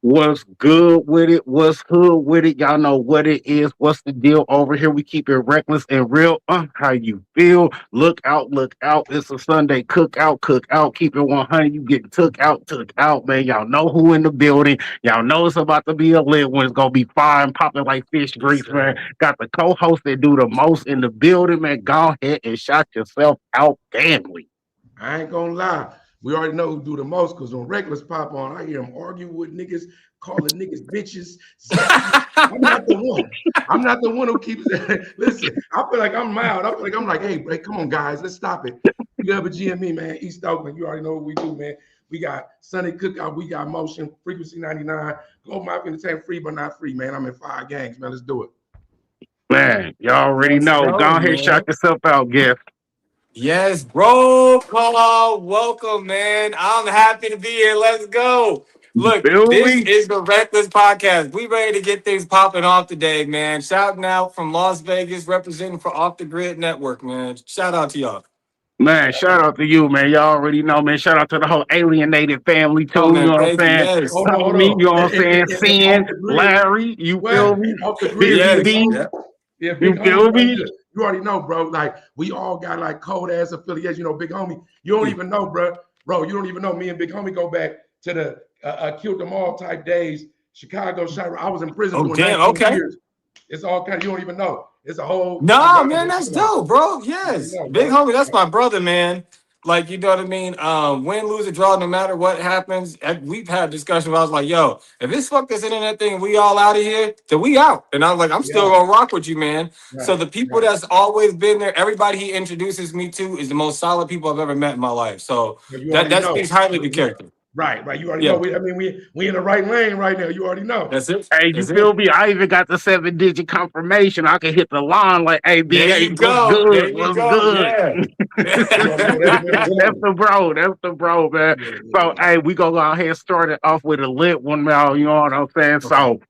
What's good with it? What's hood with it? Y'all know what it is. What's the deal over here? We keep it reckless and real. How you feel? Look out, look out. It's a Sunday cookout, cookout. Keep it 100. You getting took out, man. Y'all know who in the building. Y'all know it's about to be a lit one. It's going to be fine, popping like fish Yes, grease, man. sir. Got the co-host that do the most in the building, man. Go ahead and shout yourself out, family. I ain't gonna lie. We already know who do the most because when regulars pop on, I hear them arguing with niggas, calling niggas bitches, zesty. I'm not the one. I'm not the one who keeps listen. I feel like I'm mild. I feel like I'm like, hey, break, come on, guys, let's stop it. We got a GME, man. East Oakland. You already know what we do, man. We got Sunday Cookout, we got Motion, Frequency 99, Global Mafia Entertainment, free but not free, man. I'm in 5 gangs, man. Let's do it. Man, y'all already Let's know. Go go, ahead, shout man. yourself out, guest. Yes, bro. Call. Welcome, man. I'm happy to be here. Let's go. Look, Feel this me? is the Reckless Podcast. We ready to get things popping off today, man. Shouting out from Las Vegas, representing for Off the Grid Network, man. Shout out to y'all. Man, shout out to you, man. Y'all already know, man. Shout out to the whole alienated family Oh, too. You man. know what I'm Thank you. saying? Yes. Hold Homie, you on. know what I'm saying? And off Sin, the grid. Larry, you What? feel me? And off the grid, Busy big Yes. D, homie. Yeah. Yeah, you big homie. feel me? You already know, bro. Like we all got like cold ass affiliates. You know, big homie. You don't even know, bro. Bro, you don't even know. Me and big homie go back to the killed them all type days. Chicago shot. I was in prison Oh, doing damn. 19 Okay. years. It's all kind of. You don't even know. It's a whole No, man, rivalry. that's You know, dope, bro. you already Yes. know, Big bro. homie, that's my brother, man. Like, you know what I mean? Win, lose, or draw, no matter what happens. We've had discussions where I was like, yo, if it's fuck this internet thing, we all out of here, then we out. And I was like, I'm still Yeah. gonna rock with you, man. So Right. the people Right. that's always been there, everybody he introduces me to is the most solid people I've ever met in my life. So But you that already that know. speaks highly to character. Right. Right. You already know. Yeah, We in the right lane right now. You already know. that's it. Hey, you That's it. feel me? I even got the 7-digit confirmation. I can hit the line like, hey, There BA, you what's go. good? There you What's go. good? Yeah. You already know that's Win That's Willie. the bro. That's the bro, man. Yeah. So, Yeah. hey, we gonna go ahead and start it off with a lit one, man. You know what I'm saying? Okay. So,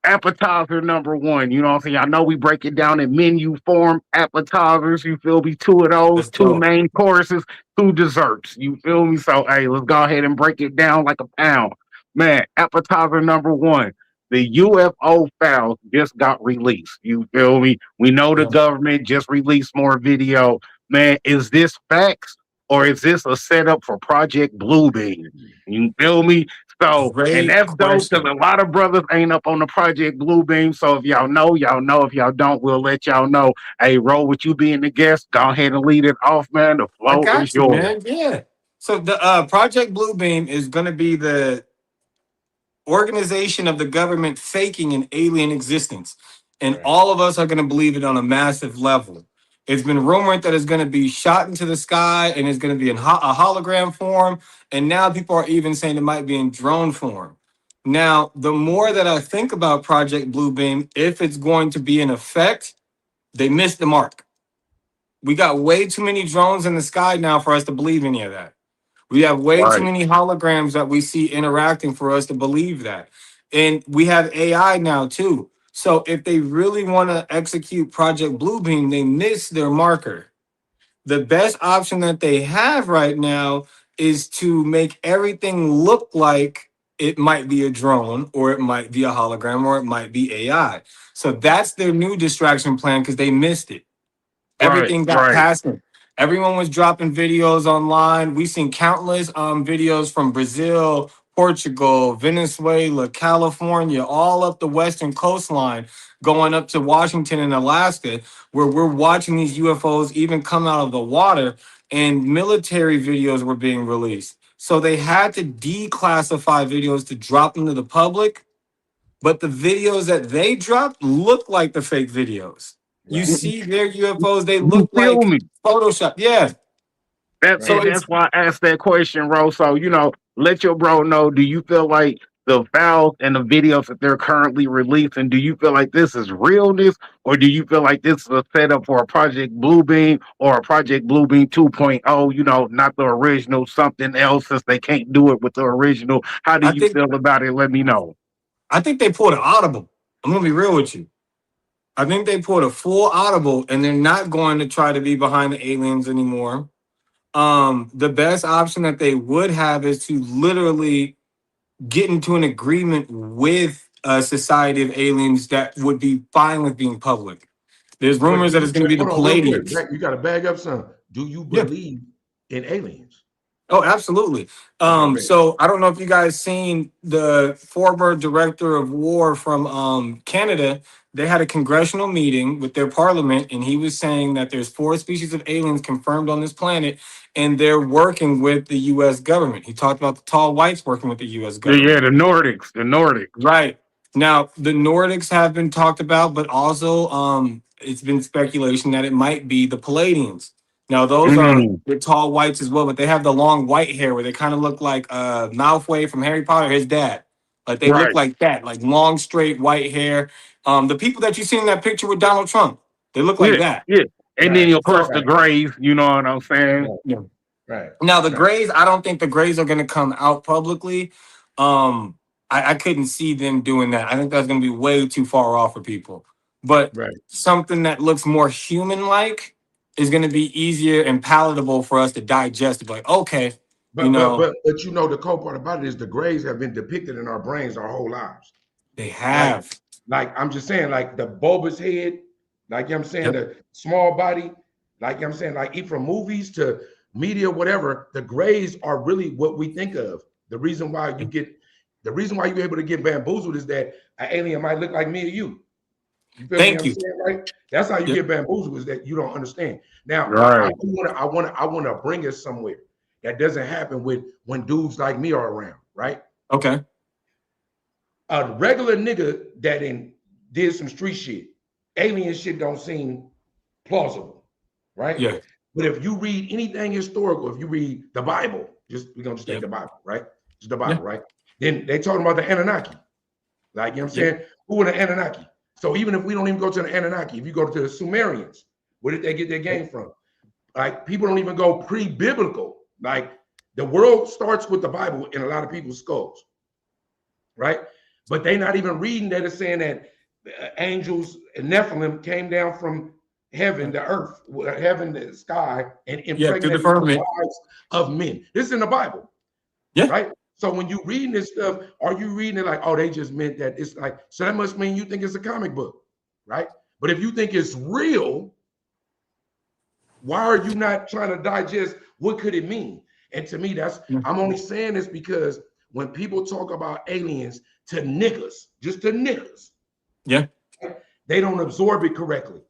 appetizer number one. You know what I'm saying? I know we break it down in menu form. Appetizers, you feel me? Two of those, Let's two go. main courses, two desserts. You feel me? So, hey, let's go ahead and break it down like a pound. Man, appetizer number one. The UFO files just got released. You feel me? We know the Yeah. government just released more video. Man, is this facts or is this a setup for Project Bluebeam? You feel me? So, and Great that's dope because question. a lot of brothers ain't up on the Project Bluebeam. So if y'all know, y'all know. If y'all don't, we'll let y'all know. Hey, Roll, with you being the guest, go ahead and lead it off, man. The I flow is got you, yours. man. Yeah. So the Project Bluebeam is going to be the organization of the government faking an alien existence, and Right. all of us are going to believe it on a massive level. It's been rumored that it's going to be shot into the sky and it's going to be in a hologram form, and now people are even saying it might be in drone form. Now, the more that I think about Project Bluebeam, if it's going to be in effect, they missed the mark. We got way too many drones in the sky now for us to believe any of that. We have way too Right. many holograms that we see interacting for us to believe that. And we have AI now too. So if they really want to execute Project Bluebeam, they miss their marker. The best option that they have right now is to make everything look like it might be a drone or it might be a hologram or it might be AI. So that's their new distraction plan because they missed it. Right. Everything got Right. past him. Everyone was dropping videos online. We've seen countless videos from Brazil, Portugal, Venezuela, California, all up the western coastline, going up to Washington and Alaska, where we're watching these UFOs even come out of the water, and military videos were being released. So they had to declassify videos to drop them to the public, but the videos that they dropped look like the fake videos. You Right. see their UFOs, they You look feel like me? Photoshop. Yeah. That So Right. and it's that's why I asked that question, Ro. So let your bro know. Do you feel like the files and the videos that they're currently releasing? Do you feel like this is realness, or do you feel like this is a setup for a Project Bluebeam or a Project Bluebeam 2.0? Not the original, something else, since they can't do it with the original. How do I you think feel about it? Let me know. I think they pulled an audible. I'm gonna be real with you. I think they pulled a full audible and they're not going to try to be behind the aliens anymore. The best option that they would have is to literally get into an agreement with a society of aliens that would be fine with being public. There's But rumors that it's going to be the hold on, real quick. Palladians. You got to bag up some. Do you Yeah. believe in aliens? Oh, absolutely. Okay, man. So I don't know if you guys seen the former director of war from Canada. They had a congressional meeting with their parliament, and he was saying that there's 4 species of aliens confirmed on this planet, and they're working with the U.S. government. He talked about the tall whites working with the U.S. Yeah, government. the Nordics, the Nordics. Right. Now, the Nordics have been talked about, but also it's been speculation that it might be the Palladians. Now, those are Mm, the tall whites as well, but they have the long white hair where they kind of look like Malfoy from Harry Potter, his dad. Like they look right. like that, like long, straight white hair. The people that you see in that picture with Donald Trump, they look like Yeah, that. yeah. And Right, then of course So, the right, Grays, you know what I'm saying? right, yeah. right, Now the right, Grays, I don't think the Grays are going to come out publicly. I couldn't see them doing that. I think that's going to be way too far off for people. But right. something that looks more human-like is going to be easier and palatable for us to digest. Like, okay, you know, But you know the cool part about it is the grays have been depicted in our brains our whole lives. they Like have. I'm just saying, like the bulbous head, like you know what I'm saying, Yep. the small body, like you know what I'm saying, like from movies to media, whatever, the grays are really what we think of. The reason why you're able to get bamboozled is that an alien might look like me or you. You feel me? Thank I'm you. saying, right? That's how you Yep. get bamboozled, is that you don't understand. Now, Right. I want to bring us somewhere that doesn't happen with when dudes like me are around, right? Okay. A regular nigga that did some street shit, alien shit don't seem plausible, right? Yeah. But if you read anything historical, if you read the Bible, we're gonna just take Yep. the Bible, right? Just the Yeah. Bible, right? Then they talking about the Anunnaki. Like, you know what I'm Yep. saying? Who are the Anunnaki? So even if we don't even go to the Anunnaki, if you go to the Sumerians, where did they get their game from? Like, people don't even go pre-biblical. Like, the world starts with the Bible in a lot of people's skulls, right? But they not even reading that. It's saying that angels and Nephilim came down from heaven, the earth, heaven, the sky, and Yeah. To the impregnated the firmament. wives of men. This is in the Bible, Yeah. right? So when you reading this stuff, are you reading it like, oh, they just meant that it's like, so that must mean you think it's a comic book, right? But if you think it's real, why are you not trying to digest what could it mean? And to me, I'm only saying this because when people talk about aliens to niggas, just to niggas, Yeah. they don't absorb it correctly.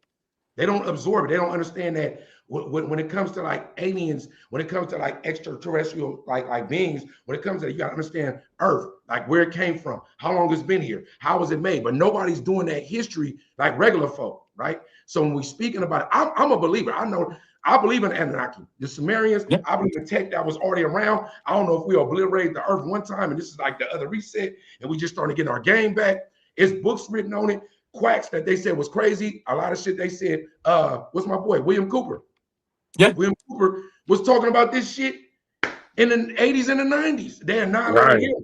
They don't absorb it. They don't understand that when it comes to like aliens, when it comes to like extraterrestrial like beings, when it comes to, you gotta understand Earth, like where it came from, how long it's been here, how was it made. But nobody's doing that history like regular folk, right? So when we're speaking about it, I'm a believer. I believe in Anunnaki, the Sumerians. Yeah. I believe in tech that was already around. I don't know if we obliterated the Earth one time and this is like the other reset, and we just starting to get our game back. It's books written on it. Quacks that they said was crazy. A lot of shit they said. What's my boy William Cooper? Yeah. William Cooper was talking about this shit in the 80s and the 90s. They annihilated Right. him,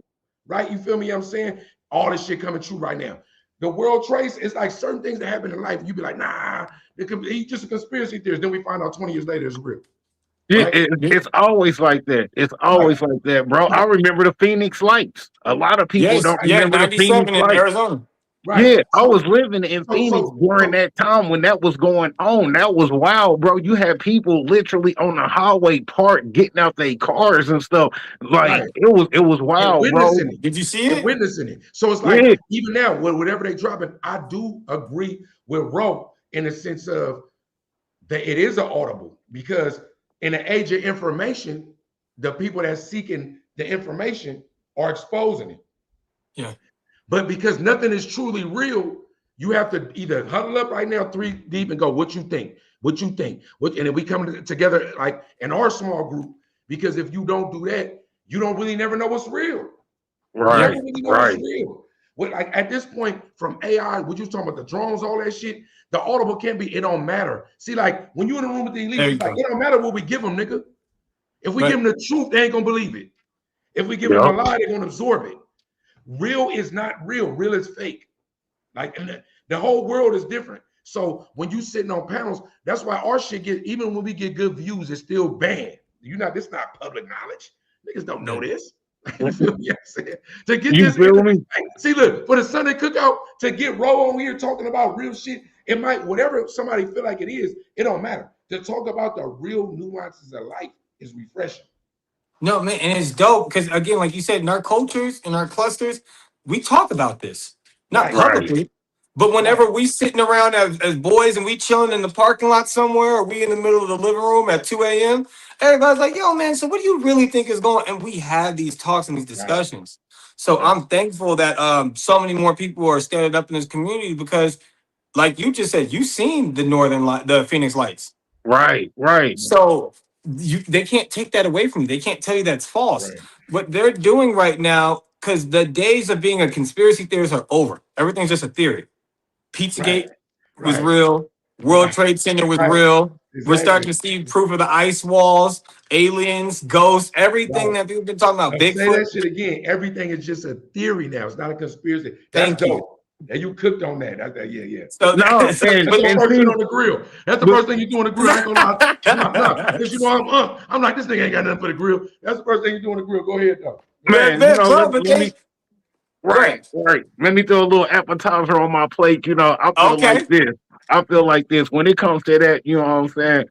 right? You feel me? I'm saying all this shit coming true right now. The World Trace is like certain things that happen in life. You be like, nah, he's just a conspiracy theorist. Then we find out 20 years later it's real. Yeah, Right? it's always like that. It's Right. always like that, bro. I remember the Phoenix Lights. A lot of people Yes. don't Yeah. remember the Phoenix 97 in Lights. Arizona. Right. Yeah, I So was living in so Phoenix so during so that time when that was going on. That was wild, bro. You had people literally on the highway parked, getting out their cars and stuff. Like right. it was And wild, bro. witnessing it. Did you see And it? witnessing it. So it's like, Yeah, even now, whatever they dropping, I do agree with Ro in the sense of that it is an audible, because in the age of information, the people that's seeking the information are exposing it. Yeah. But because nothing is truly real, you have to either huddle up right now, 3 deep, and go, what you think? What you think? And then we come together like in our small group, because if you don't do that, you don't really never know what's real. You Yeah. never right, really know what's right. real. Like at this point, from AI, what you talking about, the drones, all that shit, the audible can't be, it don't matter. See, like when you in the room with the elites, There you it's like, go. it don't matter what we give them, nigga. If we give Right. them the truth, they ain't gonna believe it. If we give them a Yep. lie, they're gonna absorb it. Real is not real. Real is fake. Like, and the whole world is different. So when you sitting on panels, that's why our shit even when we get good views, it's still banned. This not public knowledge. Niggas don't know Yeah. this. You feel me? I'm saying? To get You this, feel me? see, look, for the Sunday Cookout, to get Ro on here talking about real shit, it might, whatever somebody feel like it is, it don't matter. To talk about the real nuances of life is refreshing. No, man, and it's dope because again, like you said, in our cultures, in our clusters, we talk about this. Not Right, Right. publicly, but right, whenever we sitting around as boys and we chilling in the parking lot somewhere, or we in the middle of the living room at 2 a.m., everybody's like, yo, man, so what do you really think is going on? And we have these talks and these right, discussions. So right. I'm thankful that so many more people are standing up in this community because, like you just said, you seen the Northern Light, the Phoenix Lights. Right. Right. So they can't take that away from you. They can't tell you that's false. Right. What they're doing right now, because the days of being a conspiracy theorist are over. Everything's just a theory. Right, Pizzagate was right, real. World right, Trade Center was right. real. We're starting Exactly. to see proof of the ice walls, aliens, ghosts, everything Right. that people have been talking about. Now say that Bigfoot. shit again. Everything is just a theory now. It's not a conspiracy. That's Thank you. dope. And you cooked on that. Yeah, yeah. So, No, so That's but, my and first shit see, on the grill. That's the but first thing you do on the grill. I ain't gonna lie. Nah. Because you know I'm like, this nigga ain't got nothing for the grill. That's the first thing you do on the grill. Go ahead, though. man, man, bro, but let me they right, right. right. Let me throw a little appetizer on my plate. I feel like Okay. this. I feel like this. When it comes to that, you know what I'm saying?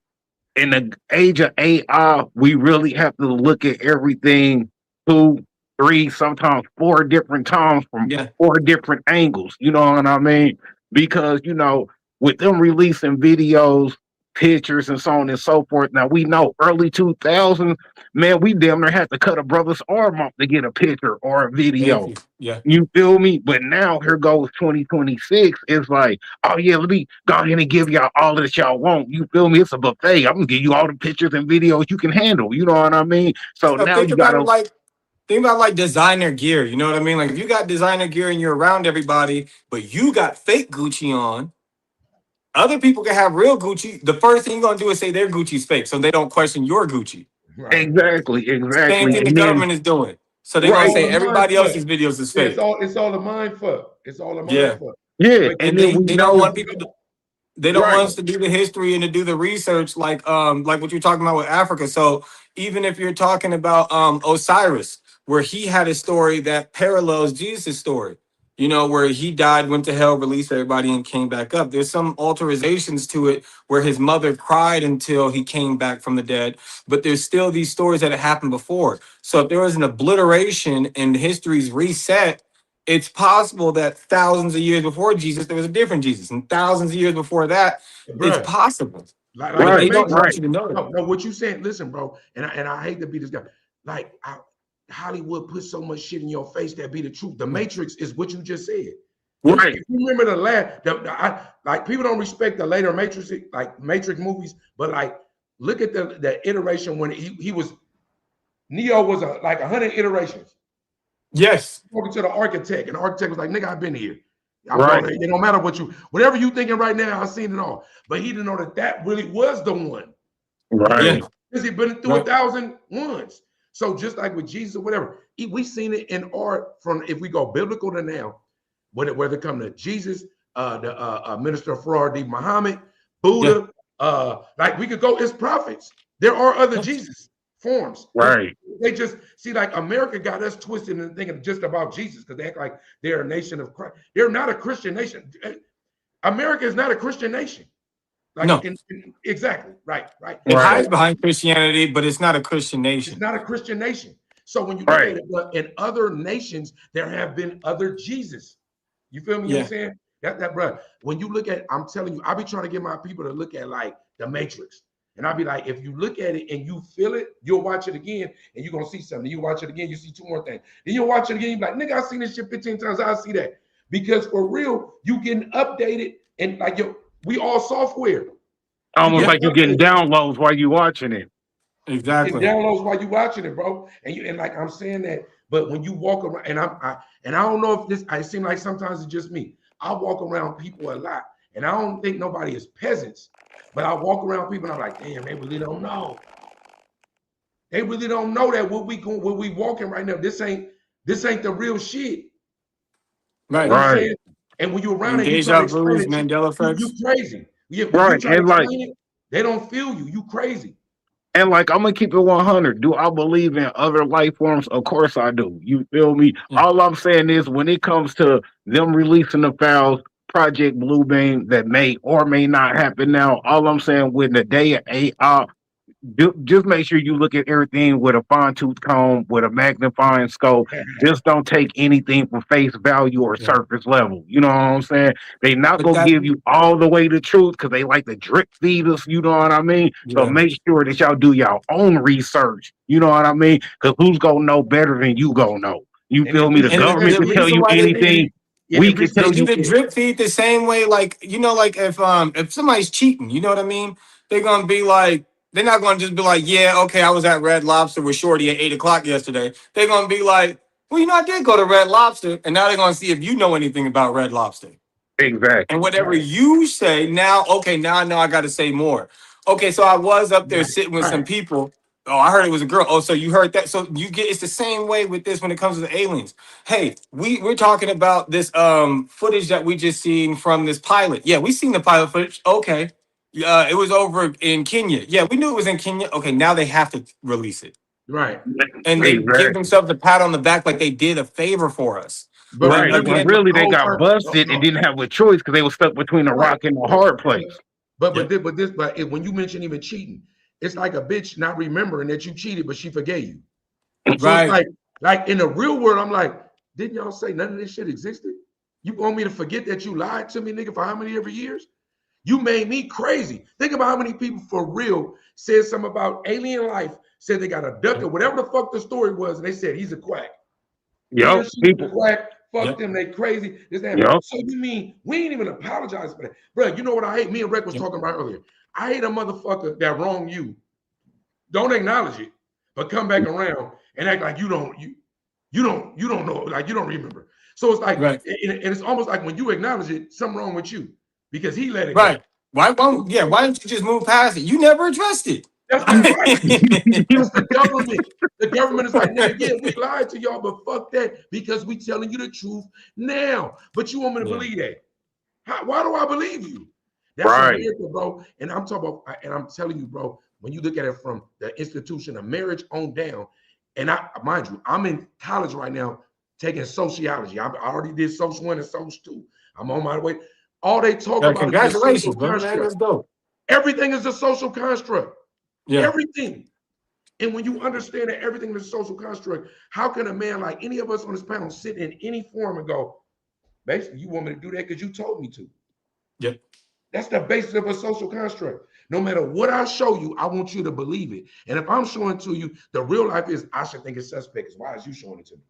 In the age of AI, we really have to look at everything two, three, sometimes four different times from Yeah. four different angles. You know what I mean? Because, with them releasing videos, pictures, and so on and so forth. Now we know early 2000s, man, we damn near had to cut a brother's arm off to get a picture or a Thank video. you. Yeah. You feel me? But now here goes 2026. It's like, oh yeah, let me go ahead and give y'all all that y'all want. You feel me? It's a buffet. I'm gonna give you all the pictures and videos you can handle. You know what I mean? So So now think you about it gotta like think about like designer gear. You know what I mean? Like if you got designer gear and you're around everybody, but you got fake Gucci on, other people can have real Gucci. The first thing you're gonna do is say their Gucci's fake, so they don't question your Gucci. Right. exactly, Same exactly. thing the And then government is doing. So they're It's gonna right, all say a mind everybody fuck. else's videos is Yeah, fake. it's all a mind fuck. It's all a mind Yeah. fuck. yeah, But and And then we they don't know want people to they don't right, want us to do the history and to do the research like what you're talking about with Africa. So even if you're talking about Osiris, where he had a story that parallels Jesus' story, where he died, went to hell, released everybody, and came back up. There's some authorizations to it where his mother cried until he came back from the dead, but there's still these stories that had happened before. So if there was an obliteration and history's reset, it's possible that thousands of years before Jesus, there was a different Jesus, and thousands of years before that, it's bruh, possible. like But the they right, don't want Matrix. right. you to know that. No, what you saying? Listen, bro, and I hate to be this guy. Like Hollywood puts so much shit in your face that be the truth. The Yeah. Matrix is what you just said. Right. If you remember like people don't respect the later Matrix, like Matrix movies, but like look at the iteration when he was Neo was like 100 iterations. Yes. Talking to the architect, and the architect was like, "Nigga, I've been here. I'm Right. going. It don't matter whatever you thinking right now. I've seen it all." But he didn't know that really was the one. You feel Yeah. me? Right. Because he'd been through Right. 1,000 ones. So just like with Jesus or whatever, we seen it in art from if we go biblical to now, whether it come to Jesus, the minister of fraud, Muhammad, Yeah. Buddha, like we could go as prophets. There are other Jesus forms. Right. They just see like America got us twisted and thinking just about Jesus because they act like they're a nation of Christ. They're not a Christian nation. America is not a Christian nation. Like No. exactly right. It Right. hides So behind Christianity, but it's not a Christian it's nation. not a Christian nation. So when you look Right. at it, but in other nations, there have been other Jesus. You feel me? You know what Yeah. I'm saying? That bro. When you look at, I'm telling you, I be trying to get my people to look at like the Matrix. And I'll be like, if you look at it and you feel it, you'll watch it again and you're gonna see something. You watch it again, you see two more things. Then you'll watch it again, you're like, nigga, I've seen this shit 15 times. I see that. Because for real, you getting updated and like we all software. You Almost Yeah. getting like you're getting updated. downloads while you watching it. You get Exactly. downloads while you watching it, bro. And like I'm saying that, but when you walk around, and I don't know if this, I seem like sometimes it's just me. I walk around people a lot, and I don't think nobody is peasants, but I walk around people and I'm like, damn, they really don't know. They really don't know that what we walking right now. This ain't the real shit. Like Right. what I'm Right. saying. And when you're around And it, you try to deja explain vu's, it. Mandela You effects. crazy. Yeah, when you Right. try to And like explain it, they don't feel you. You crazy. And like I'm gonna keep it 100. Do I believe in other life forms? Of course I do. You feel me? Yeah. All I'm saying is when it comes to them releasing the files, Project Bluebeam that may or may not happen now. All I'm saying with the day of AI, just make sure you look at everything with a fine tooth comb, with a magnifying scope. Just don't take anything for face value or Yeah. surface level. You know what I'm saying? They not But gonna that, give you all the way the truth because they like to drip feed us. You know what I mean? So yeah. make sure that y'all do your own research. You know what I mean? Because who's gonna know better than you gonna know? You And they feel me? The And receive government the can everything. tell reason you why they anything. Yeah, they We can they tell do receive. you. the drip feed the same way, like like if somebody's cheating, you know what I mean? They're gonna be like, they're not gonna just be like, yeah, okay, I was at Red Lobster with Shorty at 8 o'clock yesterday. They're gonna be like, well, I did go to Red Lobster, and now they're gonna see if you know anything about Red Lobster. And Exactly. whatever Right, you say now, okay, now I know I got to say more. Okay, so I was up there right, sitting with some right. people. Oh, I heard it was a girl. Oh, so you heard that? So you get it's the same way with this when it comes to the aliens. Hey, we're talking about this footage that we just seen from this pilot. Yeah, we seen the pilot footage. Okay, it was over in Kenya. Yeah, we knew it was in Kenya. Okay, now they have to release it, Right. and they give Exactly. themselves a pat on the back like they did a favor for us. But But Right. remember, When again, the really they whole got purpose. No, busted and no. didn't have a choice because they were stuck between a Right, rock and a right. hard place. yep, When you mention even cheating, it's like a bitch not remembering that you cheated, but she forgave you. So it's right, like in the real world, I'm like, didn't y'all say none of this shit existed? You want me to forget that you lied to me, nigga, for how many every years? You made me crazy. Think about how many people for real said something about alien life, said they got abducted, whatever the fuck the story was, and they said he's a quack. He or Yup. she was a People. quack. Fuck yep, them, they crazy. This that. Yup. So you mean we ain't even apologize for that, bro? You know what I hate? Me and Rec was yep, talking about earlier. I hate a motherfucker that wrong you. Don't acknowledge it, but come back around and act like you don't know, like you don't remember. So it's like, right. and it's almost like when you acknowledge it, something wrong with you because he let it go. Right. Why don't you just move past it? You never addressed it. That's not right. That's the government. The government is like, nigga, yeah, we lied to y'all, but fuck that because we telling you the truth now. But you want me to Yeah. believe that? Why do I believe you? That's Right. America, bro. And I'm talking about, and I'm telling you, bro, when you look at it from the institution of marriage on down, and I mind you, I'm in college right now taking sociology. I already did social one and social two. I'm on my way. All they talk Yeah, about is the social congratulations, brother, man. construct. That's dope. Everything is a social construct. Yeah. Everything. And when you understand that everything is a social construct, how can a man like any of us on this panel sit in any form and go, basically, you want me to do that because you told me to? Yep. That's the basis of a social construct. No matter what I show you, I want you to believe it. And if I'm showing to you, the real life is I should think it's suspect. Is why is you showing it to me?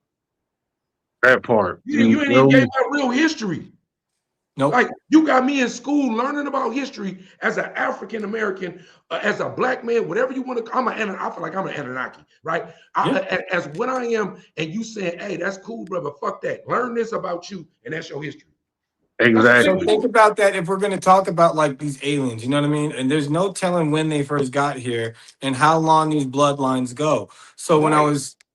That part. You ain't even Feel gave me? my real history. Nope. Like you got me in school learning about history as an African American, as a black man, whatever you want to. I feel like I'm an Anunnaki, right? Yeah. As what I am, and you saying, "Hey, that's cool, brother. Fuck that. Learn this about you, and that's your history." That's what they So Exactly. think do, about that if we're going to talk about like these aliens, you know what I mean? And there's no telling when they first got here and how long these bloodlines go. So when right?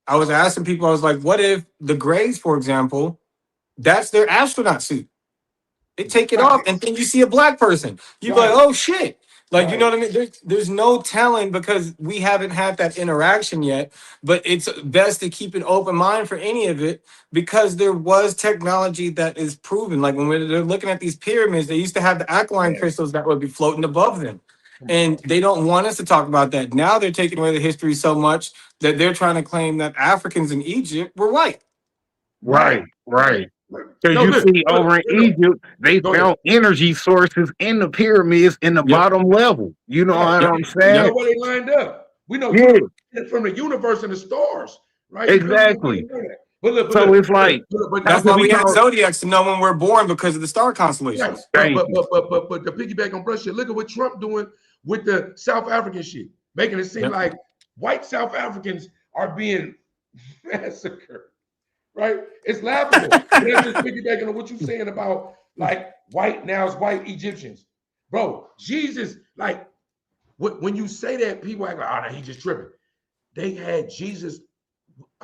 I was asking people, I was like, what if the Greys, for example, that's their astronaut suit? They take it off, Right, and then you see a black person. You be like, right, oh shit. Like, you know right. what I mean? There's no telling because we haven't had that interaction yet. But it's best to keep an open mind for any of it because there was technology that is proven. Like when they're looking at these pyramids, they used to have the alkaline Yes. crystals that would be floating above them. Come on, And bro. they don't want us to talk about that. Now they're taking away the history so much that they're trying to claim that Africans in Egypt were white. Right, Right. right. Right. Because No, you listen, see, look, over in look, Egypt, they go ahead. found energy sources in the pyramids in the Yep. bottom level. You know Right. what Yep. I'm We saying? know Yep. where they lined up. We know Yeah, from the universe and the stars, right? You feel me? We exactly. know that. But look, but So look, it's but look, like That's that's that's why what what we we had call. zodiacs to know when we're born because of the star right. constellations. But Thank but you. but but but but the piggyback on brush shit. Look at what Trump doing with the South African shit, making it seem Yep. like white South Africans are being massacred. Right? It's laughable. But that's just piggybacking on what you're saying about like white now is white Egyptians. Bro, Jesus, like when you say that, people act like, oh, no, he just tripping. They had Jesus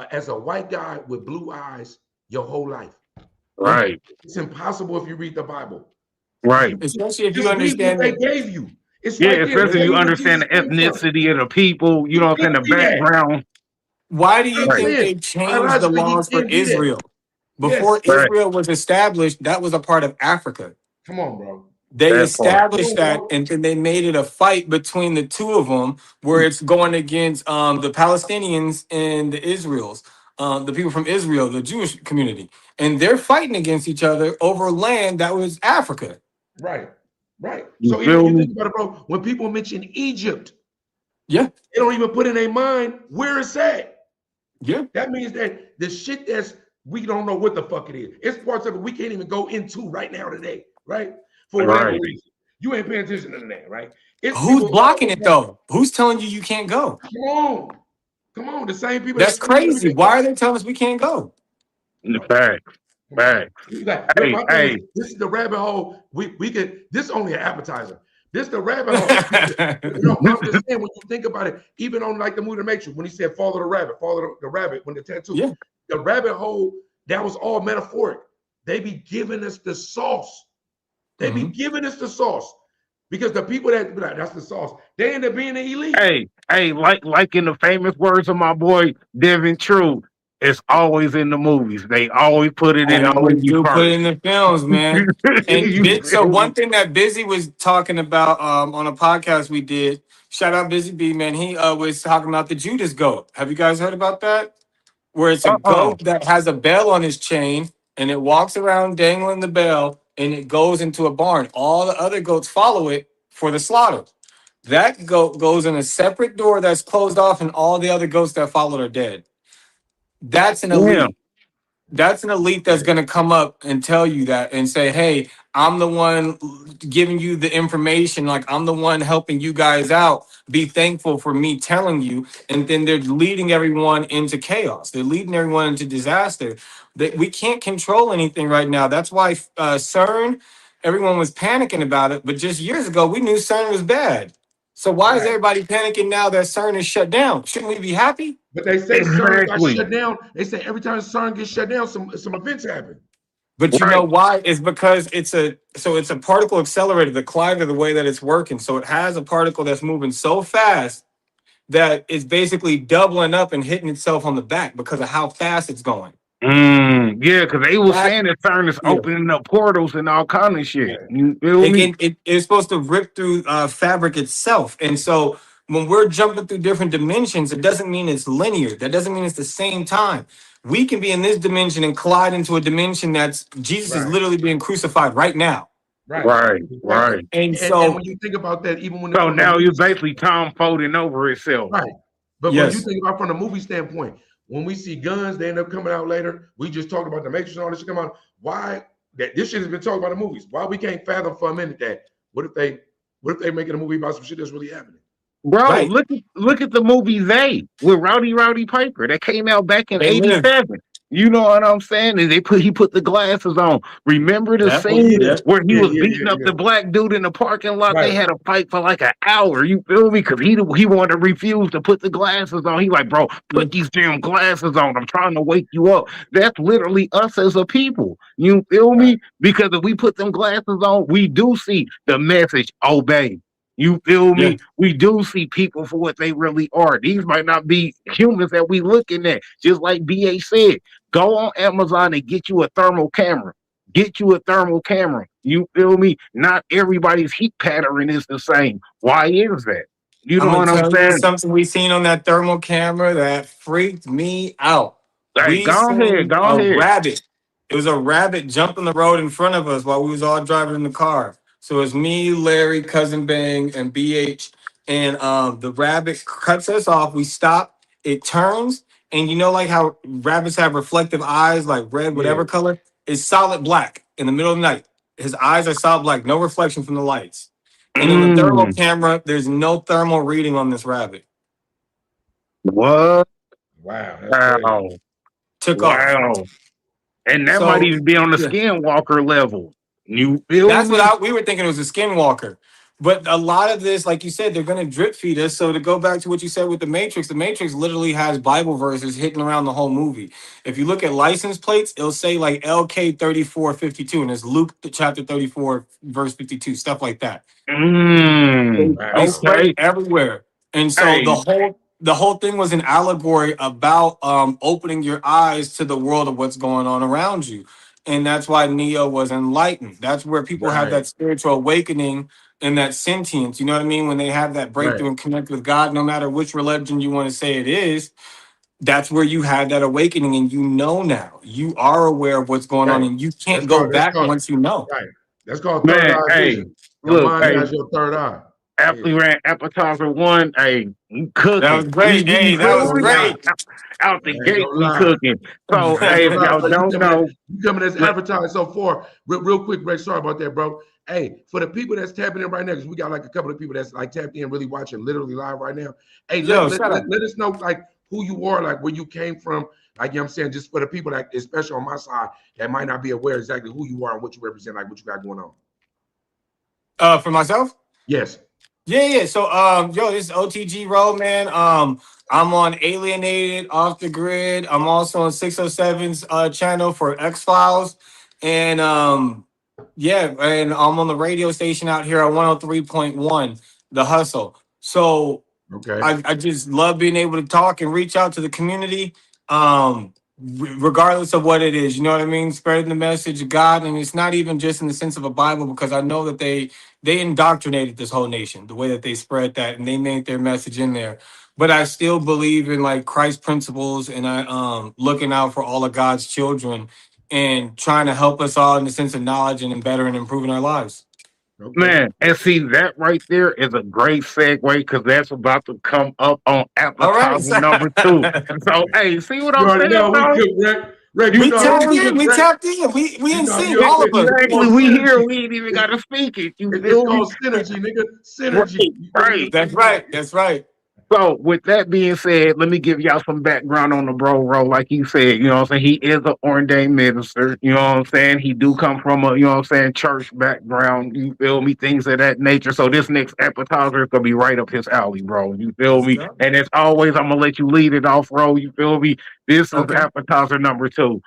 as a white guy with blue eyes your whole life. Yeah. Right. It's impossible if you read the Bible. Right. Especially if you Just read what they understand that. gave you. It's Yeah, right there. Let's especially if tell you you where understand Jesus the came from. ethnicity of the people, you He know what I'm saying, couldn't the be that. background. Why do you I'm Right, think saying they changed the biologically he laws for can't be that. Israel? Before Yes. right. Israel was established, that was a part of Africa. Come on, bro. They That part. Come established on, that, bro. and then they made it a fight between the two of them, where it's going against the Palestinians and the Israels, the people from Israel, the Jewish community, and they're fighting against each other over land that was Africa. Right. Right. You So even when feel you me? think about it, bro, when people mention Egypt, Yeah, they don't even put in their mind where it's at. yeah. That means that the shit that's we don't know what the fuck it is. It's parts of it we can't even go into right now today, right? For whatever Right. reason. You ain't paying attention to that, right? It's Who's people blocking all it over. though? Who's telling you can't go? Come on. Come on. The same people That's that tell you crazy. everything Why else. are they telling us we can't go? Facts. Come on. Facts. You got, look, Hey, my thing is, hey. this is the rabbit hole. We could, this is only an appetizer. This the rabbit hole. I'm just saying, when you think about it, even on like the movie The Matrix, when he said follow the rabbit, follow the rabbit, when the tattoo, Yeah. the rabbit hole, that was all metaphoric. They be giving us the sauce. They be giving us the sauce. Because the people that be like, that's the sauce, they end up being the elite. Hey, like in the famous words of my boy Devin True, it's always in the movies. They always put it in I the always movie do put it first. in the films, man. And You So feel one me? thing that Busy was talking about on a podcast we did, shout out Busy B, man. He was talking about the Judas goat. Have you guys heard about that? Where it's a Uh-uh. goat that has a bell on his chain and it walks around dangling the bell and it goes into a barn. All the other goats follow it for the slaughter. That goat goes in a separate door that's closed off, and all the other goats that followed are dead. That's an Yeah. elite. That's an elite that's going to come up and tell you that and say, hey, I'm the one giving you the information. Like, I'm the one helping you guys out. Be thankful for me telling you. And then they're leading everyone into chaos. They're leading everyone into disaster. We can't control anything right now. That's why CERN, everyone was panicking about it. But just years ago, we knew CERN was bad. So why is Right. everybody panicking now that CERN is shut down? Shouldn't we be happy? But they say CERN got Exactly. shut down. They say every time CERN gets shut down, some events happen. But you know Right. why? It's because it's a particle accelerator, the collider, the way that it's working. So it has a particle that's moving so fast that it's basically doubling up and hitting itself on the back because of how fast it's going. Yeah, because they were That saying that CERN is yeah. opening up portals and all kind of shit. Right. You feel me? It's supposed to rip through fabric itself. And so when we're jumping through different dimensions, it doesn't mean it's linear. That doesn't mean it's the same time. We can be in this dimension and collide into a dimension that's Jesus is Right. literally being crucified right now. Right. Right. Exactly. Right. And And so when you think about that, even when So from the now you're movies, basically Tom folding over itself. right. But when you yes. think about from the movie standpoint, when we see guns, they end up coming out later. We just talked about the Matrix and all this shit come out. Why that this shit has been talked about in movies? Why we can't fathom for a minute that what if they making a movie about some shit that's really happening? Bro, Right. look at the movie They with Rowdy Piper that came out back in They live. '87. You know what I'm saying? And he put the glasses on. Remember the Yeah. Oh scene yeah, Yeah. where he yeah, was yeah, beating yeah, up yeah. the black dude in the parking lot? They Right, had a fight for like an hour. You feel me? Because he wanted to refuse to put the glasses on. He like, bro, Yeah. put these damn glasses on. I'm trying to wake you up. That's literally us as a people. You feel right, me? Because if we put them glasses on, we do see the message obey. You feel Yeah. me? We do see people for what they really are. These might not be humans that we looking at. Just like BA said, go on Amazon and get you a thermal camera. Get you a thermal camera. You feel me? Not everybody's heat pattern is the same. Why is that? You I'm know gonna what I'm tell you saying? something we seen on that thermal camera that freaked me out. Hey, We go ahead, seen go a ahead. rabbit. It was a rabbit jumping the road in front of us while we was all driving in the car. So it's me, Larry, Cousin Bang, and BH. And the rabbit cuts us off. We stop. It turns, and you know, like how rabbits have reflective eyes, like red, yeah, whatever color. It's solid black in the middle of the night. His eyes are solid black, no reflection from the lights. And in the thermal Mm, camera, there's no thermal reading on this rabbit. what? wow, that's crazy. Wow. Took off. Wow. And that might So even be on the yeah, skinwalker level. You feel that's what me? we were thinking. It was a skinwalker, But a lot of this, like you said, they're going to drip feed us. So to go back to what you said with the Matrix literally has Bible verses hitting around the whole movie. If you look at license plates, it'll say like LK 3452, and it's Luke chapter 34, verse 52, stuff like that. Mm, They Wow. spread it okay. everywhere. And so Hey, the whole thing was an allegory about opening your eyes to the world of what's going on around you. And that's why Neo was enlightened. That's where people have Right. that spiritual awakening and that sentience. You know what I mean? When they have that Right. breakthrough and connect with God, no matter which religion you want to say it is, that's where you had that awakening and you know now. You are aware of what's going on Okay. and you That's can't go called. That's back called. once you know. Right. That's called third man, eye hey, vision. Your look, mind hey, has your third eye. after Yeah. we ran appetizer one, hey, we That was cooking. great. You Hey, I that ain't feel was gonna me? lie. great. Out I the ain't gate, gonna we lie. cooking. So, I ain't hey, if gonna lie, y'all bro. don't know, You coming as let, advertising so far. Real quick, Ray. Sorry about that, bro. Hey, for the people that's tapping in right now, because we got like a couple of people that's like tapped in, really watching literally live right now. Hey, Yo, shut up. let us know like who you are, like where you came from. Like, you know what I'm saying, just for the people that, especially on my side, that might not be aware exactly who you are and what you represent, like what you got going on. For myself? Yes. Yeah. So, yo, this is OTG Road, man. I'm on Alienated, Off the Grid. I'm also on 607's channel for X Files, and yeah, and I'm on the radio station out here at 103.1, The Hustle. So Okay. I just love being able to talk and reach out to the community, regardless of what it is. You know what I mean? Spreading the message of God, and it's not even just in the sense of a Bible, because I know that they indoctrinated this whole nation the way that they spread that, and they made their message in there. But I still believe in like Christ principles, and I looking out for all of God's children and trying to help us all in the sense of knowledge and in better and improving our lives. Okay. man, and see that right there is a great segue because that's about to come up on All right. appetizer number two. So, hey, see what You I'm already saying, know we bro? could, Rick. Rick, you You We know, feel tapped me? in. We Rick, tapped in. We you in know, sync. you, All of us. it's Exactly. called We here. synergy. We ain't even got It, to speak it. You it's feel me? called synergy, nigga. Synergy. Right, You feel me? right. That's right. That's right. So, with that being said, let me give y'all some background on the bro, bro. Like you said, you know what I'm saying? He is an ordained minister. You know what I'm saying? He do come from a, you know what I'm saying, church background. You feel me? Things of that nature. So, this next appetizer is going to be right up his alley, bro. You feel Let's me? go. And as always, I'm going to let you lead it off, bro. You feel me? This is Okay. appetizer number two.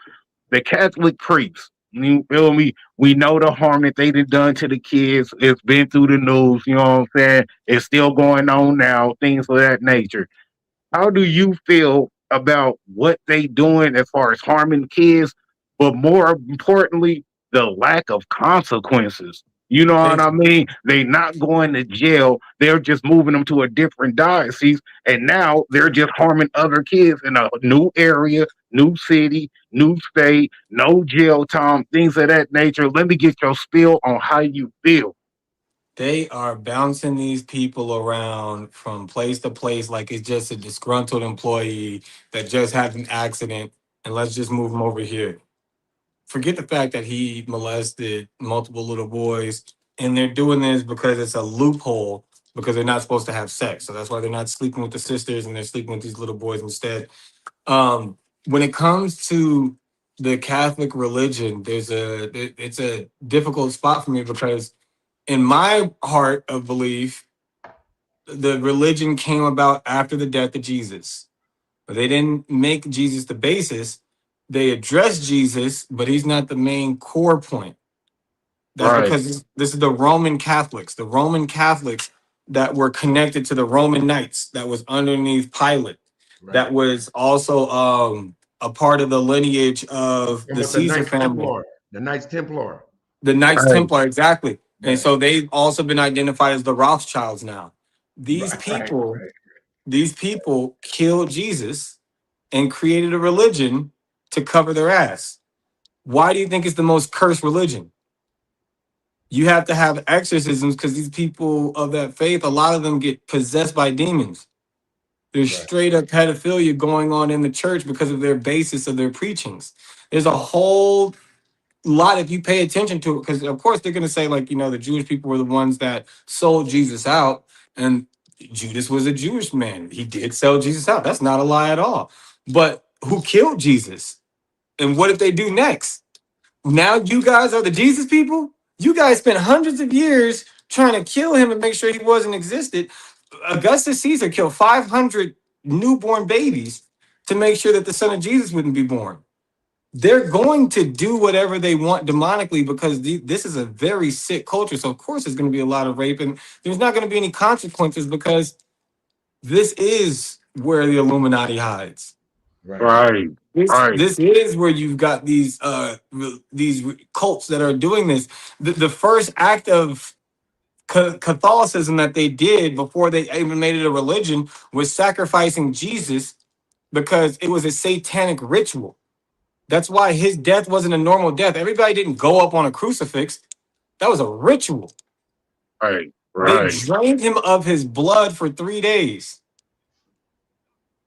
The Catholic priests. You feel me? We know the harm that they done to the kids. It's been through the news. You know what I'm saying? It's still going on now. Things of that nature. How do you feel about what they doing as far as harming kids, but more importantly, the lack of consequences? You know what Thank I you. mean? They not going to jail. They're just moving them to a different diocese, and now they're just harming other kids in a new area, new city, new state, no jail time, things of that nature. Let me get your spiel on how you feel. They are bouncing these people around from place to place like it's just a disgruntled employee that just had an accident, and let's just move him over here. Forget the fact that he molested multiple little boys, and they're doing this because it's a loophole, because they're not supposed to have sex. So that's why they're not sleeping with the sisters and they're sleeping with these little boys instead. When it comes to the Catholic religion, it's a difficult spot for me, because in my heart of belief, the religion came about after the death of Jesus. They didn't make Jesus the basis. They addressed Jesus, but he's not the main core point. That's Right, because this is the Roman Catholics, that were connected to the Roman Knights, that was underneath Pilate, Right. that was also a part of the lineage of Talking the about the Caesar Knights family, Templar. The Knights Templar. the Knights right, Templar, exactly. And Right. so they've also been identified as the Rothschilds now. These Right. Right. people, Right. these people killed Jesus and created a religion to cover their ass. Why do you think it's the most cursed religion? You have to have exorcisms because these people of that faith, a lot of them get possessed by demons. There's Right. straight up pedophilia going on in the church because of their basis of their preachings. There's a whole lot if you pay attention to it, because of course they're going to say, like, the Jewish people were the ones that sold Jesus out, and Judas was a Jewish man. He did sell Jesus out. That's not a lie at all. But who killed Jesus? And what did they do next? Now you guys are the Jesus people. You guys spent hundreds of years trying to kill him and make sure he wasn't existed. Augustus Caesar killed 500 newborn babies to make sure that the son of Jesus wouldn't be born. They're going to do whatever they want demonically because this is a very sick culture. So of course there's going to be a lot of rape, and there's not going to be any consequences because this is where the Illuminati hides. Right. This is where you've got these cults that are doing this. The first act of Catholicism that they did before they even made it a religion was sacrificing Jesus because it was a satanic ritual. That's why his death wasn't a normal death. Everybody didn't go up on a crucifix. That was a ritual. Right. They Right. drained him of his blood for 3 days.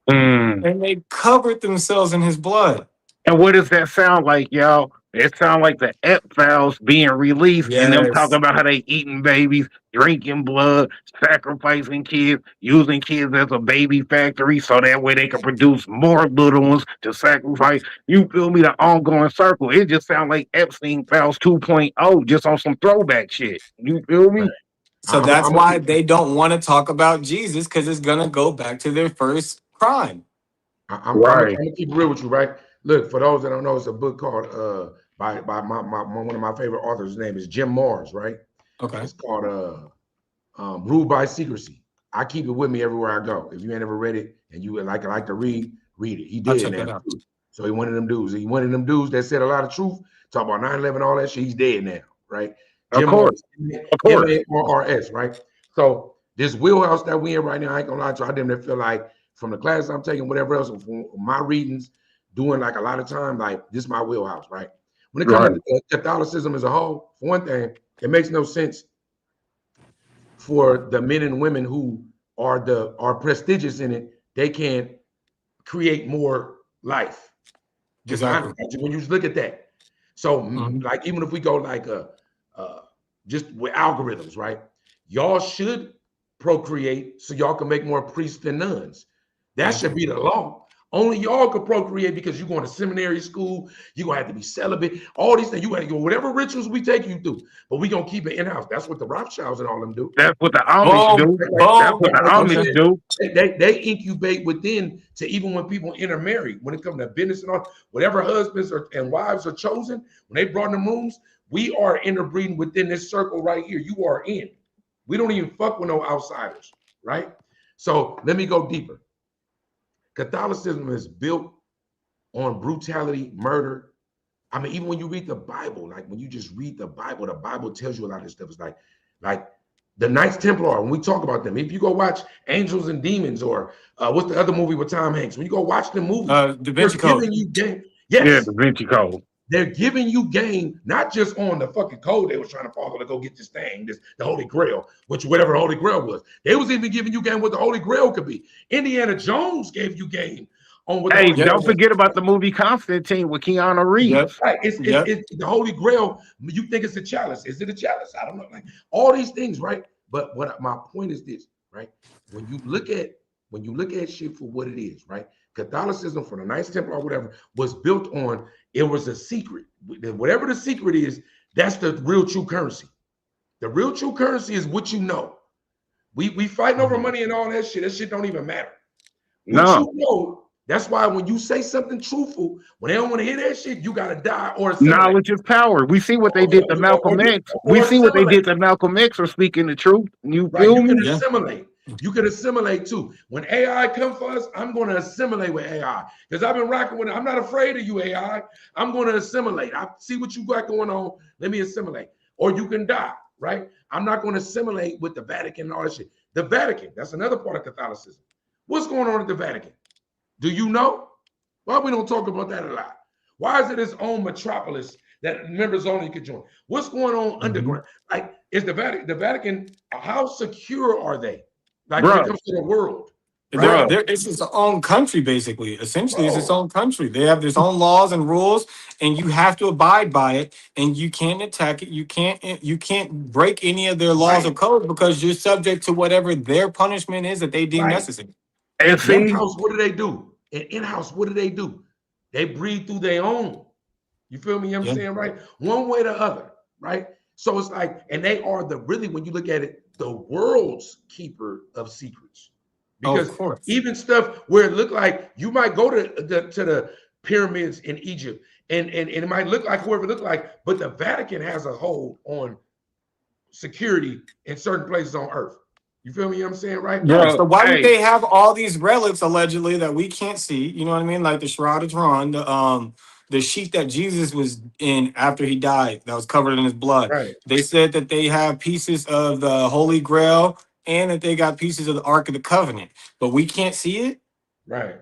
Mm. And they covered themselves in his blood. And what does that sound like, y'all? It sounds like the Ep files being released and them talking about how they eating babies, drinking blood, sacrificing kids, using kids as a baby factory so that way they can produce more little ones to sacrifice. You feel me? The ongoing circle. It just sounds like Epstein files 2.0 just on some throwback shit. You feel me? Right. So that's why they don't want to talk about Jesus, because it's going to go back to their first crime. I'm gonna keep it real with you, right? Look, for those that don't know, it's a book called by one of my favorite authors. His name is Jim Mars, right? Okay. It's called Ruled by Secrecy. I keep it with me everywhere I go. If you ain't ever read it and you like to read it. He did now. So he one of them dudes. He one of them dudes that said a lot of truth. Talk about 9/11, all that shit. He's dead now, right? Jim Mars, M-A-R-R-S, right? So this wheelhouse that we in right now, I ain't gonna lie to you, I damn feel like from the classes I'm taking, whatever else, from my readings, doing like a lot of time, like this is my wheelhouse, right? When it comes to Catholicism as a whole, for one thing, it makes no sense for the men and women who are prestigious in it. They can't create more life. Just when you look at that. So like even if we go like just with algorithms, right? Y'all should procreate so y'all can make more priests and nuns. That should be the law. Only y'all could procreate because you're going to seminary school. You're going to have to be celibate. All these things. You got to go whatever rituals we take you through. But we're going to keep it in-house. That's what the Rothschilds and all them do. That's what the Amish do. That's what the Amish do. They incubate within to even when people intermarry, when it comes to business and all, whatever husbands and wives are chosen, when they brought in the rooms, we are interbreeding within this circle right here. You are in. We don't even fuck with no outsiders, right? So let me go deeper. Catholicism is built on brutality, murder. I mean, even when you read the Bible, like when you just read the Bible tells you a lot of this stuff. It's like the Knights Templar, when we talk about them, if you go watch Angels and Demons or what's the other movie with Tom Hanks, when you go watch the movie, Da Vinci Code. Yeah, Da Vinci Code. They're giving you game, not just on the fucking code they was trying to follow to go get this thing, the Holy Grail, which whatever the Holy Grail was. They was even giving you game what the Holy Grail could be. Indiana Jones gave you game on what. Hey, don't forget about the movie Constantine with Keanu Reeves. Yep. Right, it's the Holy Grail. You think it's a chalice? Is it a chalice? I don't know. Like all these things, right? But what my point is this, right? When you look at shit for what it is, right? Catholicism for the Knights Templar or whatever was built on. It was a secret. Whatever the secret is, that's the real true currency. The real true currency is what you know. We fighting over money and all that shit. That shit don't even matter. What you know, that's why when you say something truthful, when they don't want to hear that shit, you gotta die or assimilate. Knowledge is power. We see what they did to Malcolm X. We see what they did to Malcolm X for speaking the truth. You feel me? You can assimilate. You can assimilate too. When AI comes for us, I'm going to assimilate with AI because I've been rocking with it. I'm not afraid of you, AI. I'm going to assimilate. I see what you got going on. Let me assimilate. Or you can die, right? I'm not going to assimilate with the Vatican and all that shit. The Vatican, that's another part of Catholicism. What's going on at the Vatican? Do you know? Why we don't talk about that a lot? Why is it its own metropolis that members only could join? What's going on underground? Like, is the Vatican, how secure are they? Like when it comes to the world. It's its own country, basically. Essentially, it's its own country. They have their own laws and rules, and you have to abide by it. And you can't attack it. You can't break any of their laws or codes because you're subject to whatever their punishment is that they deem necessary. And in-house, what do they do? And in-house, what do they do? They breathe through their own. You feel me? I'm saying, right? One way or the other, right? So it's like, and they are the really, when you look at it, the world's keeper of secrets. Oh, of Because course. even stuff where it looked like you might go to the pyramids in Egypt, and it might look like whoever it looked like, but the Vatican has a hold on security in certain places on earth. You feel me? You know what I'm saying, right? Yeah. So bro. why would Hey, they have all these relics allegedly that we can't see? You know what I mean? Like the Shroud of Turin, the sheet that Jesus was in after he died, that was covered in his blood. Right, They said that they have pieces of the Holy Grail and that they got pieces of the Ark of the Covenant, but we can't see it. right.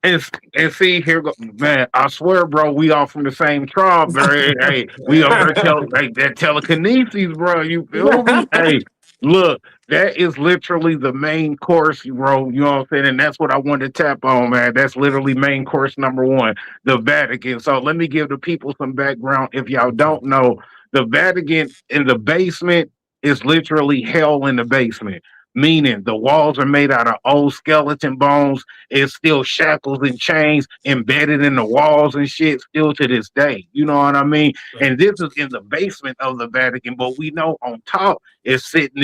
and see here go, man. I swear, bro, we all from the same tribe, bro. Hey, we over here like that telekinesis, bro. You feel me? Hey, look, that is literally the main course, bro. You know what I'm saying? And that's what I wanted to tap on, man. That's literally main course number one, the Vatican. So let me give the people some background. If y'all Okay. don't know, the Vatican in the basement is literally hell in the basement. Meaning the walls are made out of old skeleton bones. It's still shackles and chains embedded in the walls and shit still to this day. You know what I mean? And this is in the basement of the Vatican, but we know on top is sitting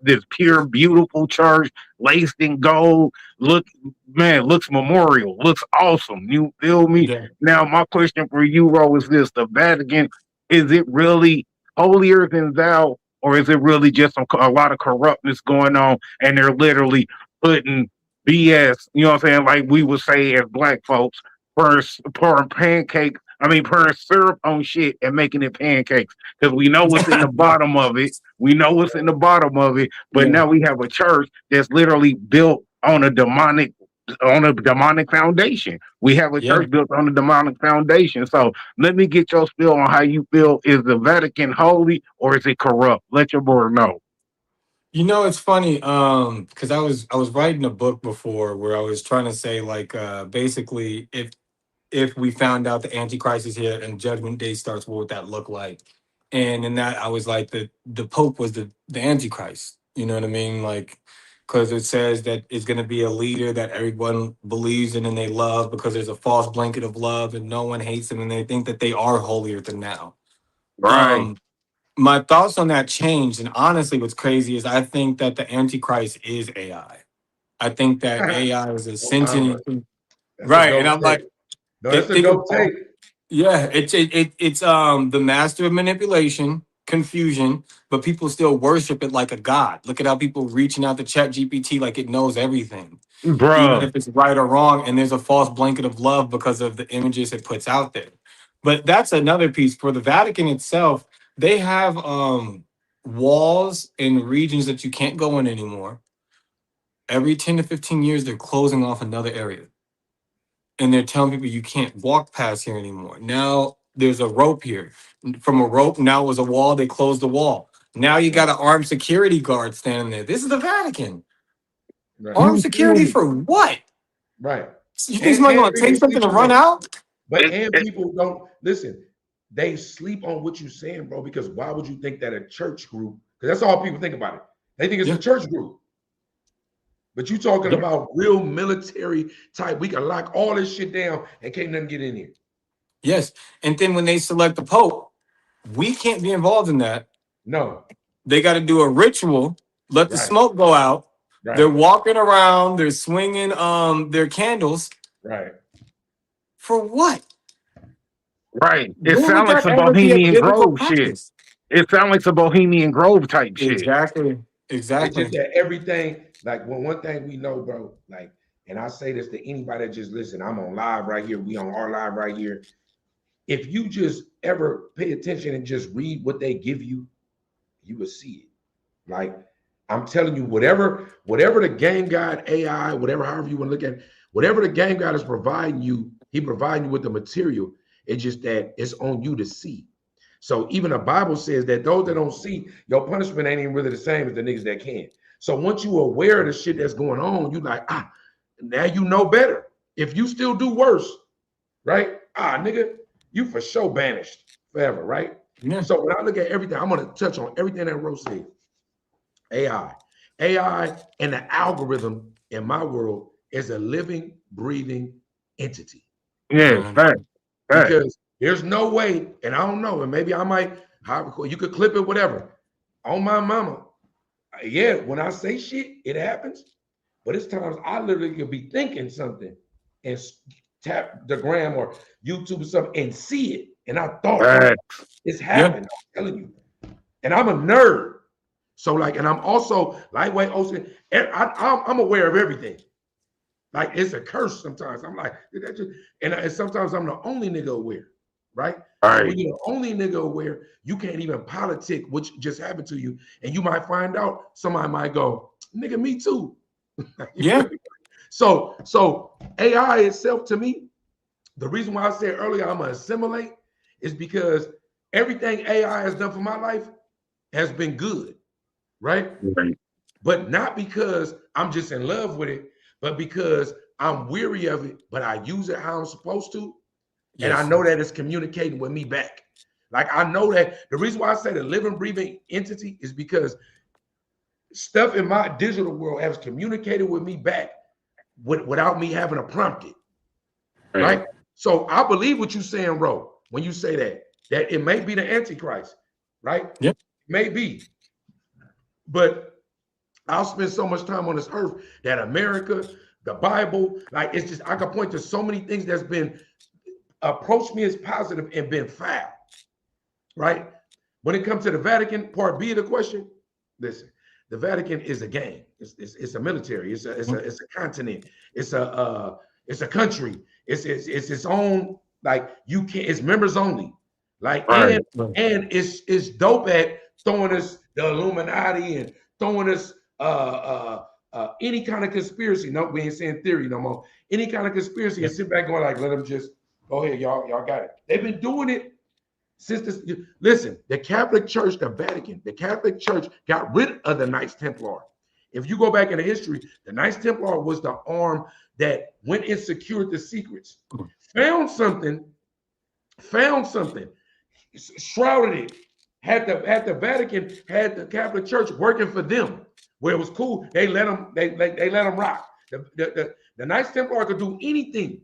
this pure, beautiful church laced in gold. Look, man, looks memorial, looks awesome. You feel me? Yeah. Now, my question for you, Ro, is this: the Vatican, is it really holier than thou? Or is it really just a lot of corruptness going on, and they're literally putting BS, you know what I'm saying? Like we would say as black folks, pouring pancakes, I mean, pouring syrup on shit and making it pancakes. Because we know what's in the bottom of it. We know what's in the bottom of it. But Yeah. now we have a church that's literally built on a demonic foundation. We have a Yeah. church built on a demonic foundation. So let me get your spill on how you feel. Is the Vatican holy or is it corrupt? Let your board know. You know, it's funny, because I was writing a book before where I was trying to say like basically if we found out the Antichrist is here and Judgment Day starts, what would that look like? And in that, I was like, the Pope was the Antichrist. You know what I mean? Like, because it says that it's going to be a leader that everyone believes in and they love because there's a false blanket of love and no one hates them and they think that they are holier than thou. Right. Um, my thoughts on that changed, and honestly, what's crazy is I think that the Antichrist is AI. I think that AI is a Oh, my bro. sentient, That's a right? And dope I'm take. like, No, that's a think dope about. take. Yeah, it's the master of manipulation, confusion, but people still worship it like a god. Look at how people reaching out to Chat GPT like it knows everything, even Bruh. if it's right or wrong. And there's a false blanket of love because of the images it puts out there. But that's another piece. For the Vatican itself, they have walls in regions that you can't go in anymore. Every 10 to 15 years, they're closing off another area and they're telling people you can't walk past here anymore. Now there's a rope here. From a rope, now it was a wall. They closed the wall. Now you got Right, an armed security guard standing there. This is the Vatican. right, Armed You feel security me? for what? right. You think somebody's And gonna take people something sleep and on run that. out? But It, and it, people don't listen. They sleep on what you're saying, bro. Because why would you think that a church group? Because that's all people think about it. They think it's a Yeah. church group. But you talking Yeah. about real military type. We can lock all this shit down and can't nothing get in here. Yes. And then when they select the Pope, we can't be involved in that. No. They got to do a ritual, let the Right. smoke go out. They're Right. walking around, they're swinging their candles. Right. For what? right. It When would sounds like that some ever be a Bohemian biblical Grove shit. practice? It sounds like some Bohemian Grove type shit. Exactly. It's just Exactly. that everything, like one thing we know, bro, like, and I say this to anybody that just listen, I'm on live right here. We on our live right here. If you just ever pay attention and just read what they give you, you will see it. Like I'm telling you, whatever the game guide AI, whatever, however you want to look at it, whatever the game guide is providing you, he providing you with the material. It's just that it's on you to see. So even the Bible says that those that don't see, your punishment ain't even really the same as the niggas that can. So once you aware of the shit that's going on, you like, now you know better. If you still do worse, right? Nigga, you for sure banished forever, right? Yeah. So when I look at everything, I'm gonna touch on everything that Rose said. AI. AI and the algorithm in my world is a living, breathing entity. Yeah, Man. fact, fact. Because there's no way, and I don't know, and maybe I might how I record. You could clip it, whatever. On my mama. Yeah, when I say shit, it happens. But it's times I literally could be thinking something and tap the gram or YouTube or something and see it. And I thought, Right. it's happened. I'm telling you. And I'm a nerd. So like, and I'm also lightweight ocean. I'm aware of everything. Like it's a curse sometimes. I'm like, and sometimes I'm the only nigga aware, right? Right. When you're the only nigga aware, you can't even politic what just happened to you. And you might find out, somebody might go, nigga, me too. Yeah. So AI itself, to me, the reason why I said earlier I'm gonna assimilate is because everything AI has done for my life has been good, right? Right. But not because I'm just in love with it, but because I'm weary of it, but I use it how I'm supposed to. And I know that it's communicating with me back. Like I know that the reason why I say the living, breathing entity is because stuff in my digital world has communicated with me back without me having to prompt it. Right? So I believe what you're saying, Ro, when you say that it may be the Antichrist, right? Yep. Maybe. But I'll spend so much time on this earth that America, the Bible, like it's just, I can point to so many things that's been approached me as positive and been foul, right? When it comes to the Vatican, part B of the question, listen, the Vatican is a game. It's a military. It's a continent. It's a country. It's its own, like you can't. It's members only. Like Right. and it's dope at throwing us the Illuminati and throwing us any kind of conspiracy. No, we ain't saying theory no more. Any kind of conspiracy and sit back going like, let them just go ahead, y'all got it. They've been doing it since this. Listen, the Catholic Church, the Vatican, the Catholic Church got rid of the Knights Templar. If you go back in the history, the Knights Templar was the arm that went and secured the secrets, found something, shrouded it. Had the Vatican, had the Catholic Church working for them, where it was cool. They let them, they let them rock. The Knights Templar could do anything.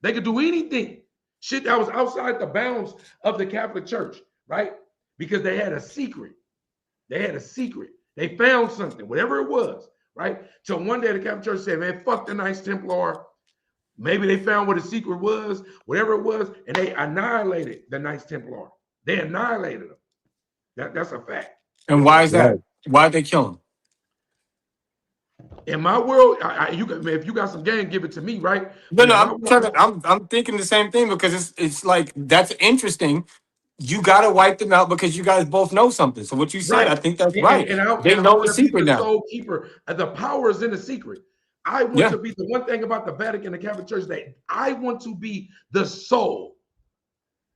They could do anything. Shit that was outside the bounds of the Catholic Church, right? Because they had a secret. They found something, whatever it was, right? So one day the Catholic Church said, man, fuck the Knights Templar. Maybe they found what the secret was, whatever it was, and they annihilated the Knights Templar. They annihilated them. That's a fact. And why is that? Why'd they kill him? In my world, if you got some game, give it to me, right? No, I'm thinking the same thing because it's like that's interesting. You gotta wipe them out because you guys both know something. So what you said, right. I think that's right. They know the secret now. Soul keeper. The power is in the secret. I want to be the one thing about the Vatican, the Catholic Church, that I want to be the soul.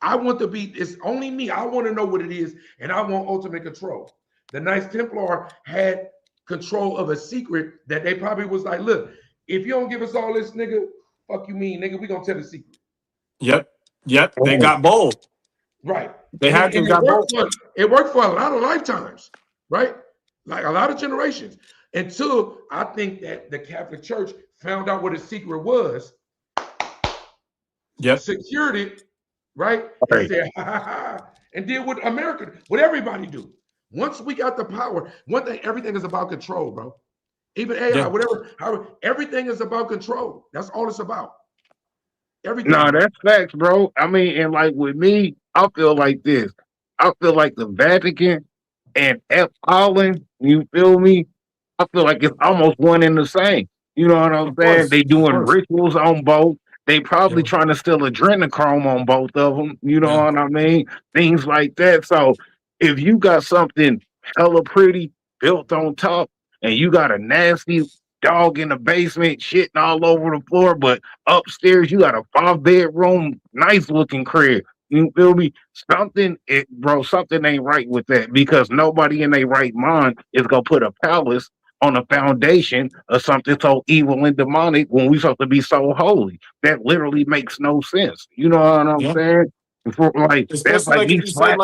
I want to be, it's only me. I want to know what it is, and I want ultimate control. The Knights Templar had control of a secret that they probably was like, look, if you don't give us all this, nigga, fuck you mean, nigga, we gonna tell the secret. Yep. They got bold. Right. They had to got bold. It worked for a lot of lifetimes, right? Like a lot of generations. Until I think that the Catholic Church found out what the secret was. Yep. Secured it, right? And said, ha, ha, ha, and did what America, what everybody do. Once we got the power, one thing, everything is about control, bro. Even AI, whatever, everything is about control. That's all it's about. Everything. No, that's facts, bro. I mean, and like with me, I feel like this. I feel like the Vatican and F. Holland, you feel me? I feel like it's almost one and the same. You know what I'm saying? They doing rituals on both. They probably trying to steal adrenochrome on both of them. You know what I mean? Things like that. So if you got something hella pretty built on top and you got a nasty dog in the basement shitting all over the floor, but upstairs you got a 5-bedroom, nice looking crib. You feel me? Something ain't right with that because nobody in their right mind is gonna put a palace on a foundation of something so evil and demonic when we supposed to be so holy. That literally makes no sense. You know what I'm saying? Like especially that's like you said,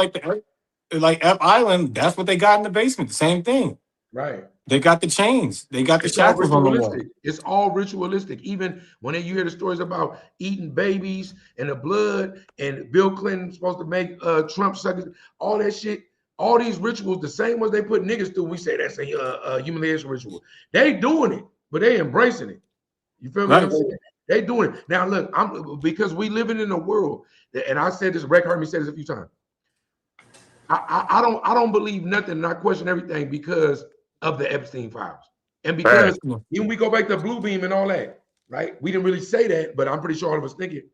like F Island, that's what they got in the basement. The same thing. Right. They got the chains. They got the It's all shackles on the wall. ritualistic. It's all ritualistic. Even when you hear the stories about eating babies and the blood, and Bill Clinton supposed to make Trump suck his, all that shit, all these rituals, the same ones they put niggas through, we say that's a humiliation ritual. They doing it, but they embracing it. You feel me? What I'm saying? They doing it. Now look, because we living in a world, and I said this, Rick heard me say this a few times. I don't believe nothing, and I question everything because of the Epstein files. And because when we go back to Blue Beam and all that, right? We didn't really say that, but I'm pretty sure all of us think it.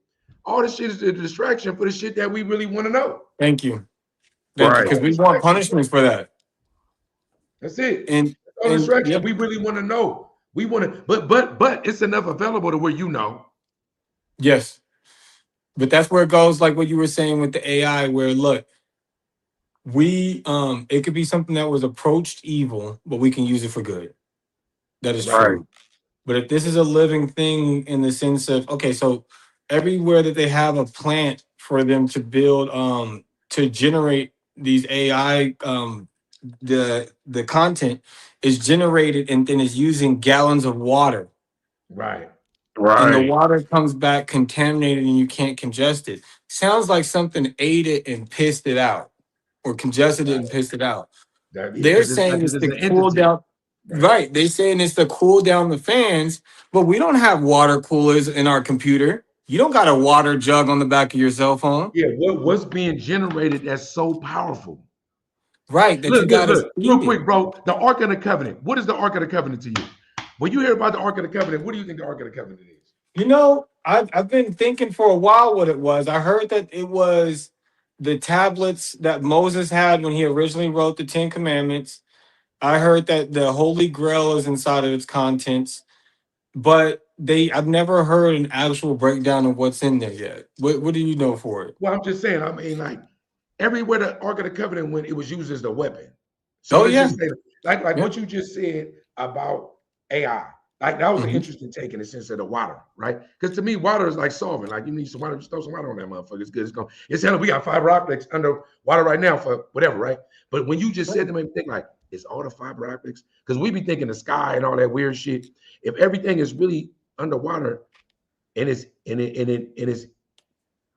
All this shit is a distraction for the shit that we really want to know. Thank you. Because we want punishments for that. That's it. And all distraction. We really want to know. We want to, but it's enough available to where you know. Yes. But that's where it goes, like what you were saying with the AI, where look, it could be something that was approached evil, but we can use it for good. That is true. But if this is a living thing in the sense of, okay, so everywhere that they have a plant for them to build, to generate these AI, the content is generated and then is using gallons of water. Right. And the water comes back contaminated and you can't congest it. Sounds like something ate it and pissed it out, or congested it and pissed it out. They're saying it's to cool down. Right. They're saying it's to cool down the fans, but we don't have water coolers in our computer. You don't got a water jug on the back of your cell phone. Yeah, what's being generated that's so powerful? Right. That look, real quick, bro. The Ark of the Covenant. What is the Ark of the Covenant to you? When you hear about the Ark of the Covenant, what do you think the Ark of the Covenant is? You know, I've been thinking for a while what it was. I heard that it was the tablets that Moses had when he originally wrote the Ten Commandments. I heard that the Holy Grail is inside of its contents, but I've never heard an actual breakdown of what's in there yet. What do you know for it? Well, I'm just saying, I mean, like everywhere the Ark of the Covenant went, it was used as a weapon. So just say, like what you just said about AI. Like that was an interesting take in the sense of the water, right? Because to me, water is like solvent. Like you need some water, just throw some water on that motherfucker. It's good. It's hell. We got fiber optics under water right now for whatever, right? But when you just said to me, think like, it's all the fiber optics? Because we be thinking the sky and all that weird shit. If everything is really underwater and it's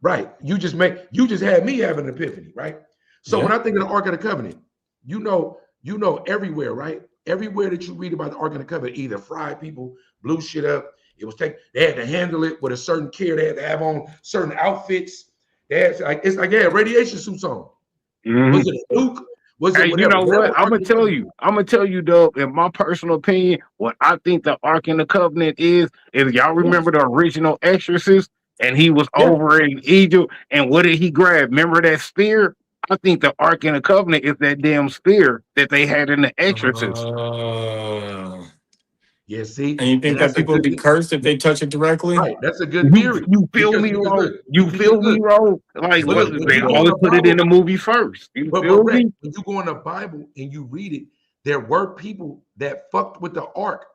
right, you just had me have an epiphany, right? So when I think of the Ark of the Covenant, you know everywhere, right? Everywhere that you read about the Ark of the Covenant, either fried people, blew shit up. They had to handle it with a certain care. They had to have on certain outfits. They had they had radiation suits on. Was it a nuke? Was it whatever? You know what? I'm gonna tell you, Dub, in my personal opinion, what I think the Ark in the Covenant is y'all remember the original Exorcist, and he was over in Egypt, and what did he grab? Remember that spear? I think the Ark in the Covenant is that damn spear that they had in the Exorcist. Yeah, see, and you think that people would be cursed if they touch it directly? Right, that's a good theory. You feel me, Ro? You feel me, Ro? Like they always put it in the movie first. You feel me? When you go in the Bible and you read it, there were people that fucked with the Ark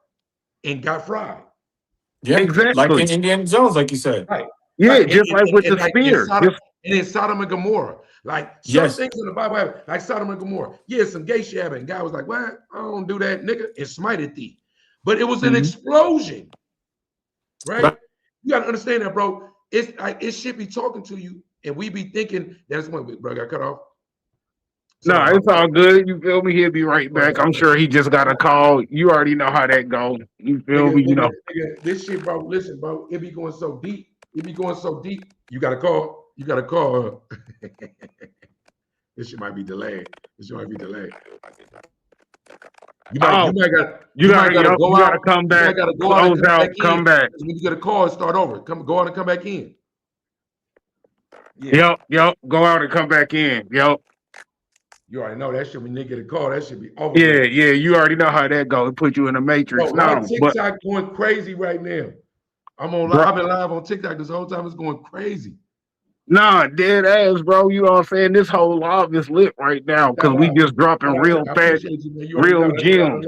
and got fried. Yeah, exactly. Like in Indiana Jones, like you said. Right. Yeah, just like with the spear. And in Sodom and Gomorrah. Like some things in the Bible happen, like Sodom and Gomorrah. Yeah, some gay shit happened. God was like, "What? I don't do that, nigga," and smited thee. But it was an explosion, right? You gotta understand that, bro. It's like it should be talking to you, and we be thinking that's one. Bro, got cut off. No, it's all good. You feel me? He'll be right back. I'm sure he just got a call. You already know how that goes. You feel me? You know this shit, bro. Listen, bro. It be going so deep. It be going so deep. You gotta call. You gotta call. This shit might be delayed. You might gotta go out, come back. You gotta go out and come back. When you get a call and start over. Go out and come back in. Yeah. Yep. Go out and come back in. Yep. You already know that shit. When they get a call, that should be over. Yeah. You already know how that goes. Put you in the matrix. Bro, TikTok going crazy right now. I'm on live. I've been live on TikTok this whole time. It's going crazy. Nah, dead ass, bro. You know what I'm saying? This whole live is lit right now because we just dropping real fast, real gems.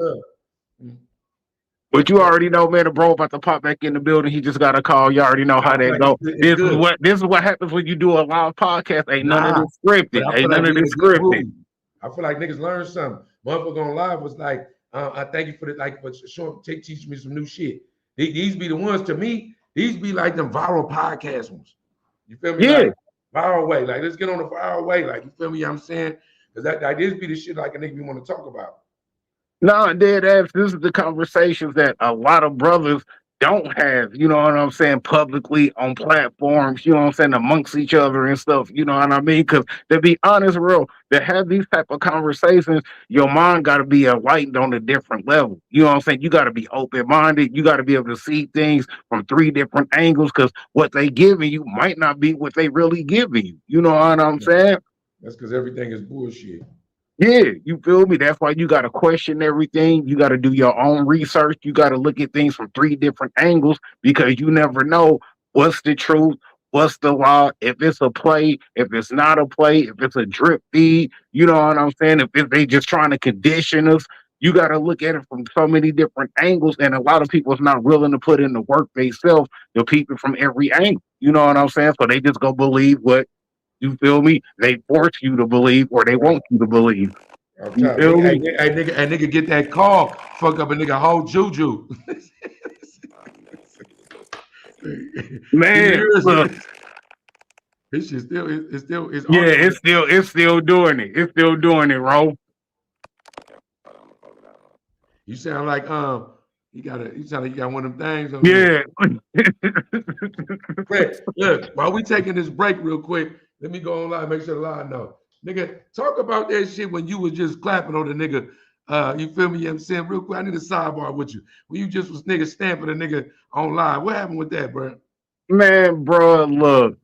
But you already know, man, the bro about to pop back in the building. He just got a call. You already know how that go. This is what happens when you do a live podcast. Ain't none of this scripted. I feel like niggas learn something. Motherfucker on live was like, I thank you for the for showing, teaching me some new shit. These be the ones to me. These be like them viral podcast ones. You feel me? Yeah. Like viral way. Like let's get on the viral way. Like you feel me? I'm saying because that this be the shit like a nigga we want to talk about. No, dead ass. This is the conversations that a lot of brothers don't have, you know what I'm saying, publicly on platforms, you know what I'm saying, amongst each other and stuff, you know what I mean? Because to be honest, bro, to have these type of conversations, your mind got to be enlightened on a different level. You know what I'm saying? You got to be open minded. You got to be able to see things from three different angles because what they giving you might not be what they really giving you. You know what I'm saying? That's because everything is bullshit. Yeah, you feel me? That's why you got to question everything. You got to do your own research. You got to look at things from three different angles because you never know what's the truth, what's the lie, if it's a play, if it's not a play, if it's a drip feed. You know what I'm saying? If they just trying to condition us, you got to look at it from so many different angles. And a lot of people is not willing to put in the work themselves to peep it from every angle. You know what I'm saying? So they just go believe what you feel me? They force you to believe or they Right. want you to believe. I'm You telling feel nigga, me? nigga get that call, fuck up a nigga whole juju. Man, look, This shit still it's still it's yeah, arguing. it's still doing it. It's still doing it, bro. You sound like you sound like you got one of them things over there. Yeah. Wait, look, while we taking this break real quick, let me go online, make sure the line know. Nigga, talk about that shit when you was just clapping on the nigga. You feel me? You know what I'm saying? Real quick, I need a sidebar with you. When you just was nigga stamping a nigga online. What happened with that, bro? Man, bro, look,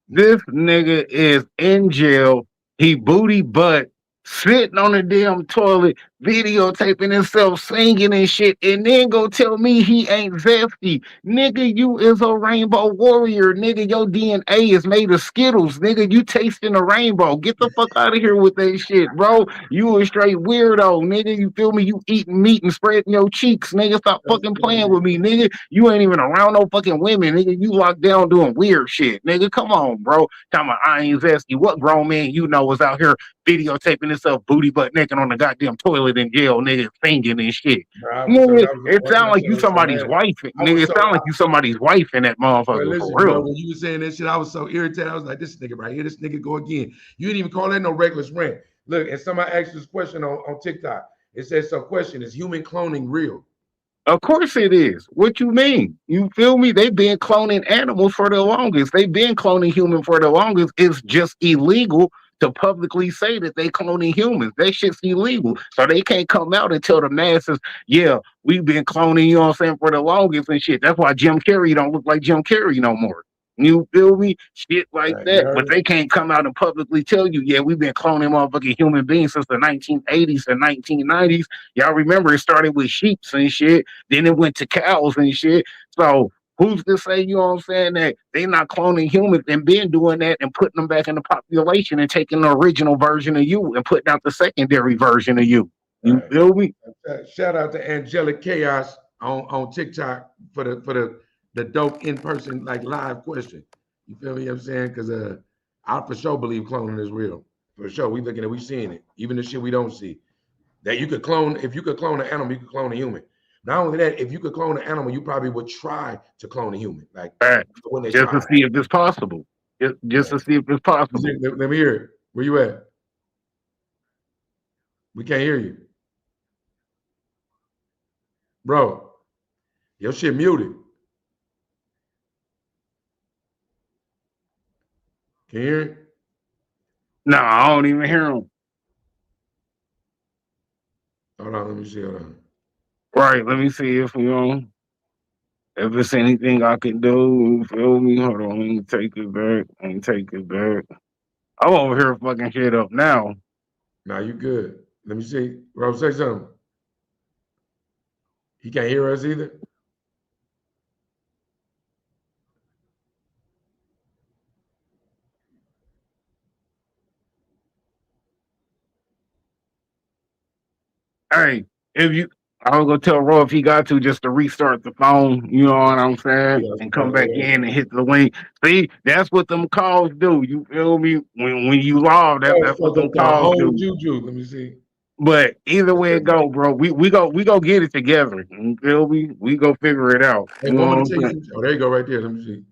this nigga is in jail. He booty butt, sitting on the damn toilet, videotaping himself singing and shit, and then go tell me he ain't zesty. Nigga, you is a rainbow warrior. Nigga, your DNA is made of Skittles. Nigga, you tasting a rainbow. Get the fuck out of here with that shit, bro. You a straight weirdo, nigga. You feel me? You eating meat and spreading your cheeks, nigga. Stop That's fucking playing crazy. with me, nigga. You ain't even around no fucking women, nigga. You locked down doing weird shit, nigga. Come on, bro. Talking about I ain't zesty. What grown man you know is out here videotaping himself booty butt naked on the goddamn toilet in jail, nigga, singing and shit. Bro, I was so Nigga, that was it sound that like shit, I you was so somebody's mad. wife. I Nigga, was it so sound like you somebody's wife in that Bro, motherfucker for listen, bro, real. when you were saying that shit, I was so irritated. I was like, this nigga right here, this nigga go again. You didn't even call that no reckless rant. Look, and somebody asked this question on TikTok. It says, so question, is human cloning real? Of course it is. What you mean? You feel me? They've been cloning animals for the longest. They've been cloning humans for the longest. It's just illegal to publicly say that they cloning humans. That shit's illegal. So they can't come out and tell the masses, yeah, we've been cloning, you know what I'm saying, for the longest and shit. That's why Jim Carrey don't look like Jim Carrey no more. You feel me? Shit like Right, you that. But heard they can't come out and publicly tell you, yeah, we've been cloning motherfucking human beings since the 1980s and 1990s. Y'all remember it started with sheeps and shit. Then it went to cows and shit. So who's to say, you know what I'm saying, that they not cloning humans and been doing that and putting them back in the population and taking the original version of you and putting out the secondary version of you. it. You Right. feel me? Shout out to Angelic Chaos on TikTok for the dope in-person like live question. You feel me? You know what I'm saying? Because I for sure believe cloning is real. For sure. We looking at we seeing it. Even the shit we don't see. That you could clone, if you could clone an animal, you could clone a human. Not only that, if you could clone an animal, you probably would try to clone a human. Like Right. when they Just to try. see if it's possible. Just to see if it's possible. Let me hear it. Where you at? We can't hear you. Bro, your shit muted. Can you hear it? No, I don't even hear them. Hold on, let me see. Hold on. Right. Let me see if if it's anything I can do. You feel me? Hold on. Let me take it back. Let me take it back. I'm over here fucking shit up now. Nah, you good. Let me see. Rob, say something. He can't hear us either. Hey, if you, I was gonna tell Ro if he got to just to restart the phone. You know what I'm saying, Yeah, and come back in and hit the link. See, that's what them calls do. You feel me? When you log, that's fuck what them up the calls whole do. juju. Let me see. But either way it go, bro, we go get it together. You feel me? We go figure it out. Hey, You know want what me I'm to tell you saying? some? Oh, there you go, right there. Let me see.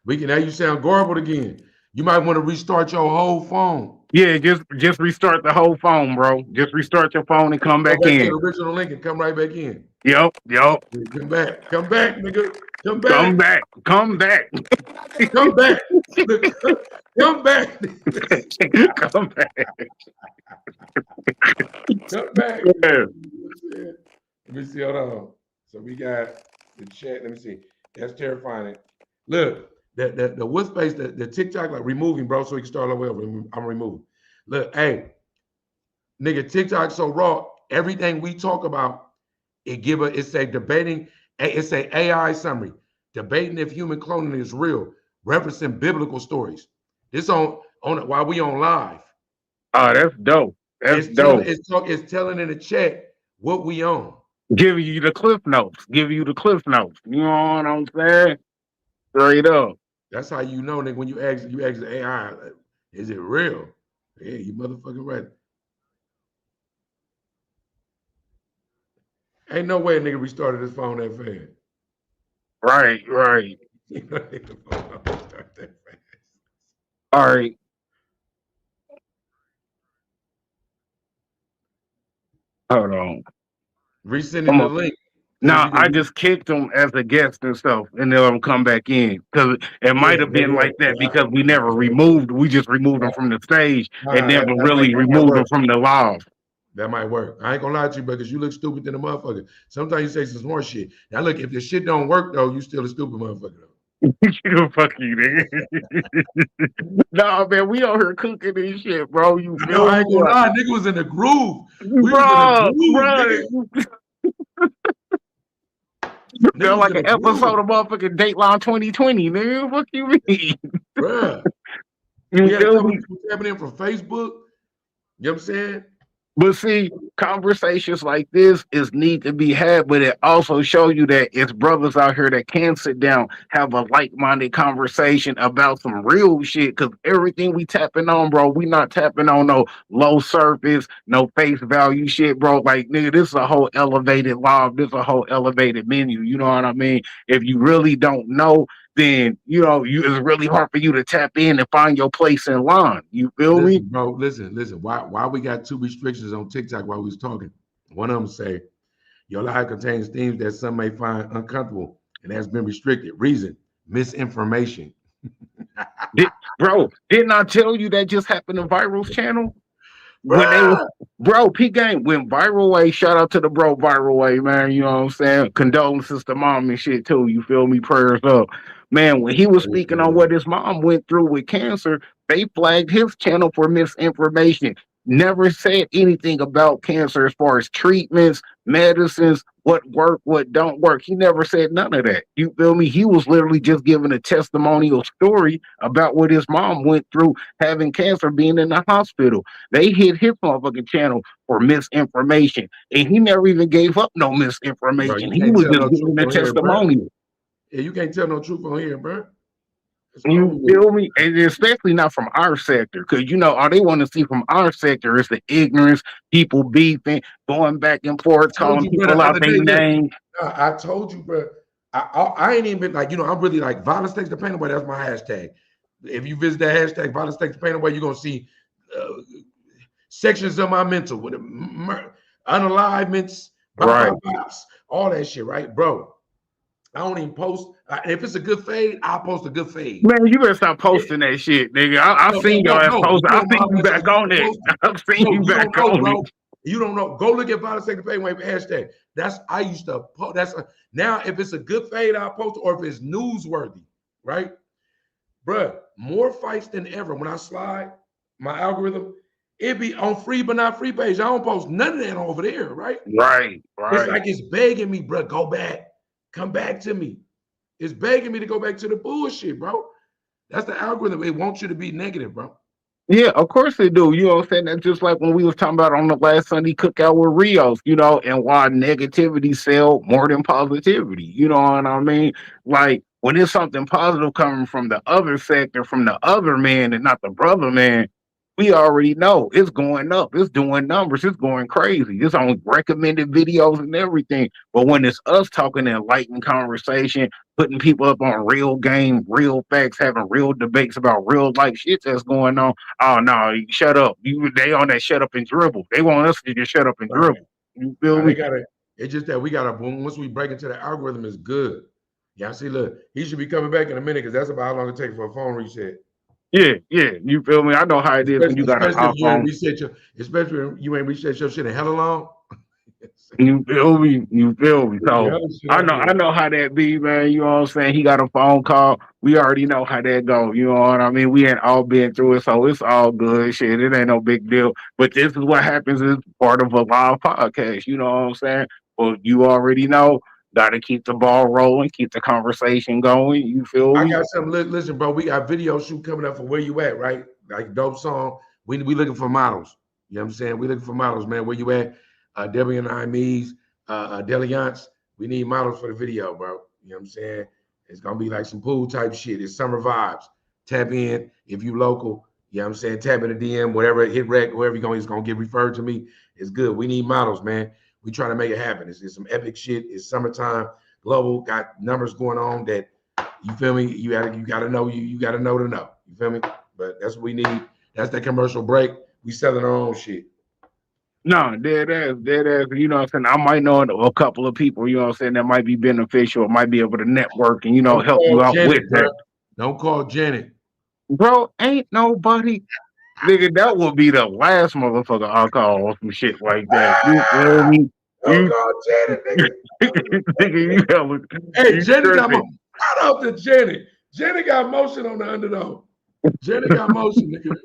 We can. Now you sound garbled again. You might want to restart your whole phone. Yeah, just restart the whole phone, bro. Just restart your phone and come Go back back to the in. original link and come right back in. Yep. Come back. Come back, nigga. Come Come back. back. Come back. Come back. Look, come back. Come back. Come back. Yeah. Let me see. Hold on. So we got the chat. Let me see. That's terrifying. Look, the wood space, the TikTok, like removing, bro, so we can start all the way over. I'm removing. Look, hey, nigga, TikTok so raw. Everything we talk about, it's a debating, it's a AI summary. Debating if human cloning is real, referencing biblical stories. This on while we on live. Oh, that's dope. That's dope. It's telling in the chat what we own. Giving you the cliff notes. Give you the cliff notes. You know what I'm saying? Straight up. That's how you know, nigga, when you ask the AI, like, is it real? Yeah, you motherfucking right. Ain't no way a nigga restarted his phone that fast. Right. You know, the phone don't restart that fast. All right. Hold on. Resending Come the on. link. So Now you I can just kicked him as a guest and stuff, and then him come back in because it yeah, might have there been you like go. that because we never removed. We just removed him from the stage and Nah, never really that might removed him work. from the live. That might work. I ain't gonna lie to you, because you look stupid than a motherfucker. Sometimes you say some smart shit. Now look, if the shit don't work though, you still a stupid motherfucker though. You fuck you, nigga. Nah, man, we out here cooking this shit, bro. You I know feel I me? ain't gonna lie, nigga was in the groove. We was in the Bro, groove, nigga. Nigga feel was like in an the episode groove, of motherfucking Dateline 2020, nigga. What you mean? bruh. We You had a feel couple me? people tapping in from Facebook. You know what I'm saying? But see, conversations like this is need to be had, but it also show you that it's brothers out here that can sit down, have a like-minded conversation about some real shit. Cause everything we tapping on, bro, we not tapping on no low surface, no face value shit, bro. Like, nigga, this is a whole elevated live, this is a whole elevated menu. You know what I mean? If you really don't know, then it's really hard for you to tap in and find your place in line. You feel me? Listen, bro, listen. Why we got two restrictions on TikTok while we was talking? One of them say, your live contains themes that some may find uncomfortable and has been restricted. Reason, misinformation. Bro, didn't I tell you that just happened to Viral's channel? When they was Bruh! bro, P Game went viral way. Shout out to the bro viral way, man. You know what I'm saying? Condolences to mom and shit too. You feel me? Prayers up. Man, when he was speaking on what his mom went through with cancer, they flagged his channel for misinformation. Never said anything about cancer as far as treatments, medicines, what work, what don't work. He never said none of that. You feel me? He was literally just giving a testimonial story about what his mom went through having cancer, being in the hospital. They hit his motherfucking channel for misinformation, and he never even gave up no Bro, misinformation. you He can't was tell just no truth giving a on here, bro. testimonial. Yeah, you can't tell no truth on here, bro. What's wrong You with you? feel me? And especially not from our sector, because all they want to see from our sector is the ignorance, people beefing, going back and forth, I told calling you, bro, the people out other their day, look, names. I told you, bro. I ain't even been like, I'm really like violence takes the pain away. That's my hashtag. If you visit that hashtag, violence takes the pain away, you're gonna see sections of my mental with unalignments, Right. all that shit, right, bro? I don't even post. If it's a good fade, I'll post a good fade. Man, you better stop posting that shit, nigga. I seen your ass No. post. You I on seen my you mental, back you on can it. post it. I've seen No, you you back don't know, on bro. it. You don't know. Go look at violence take the pain away hashtag. I used to post. Now if it's a good fade, I'll post it, or if it's newsworthy, right? Bruh, more fights than ever. When I slide my algorithm, it be on free but not free page. I don't post none of that over there, right? Right. It's like it's begging me, bro. Go back. Come back to me. It's begging me to go back to the bullshit, bro. That's the algorithm. It wants you to be negative, bro. Yeah, of course they do. You know what I'm saying? That's just like when we was talking about on the last Sunday cookout with Rios, and why negativity sell more than positivity. You know what I mean? Like when there's something positive coming from the other sector, from the other man and not the brother man, we already know it's going up. It's doing numbers. It's going crazy. It's on recommended videos and everything. But when it's us talking in enlightened conversation, putting people up on real game, real facts, having real debates about real life shit that's going on. Oh no, you shut up. They on that shut up and dribble. They want us to just shut up and Right. dribble. You feel Now me? they gotta. It's just that we gotta. Once we break into the algorithm, is good. Yeah, see, look, he should be coming back in a minute because that's about how long it takes for a phone reset. Yeah, yeah. You feel me? I know how it is when you got an Especially if you ain't iPhone. reset your, especially if you ain't reset your shit in hella long. You feel me? You feel me? Yeah, So hella shit out I there. know how that be, man. You know what I'm saying? He got a phone call. We already know how that go. You know what I mean? We ain't all been through it, so it's all good. Shit, it ain't no big deal. But this is what happens as part of a live podcast. You know what I'm saying? Well, you already know. Got to keep the ball rolling, keep the conversation going. You feel I me? got something. Listen, bro, we got video shoot coming up for where you at, right? Like dope song. We looking for models. You know what I'm saying? We looking for models, man. Where you at? Debbie and Imes, Deliance. We need models for the video, bro. You know what I'm saying? It's gonna be like some pool type shit. It's summer vibes. Tap in if you local. You know what I'm saying? Tap in the DM, whatever, hit rec, wherever you're going, it's gonna get referred to me. It's good. We need models, man. We trying to make it happen. It's some epic shit. It's summertime, global, got numbers going on that you feel me? You gotta know you gotta know to know. You feel me? But that's what we need. That's that commercial break. We selling our own shit. No, dead ass, dead ass. You know what I'm saying? I might know a couple of people, you know what I'm saying, that might be beneficial, might be able to network and, Don't help call you out with Janet, bro. that. Don't call Janet. Bro, ain't nobody, nigga, that would be the last motherfucker I'll call or some shit like that. You feel me? Don't You, call Janet, nigga. nigga, Hey, you Janet got tripping. motion. Shout out to Janet. Janet got motion on the underdog. Janet got motion, nigga.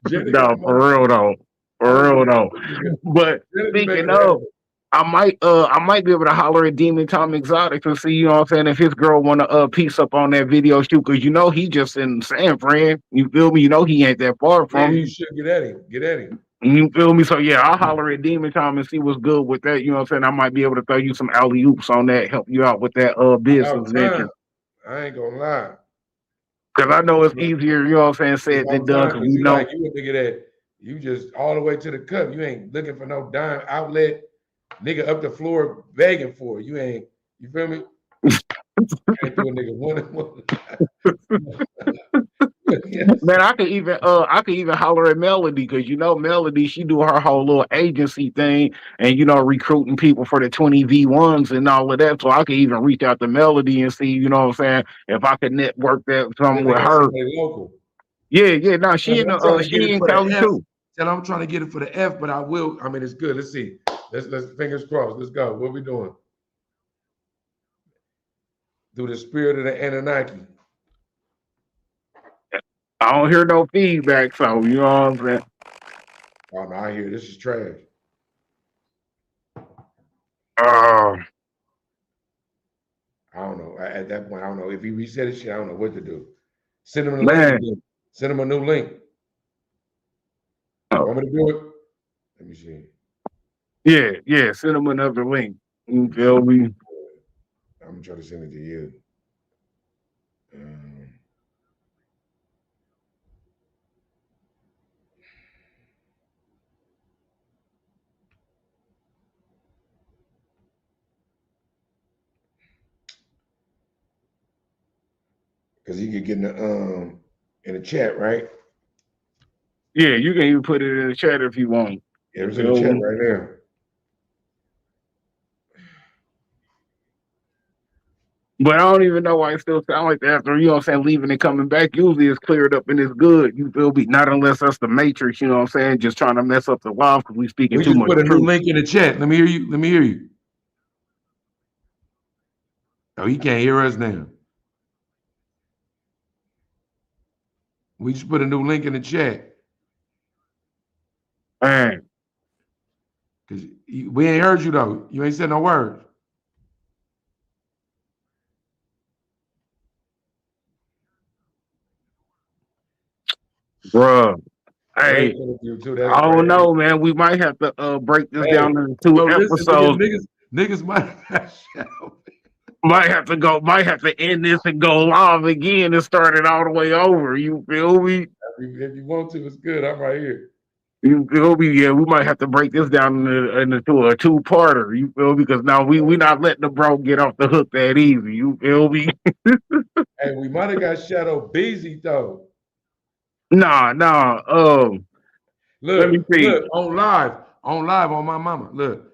Janet got No, for motion. real though. I was For real like, though. nigga, But Janet be making speaking it of, happen. I might be able to holler at Demon Tom Exotic and see, you know what I'm saying, if his girl wanna piece up on that video shoot, cause he just in San Fran. You feel me? You know he ain't that far Yeah, from you you. should get at him. Get at him. You feel me? So yeah, I'll holler at Demon Tom and see what's good with that. You know what I'm saying? I might be able to throw you some alley oops on that, help you out with that About business venture. time. I ain't gonna lie. Cause I know it's easier, you know what I'm saying, It's said than about done. time Cause because we you like know you a nigga that you just all the way to the cup. You ain't looking for no dime outlet, nigga up the floor begging for it. You ain't. You feel me? Can't do a nigga one. Yes. man, I could even holler at Melody because Melody, she do her whole little agency thing and recruiting people for the 20V1s and all of that. So I could even reach out to Melody and see, you know what I'm saying, if I could network that Then something they with got her. somebody local. Yeah, yeah, no, I'm trying to get she it in for the Cali F. too. Tell I'm trying to get it for the F, but I will. I mean, it's good. Let's see. Let's fingers crossed. Let's go. What we doing? Through the spirit of the Anunnaki. I don't hear no feedback, so you know what I'm saying. Oh no, I hear this is trash. Uh, I don't know. At that point, I don't know. If he reset his shit, I don't know what to do. Send him a link man, again. Send him a new link. oh, Want me to do it? Let me see. yeah, yeah, send them another link. You Let me see. feel me? I'm gonna try to send it to you. Because he could get in the chat, right? Yeah, you can even put it in the chat if you want. Yeah, it You was in the feel chat me? right now. But I don't even know why it still sound like that after, you know what I'm saying, leaving and coming back. Usually it's cleared up and it's good. You feel me? Not unless that's the Matrix, you know what I'm saying, just trying to mess up the live because we speaking We too just much put a new truth. link in the chat. Let me hear you. Let me hear you. Oh, he can't hear us now. We just put a new link in the chat. Man, Because we ain't heard you though. You ain't said no words. bruh. Oh, they Hey, put you too. That's I don't crazy. know, man. We might have to break this Hey, down into two bro, listen, episodes. niggas might have Might have to end this and go live again and start it all the way over. You feel me? If you want to, it's good. I'm right here. You feel me? Yeah, we might have to break this down into a two-parter. You feel me? Because now we not letting the bro get off the hook that easy. You feel me? Hey, we might have got Shadow busy though. Nah. Let me see. Look on live on my mama. Look,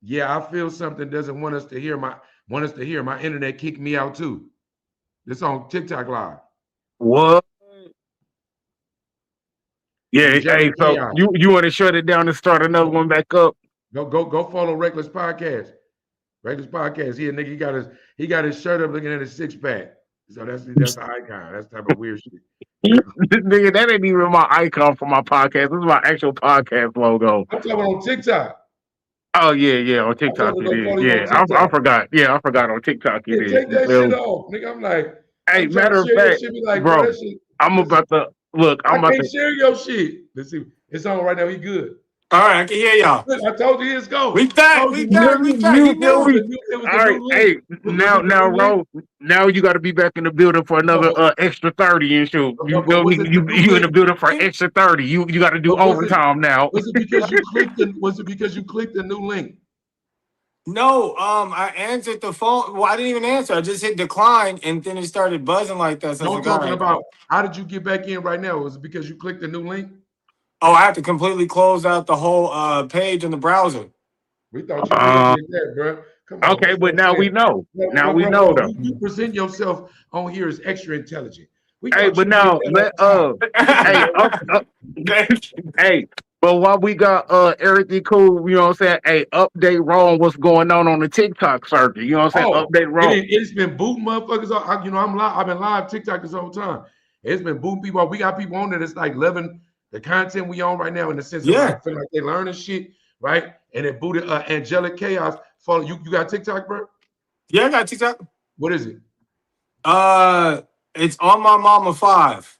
yeah, I feel something doesn't want us to hear my internet kicked me out too. This on TikTok live. What? Yeah. Angelic Hey, so chaos. you want to shut it down and start another one back up? Go follow Reckless Podcast. Reckless Podcast. He a nigga, he got his shirt up looking at his six pack. So that's the icon. That's type of weird shit. Nigga, that ain't even my icon for my podcast. This is my actual podcast logo. I'm talking on TikTok. Oh yeah, on I'm TikTok talking it to is. follow you on Yeah, I TikTok. forgot. Yeah, I forgot on TikTok Yeah, it is. take that shit off, nigga. I'm like, Hey, I'm trying to matter of share your fact, shit. Be like, bro, bro, that shit. I'm about to look. I I'm about can't to. share your shit. Let's see. It's on right now. He good. All right, I can hear y'all. Look, I told you, it's go. We back, Told we you, back, nigga. we back. He You feel knew. me? It was All a right, new link. hey, Was it the new link? Ro, now you got to be back in the building for another But, extra 30 and shoot. You but feel me? was it the new You in the link? building for extra 30. You got to do But overtime now. was it because you clicked the was it because you clicked the new link? No, I answered the phone. Well, I didn't even answer. I just hit decline, and then it started buzzing like that. So I No, was like, all talking right. about how did you get back in right now? Was it because you clicked the new link? Oh, I have to completely close out the whole page in the browser. We thought you would have Uh, did that, bro. Come on, okay, that's what but I'm now we saying. know. Now My we brother, know bro, though. you present yourself on here as extra intelligent. We Hey, thought but you did now that let on top. Come on, hey bro. hey, but while we got everything cool, you know what I'm saying? Hey, update wrong what's going on the TikTok circuit. You know what I'm saying? Oh, Update wrong. it's been booting motherfuckers. I'm live. I've been live TikTok this whole time. It's been booting people. We got people on there that's like loving the content we on right now in the sense of Yeah. like feeling like they learning shit, right? And it booted Angelic Chaos. Follow you. You got TikTok, bro? Yeah, I got TikTok. What is it? It's on my mama 5.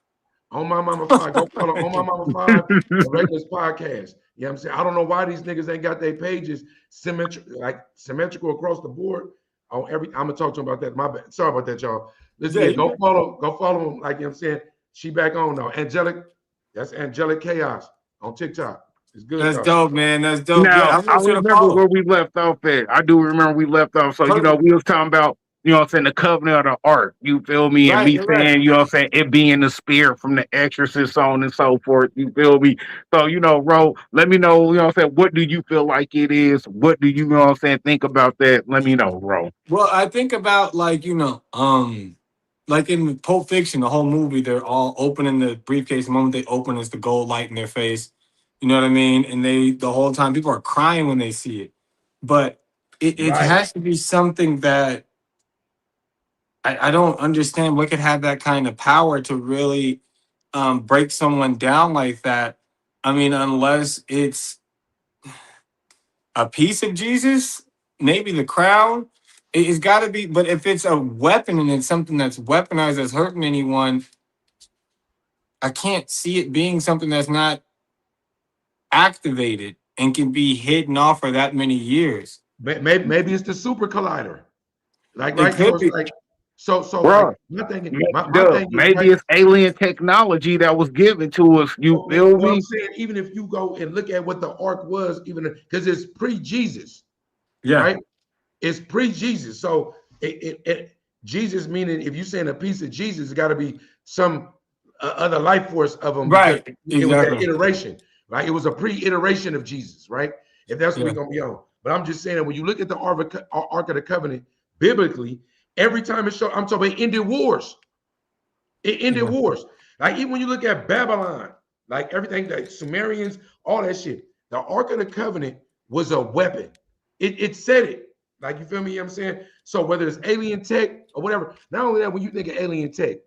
On My Mama 5. Go follow On My Mama 5 and Reckless Podcast. You know what I'm saying? I don't know why these niggas ain't got their pages symmetrical across the board. On every I'm gonna talk to them about that. My bad. Sorry about that, y'all. Listen, Yeah, yeah, go follow them. Like you know what I'm saying. She back on now. That's Angelic Chaos on TikTok. It's good that's though. dope, man. That's dope. Yeah, Now I'm I gonna send a remember follow. where we left off at. I do remember we left off. So you know, Perfect. we was talking about, you know what I'm saying, the covenant of the art. You feel me? And me Right. saying, you know what I'm saying, it being the spirit from the exorcist, so on and so forth. You feel me? So, you know, Ro, let me know, you know what I'm saying, what do you feel like it is? What do you know what I'm saying, think about that? Let me know, Ro. Well, I think about like in Pulp Fiction, the whole movie, they're all opening the briefcase. The moment they open, it's the gold light in their face. You know what I mean? And the whole time, people are crying when they see it. But it Right. has to be something that I don't understand what could have that kind of power to really break someone down like that. I mean, unless it's a piece of Jesus, maybe the crown. It's got to be, but if it's a weapon and it's something that's weaponized that's hurting anyone, I can't see it being something that's not activated and can be hidden off for that many years. Maybe it's the super collider. Like It right. So could it's be, like so like Bro, my duh, thing is maybe right. it's alien technology that was given to us. You feel Well, I'm me? saying, even if you go and look at what the ark was, even because it's pre-Jesus, yeah, right? It's pre-Jesus. So Jesus meaning if you're saying a piece of Jesus, it's got to be some other life force of him because right, it was that exactly, iteration, right? It was a pre-iteration of Jesus, right? If that's what we're yeah, gonna be on. But I'm just saying that when you look at the Ark of the Covenant biblically, every time it shows, I'm talking about it ended wars. It ended yeah. wars. Like even when you look at Babylon, like everything, like Sumerians, all that shit. The Ark of the Covenant was a weapon. It said it. Like you feel me? You know what I'm saying? So whether it's alien tech or whatever, not only that, when you think of alien tech,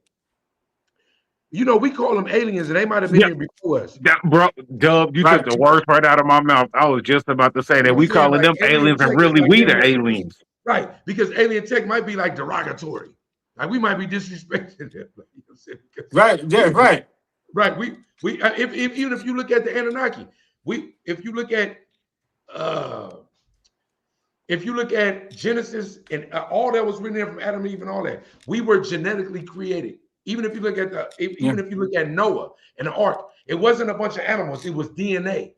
you know, we call them aliens and they might have been Yeah, here before us. that, bro, Dub, you took Right. the words right out of my mouth. I was just about to say You know that what we I'm saying? calling Like them alien aliens, and tech is really like we them. the aliens. Right. Because alien tech might be like derogatory. Like we might be disrespecting them. You know what I'm saying? Because Right, yeah, right. right. We if even if you look at the Anunnaki, uh if you look at Genesis and all that was written there from Adam and Eve and all that, we were genetically created. Even if you look at even if you look at Noah and the ark, it wasn't a bunch of animals, it was DNA,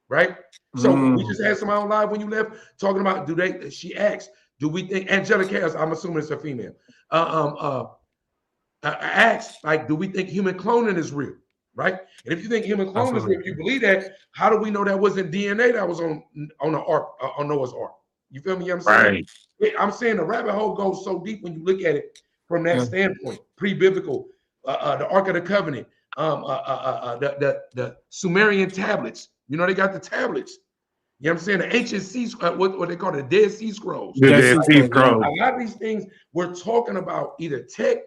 right? So we just had somebody on live when you left talking about she asked, do we think Angelica Chaos, I'm assuming it's a female, asked, like, do we think human cloning is real? Right? And if you think human cloning is real, if you believe that, how do we know that wasn't DNA that was on the ark, on Noah's ark? You feel me? You know what I'm saying? Right. I'm saying the rabbit hole goes so deep when you look at it from that standpoint, pre-biblical, the Ark of the Covenant, the Sumerian tablets. You know, they got the tablets. You know what I'm saying? The ancient sea, what they call the Dead Sea Scrolls. The Dead Sea Scrolls. A lot of these things we're talking about either tech,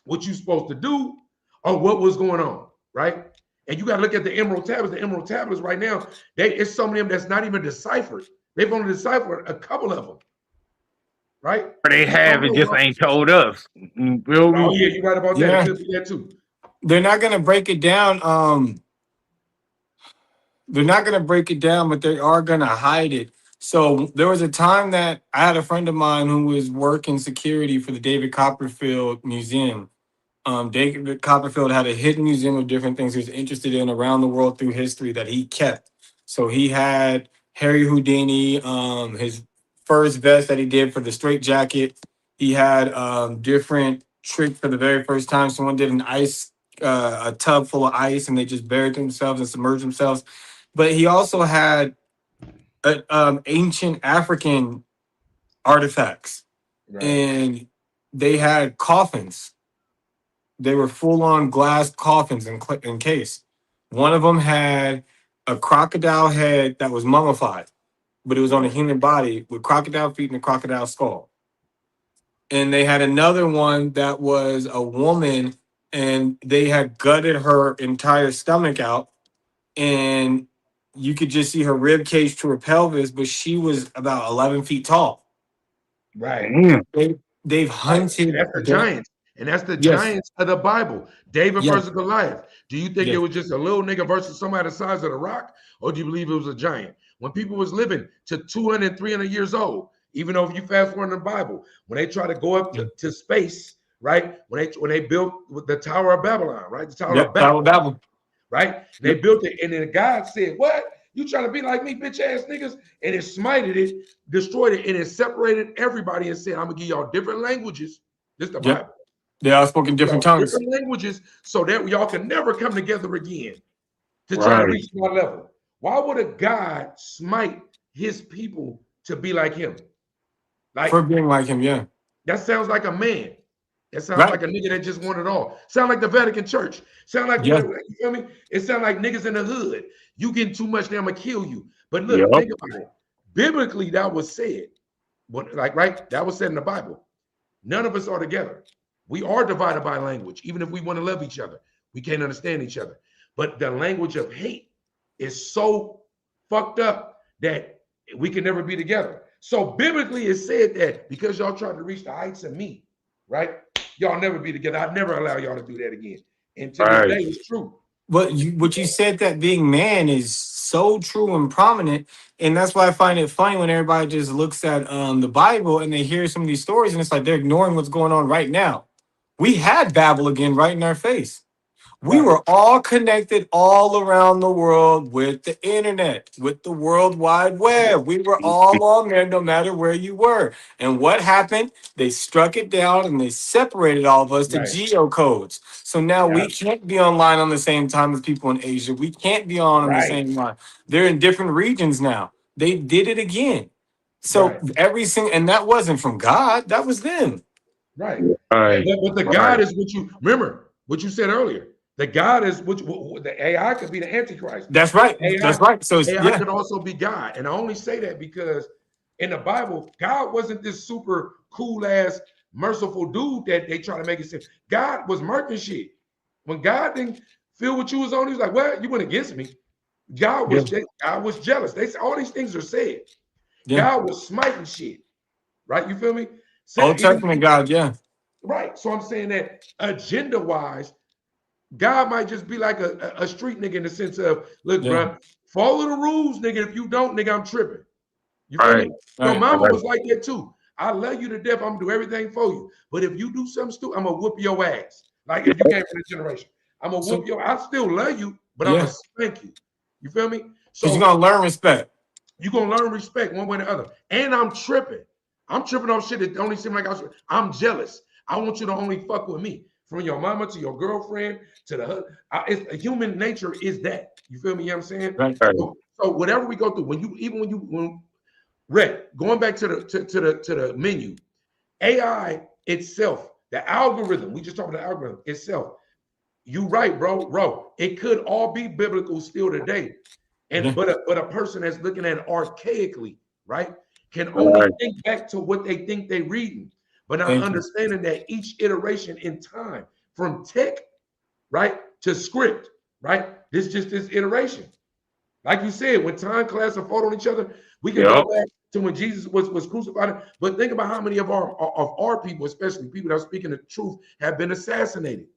what you're supposed to do, or what was going on, right? And you got to look at the Emerald Tablets. The Emerald Tablets right now, it's so many of them that's not even deciphered. They've only deciphered a couple of them, right? Or they have it, just ain't told us. Oh yeah, you're right about that. It could be that too. They're not gonna break it down. They're not gonna break it down, but they are gonna hide it. So there was a time that I had a friend of mine who was working security for the David Copperfield Museum. David Copperfield had a hidden museum of different things he was interested in around the world through history that he kept. So he had Harry Houdini, his first vest that he did for the straight jacket. He had different tricks for the very first time. Someone did a tub full of ice, and they just buried themselves and submerged themselves. But he also had ancient African artifacts, and they had coffins. They were full-on glass coffins in case. One of them had a crocodile head that was mummified, but it was on a human body with crocodile feet and a crocodile skull. And they had another one that was a woman, and they had gutted her entire stomach out, and you could just see her rib cage to her pelvis, but she was about 11 feet tall. Right. They've hunted. That's the giants. And that's the giants of the Bible. David versus Goliath. Do you think it was just a little nigga versus somebody the size of the rock? Or do you believe it was a giant? When people was living to 200, 300 years old, even though if you fast forward in the Bible, when they try to go up to space, right? When they built the Tower of Babylon, right? The Tower of Babylon. Right? They built it, and then God said, what? You trying to be like me, bitch ass niggas? And it smited it, destroyed it, and it separated everybody and said, I'm gonna give y'all different languages. This is the Bible. They all spoke in different tongues. Different languages, so that y'all can never come together again to try to reach my level. Why would a God smite his people to be like him? Like for being like him, yeah. That sounds like a man. That sounds like a nigga that just want it all. Sound like the Vatican Church. Sound like you feel me? It sound like niggas in the hood. You getting too much, then I'm gonna kill you. But look, think about it. Biblically, that was said. That was said in the Bible. None of us are together. We are divided by language, even if we want to love each other. We can't understand each other. But the language of hate is so fucked up that we can never be together. So biblically, it said that because y'all tried to reach the heights of me, right? Y'all never be together. I'd never allow y'all to do that again. And to this day, it's true. But what you said, that being man, is so true and prominent. And that's why I find it funny when everybody just looks at the Bible and they hear some of these stories, and it's like they're ignoring what's going on right now. We had Babel again right in our face. We were all connected all around the world with the internet, with the World Wide Web. We were all on there no matter where you were. And what happened? They struck it down and they separated all of us to geocodes. So now we can't be online on the same time as people in Asia. We can't be on the same line. They're in different regions now. They did it again. So and that wasn't from God. That was them. Right. But the God is what you remember what you said earlier. The God is what the AI could be the Antichrist. That's right. That's right. So AI could also be God. And I only say that because in the Bible, God wasn't this super cool ass merciful dude that they try to make it seem. God was murking shit. When God didn't feel what you was on, he was like, well, you went against me. God was God was jealous. They all these things are said. God was smiting shit. Right? You feel me? Old Testament God, Right. So I'm saying that agenda-wise, God might just be like a street nigga in the sense of, look, bro, follow the rules, nigga. If you don't, nigga, I'm tripping. You feel me? So mama was like that too. I love you to death. I'm gonna do everything for you. But if you do something stupid, I'm gonna whoop your ass. Like if you came from this generation, I'm gonna whoop your. I still love you, but I'm Yeah, gonna spank you. You feel me? because you're So gonna learn respect. you're gonna learn respect one way or the other. And I'm tripping. I'm tripping off shit that only seem like I'm jealous. I want you to only fuck with me. From your mama to your girlfriend to the husband. It's human nature is that. You feel me? You know what I'm saying? Right. So whatever we go through, when Rick, going back to the menu, AI itself, the algorithm, we just talking about the algorithm itself. You right, bro. It could all be biblical still today. And but a person that's looking at it archaically, right, can only think back to what they think they're reading, but not understanding that each iteration in time, from tech, right, to script, right, this iteration. Like you said, when time, class, and fought on each other, we can go back to when Jesus was crucified. But think about how many of our people, especially people that are speaking the truth, have been assassinated.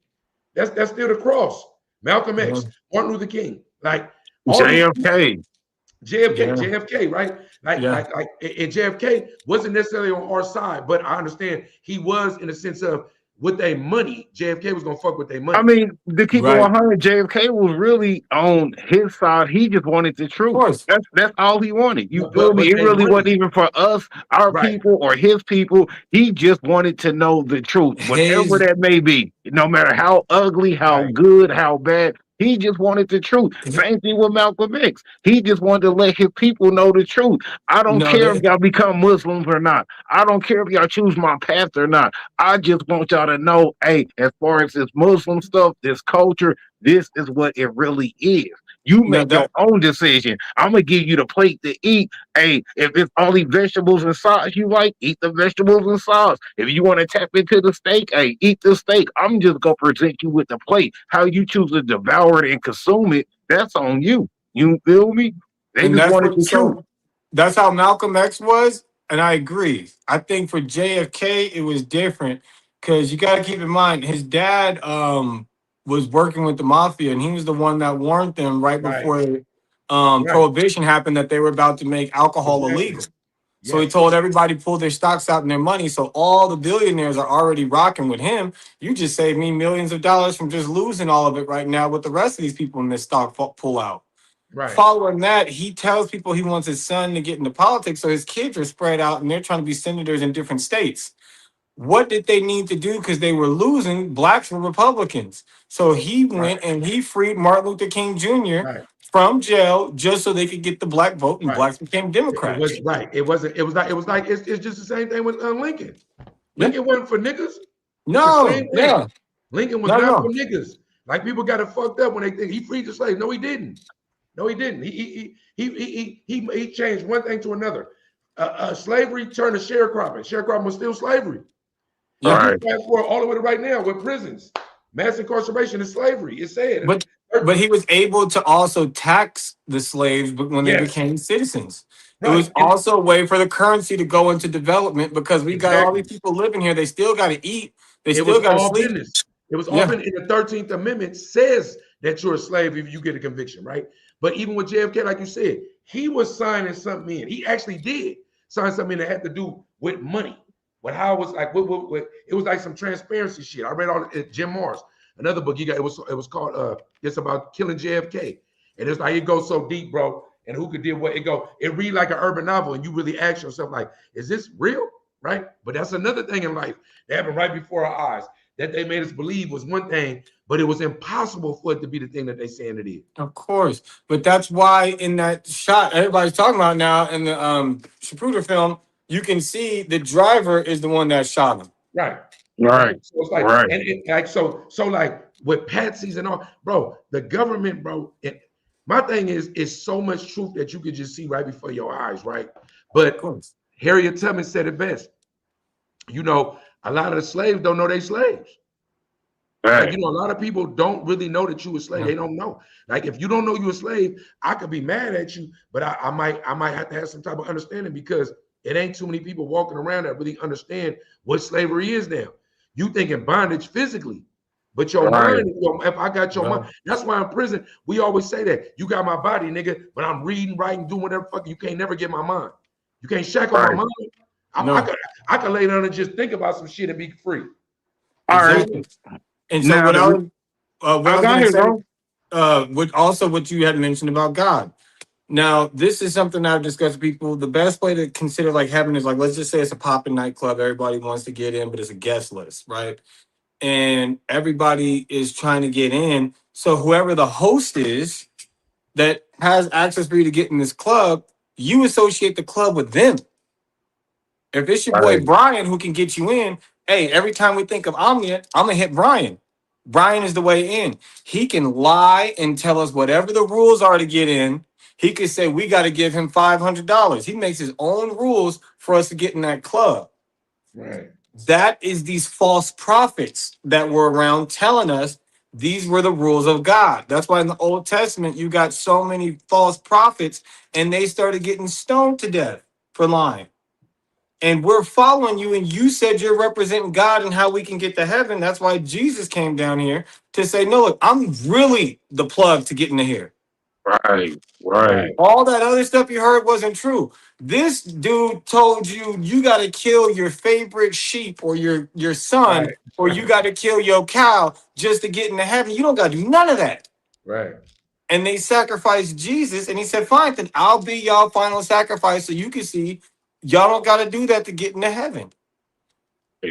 That's still the cross. Malcolm X, Martin Luther King, like all JFK. JFK, right? And JFK wasn't necessarily on our side, but I understand he was in the sense of with their money, JFK was gonna fuck with their money. I mean, to keep it 100, JFK was really on his side. He just wanted the truth. That's all he wanted. You feel me? It really wasn't even for us, our people, or his people. He just wanted to know the truth, whatever that may be. No matter how ugly, how good, how bad. He just wanted the truth. Same thing with Malcolm X. He just wanted to let his people know the truth. I don't care if y'all become Muslims or not. I don't care if y'all choose my path or not. I just want y'all to know, hey, as far as this Muslim stuff, this culture, this is what it really is. You make your own decision. I'm gonna give you the plate to eat. Hey, if it's only vegetables and sauce you like, eat the vegetables and sauce. If you want to tap into the steak, hey, eat the steak. I'm just gonna present you with the plate. How you choose to devour it and consume it, that's on you. You feel me? They just wanted the truth. That's how Malcolm X was, and I agree. I think for JFK it was different because you got to keep in mind his dad was working with the mafia, and he was the one that warned them right before prohibition happened that they were about to make alcohol illegal. So he told everybody pull their stocks out and their money. So all the billionaires are already rocking with him. You just saved me millions of dollars from just losing all of it right now with the rest of these people in this stock pull out. Following that, he tells people he wants his son to get into politics. So his kids are spread out and they're trying to be senators in different states. What did they need to do? Because they were losing. Blacks were Republicans. So he went and he freed Martin Luther King Jr. from jail just so they could get the black vote, and blacks became Democrats. It was it's just the same thing with Lincoln. Lincoln wasn't for niggas. No, Lincoln was not for niggas. Like people got it fucked up when they think he freed the slaves. No, he didn't. No, he didn't. He changed one thing to another. Slavery turned to sharecropping. Sharecropping was still slavery. Fast forward all the way to right now with prisons, mass incarceration is slavery. It's sad. But he was able to also tax the slaves when they became citizens. It was also a way for the currency to go into development because we got all these people living here. They still got to eat. They still got to sleep. Business. It was all business. In the 13th Amendment says that you're a slave if you get a conviction, right? But even with JFK, like you said, he was signing something in. He actually did sign something that had to do with money. But how it was like, it was like some transparency shit. I read all Jim Morris, another book he got. It was called it's about killing JFK, and it's like it goes so deep, bro. And who could do what? It read like an urban novel, and you really ask yourself, like, is this real? Right? But that's another thing in life that happened right before our eyes that they made us believe was one thing, but it was impossible for it to be the thing that they saying it is. Of course, but that's why in that shot everybody's talking about now in the Zapruder film, you can see the driver is the one that shot him. Right. So it's like, and like so like with patsies and all, bro. The government, bro. My thing is, it's so much truth that you could just see right before your eyes, right? But Harriet Tubman said it best. You know, a lot of the slaves don't know they slaves. Like, you know, a lot of people don't really know that you a slave. They don't know. Like, if you don't know you a slave, I could be mad at you, but I might have to have some type of understanding because it ain't too many people walking around that really understand what slavery is now. You thinking bondage physically, but your mind, if I got your mind, that's why in prison, we always say that. You got my body, nigga, but I'm reading, writing, doing whatever fuck. You can't never get my mind. You can't shackle my mind. I can lay down and just think about some shit and be free. All right. Exactly. And so Now, what I I was got gonna here, say, bro. what you had mentioned about God. Now, this is something I've discussed with people. The best way to consider like heaven is like, let's just say it's a poppin' nightclub. Everybody wants to get in, but it's a guest list, right? And everybody is trying to get in. So whoever the host is that has access for you to get in this club, you associate the club with them. If it's your boy Right. Brian who can get you in, hey, every time we think of Omnia, I'm gonna hit Brian. Brian is the way in. He can lie and tell us whatever the rules are to get in. He could say we got to give him $500. He makes his own rules for us to get in that club. Right. That is these false prophets that were around telling us these were the rules of God. That's why in the Old Testament you got so many false prophets and they started getting stoned to death for lying. And we're following you, and you said you're representing God and how we can get to heaven. That's why Jesus came down here to say, no, look, I'm really the plug to get into here. Right. Right. Right. All that other stuff you heard wasn't true. This dude told you you got to kill your favorite sheep or your son, Right. or you got to kill your cow just to get into heaven. You don't got to do none of that. Right. And they sacrificed Jesus, and he said, fine, then I'll be y'all final sacrifice so you can see y'all don't got to do that to get into heaven.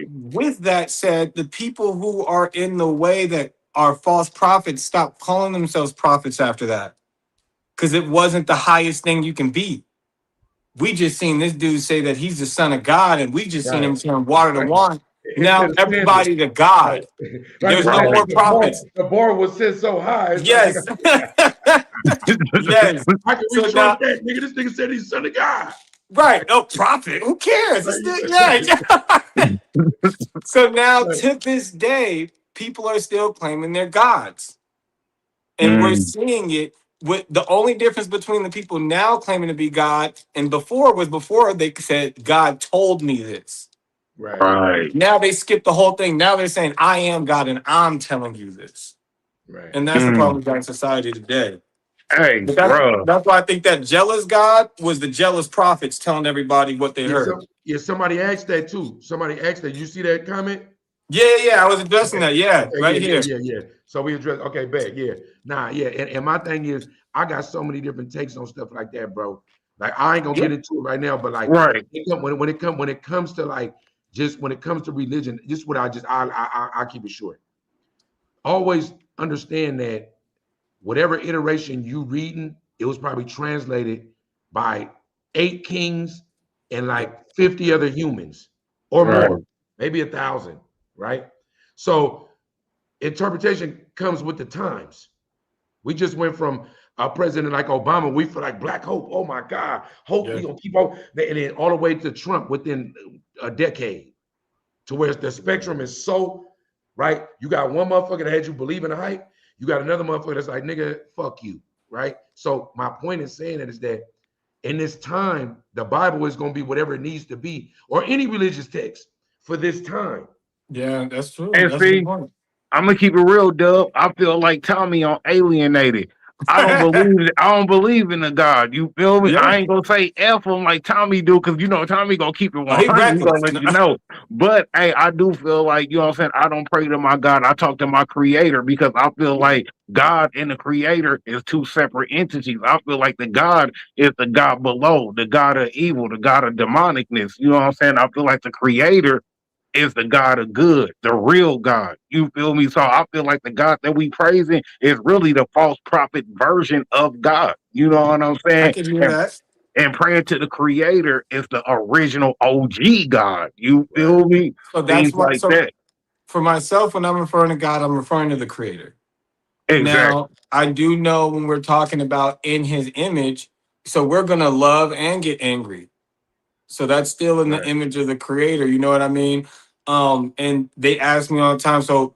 With that said, the people who are in the way that are false prophets stop calling themselves prophets after that because it wasn't the highest thing you can be. We just seen this dude say that he's the son of God, and we just seen Right. him turn water to Right. wine. It Now said standard. everybody to God. Right. Like There's you no said, more Right. prophets. the bar was set so high. It's like Yes. Yes. I can So recharge now, that nigga. This nigga said he's son of God. right? No prophet. Who cares? It's Right. still, yeah. So now Right. to this day, people are still claiming they're gods. And we're Mm, seeing it with the only difference between the people now claiming to be God and before they said, God told me this. Right. right. Now they skip the whole thing. Now they're saying, I am God and I'm telling you this. Right. And that's the problem Mm. with our society today. Hey, But bro. that's why I think that jealous God was the jealous prophets telling everybody what they heard. Somebody asked that too. Somebody asked that. You see that comment? Yeah, I was addressing Okay. that. Yeah, Okay, right here. yeah. So we address, okay, bet, yeah. Nah, yeah. And my thing is, I got so many different takes on stuff like that, bro. Like I ain't gonna get into it right now, but like Right. when it comes to like just when it comes to religion, just what I keep it short. Always understand that whatever iteration you reading, it was probably translated by 8 kings and like 50 other humans or Right. more, maybe 1,000, right? So interpretation comes with the times. We just went from a president like Obama, we feel like black hope. Oh my God, hope we gonna keep on, and then all the way to Trump within a decade, to where the spectrum is so right. You got one motherfucker that had you believe in the hype. You got another motherfucker that's like, nigga, fuck you, right? So my point in saying that is that in this time, the Bible is going to be whatever it needs to be, or any religious text for this time. Yeah, that's true. And That's a good see, point. I'm gonna keep it real, Dub. I feel like Tommy on Alienated. I don't believe in a God. You feel me? Yeah. I ain't gonna say F him like Tommy do, because you know Tommy gonna keep it Oh, he 100. He gonna reckless. let you know. But hey, I do feel like, you know what I'm saying, I don't pray to my God. I talk to my creator, because I feel like God and the creator is two separate entities. I feel like the God is the God below, the God of evil, the God of demonicness. You know what I'm saying? I feel like the creator is the God of good, the real God. You feel me? So I feel like the God that we praising is really the false prophet version of God. You know what I'm I saying? can hear that. And praying to the creator is the original OG God. You Right. feel me? So Things that's what. like So that. for myself, when I'm referring to God, I'm referring to the Creator. Exactly. Now, I do know when we're talking about in His image, so we're gonna love and get angry. So that's still in the Right. image of the Creator. You know what I mean? And they ask me all the time. So,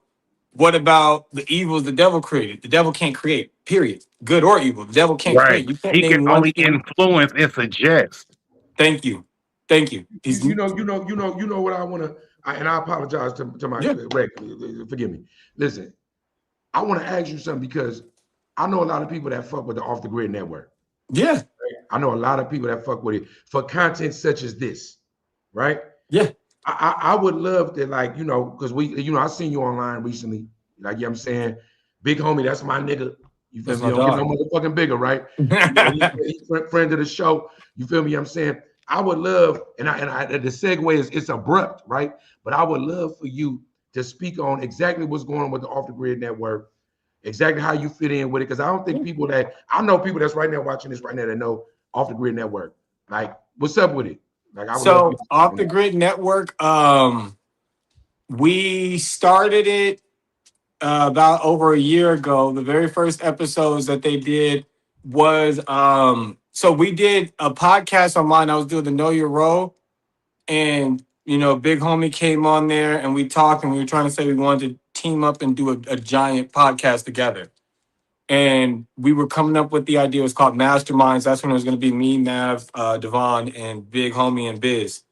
what about the evils the devil created? The devil can't create. Period. Good or evil, the devil can't Right. create. You can't He can name one only thing. influence and suggest. Thank you. Thank you. He's You know what I want to, and I apologize to my yeah, rec. Forgive me. Listen, I want to ask you something because I know a lot of people that fuck with the off the grid network. yeah, I know a lot of people that fuck with it for content such as this, right? yeah. I would love to, like, because I seen you online recently. Like, I'm saying, big homie, that's my nigga. You feel That's me? my You don't get no dog. motherfucking bigger, right? He's friend of the show. You feel me? I'm saying I would love, and the segue is it's abrupt, right? But I would love for you to speak on exactly what's going on with the Off the Grid Network, exactly how you fit in with it. Because I don't think I know people that's right now watching this right now that know Off the Grid Network. Like, what's up with it? Like, I would love for you So to speak Off on the that. Grid Network, we started it about over a year ago. The very first episodes that they did was so we did a podcast online. I was doing the Know Your Role, and Big Homie came on there, and we talked, and we were trying to say we wanted to team up and do a giant podcast together. And we were coming up with the idea. It was called Masterminds. That's when it was going to be me, Mav, Devon, and Big Homie and Biz.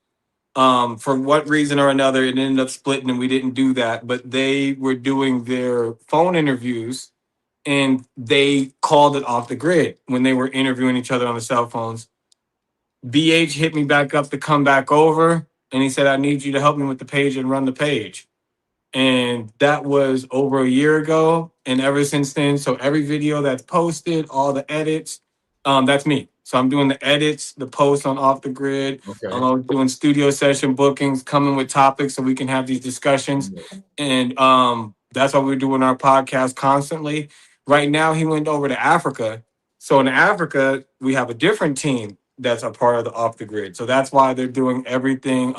For what reason or another, it ended up splitting, and we didn't do that. But they were doing their phone interviews, and they called it Off the Grid when they were interviewing each other on the cell phones. BH hit me back up to come back over, and he said, "I need you to help me with the page and run the page." And that was over a year ago. And ever since then, so every video that's posted, all the edits, that's me. So I'm doing the edits, the posts on Off the Grid. Okay. I'm doing studio session bookings, coming with topics so we can have these discussions. And that's why we're doing our podcast constantly. Right now, he went over to Africa. So in Africa, we have a different team that's a part of the Off the Grid. So that's why they're doing everything.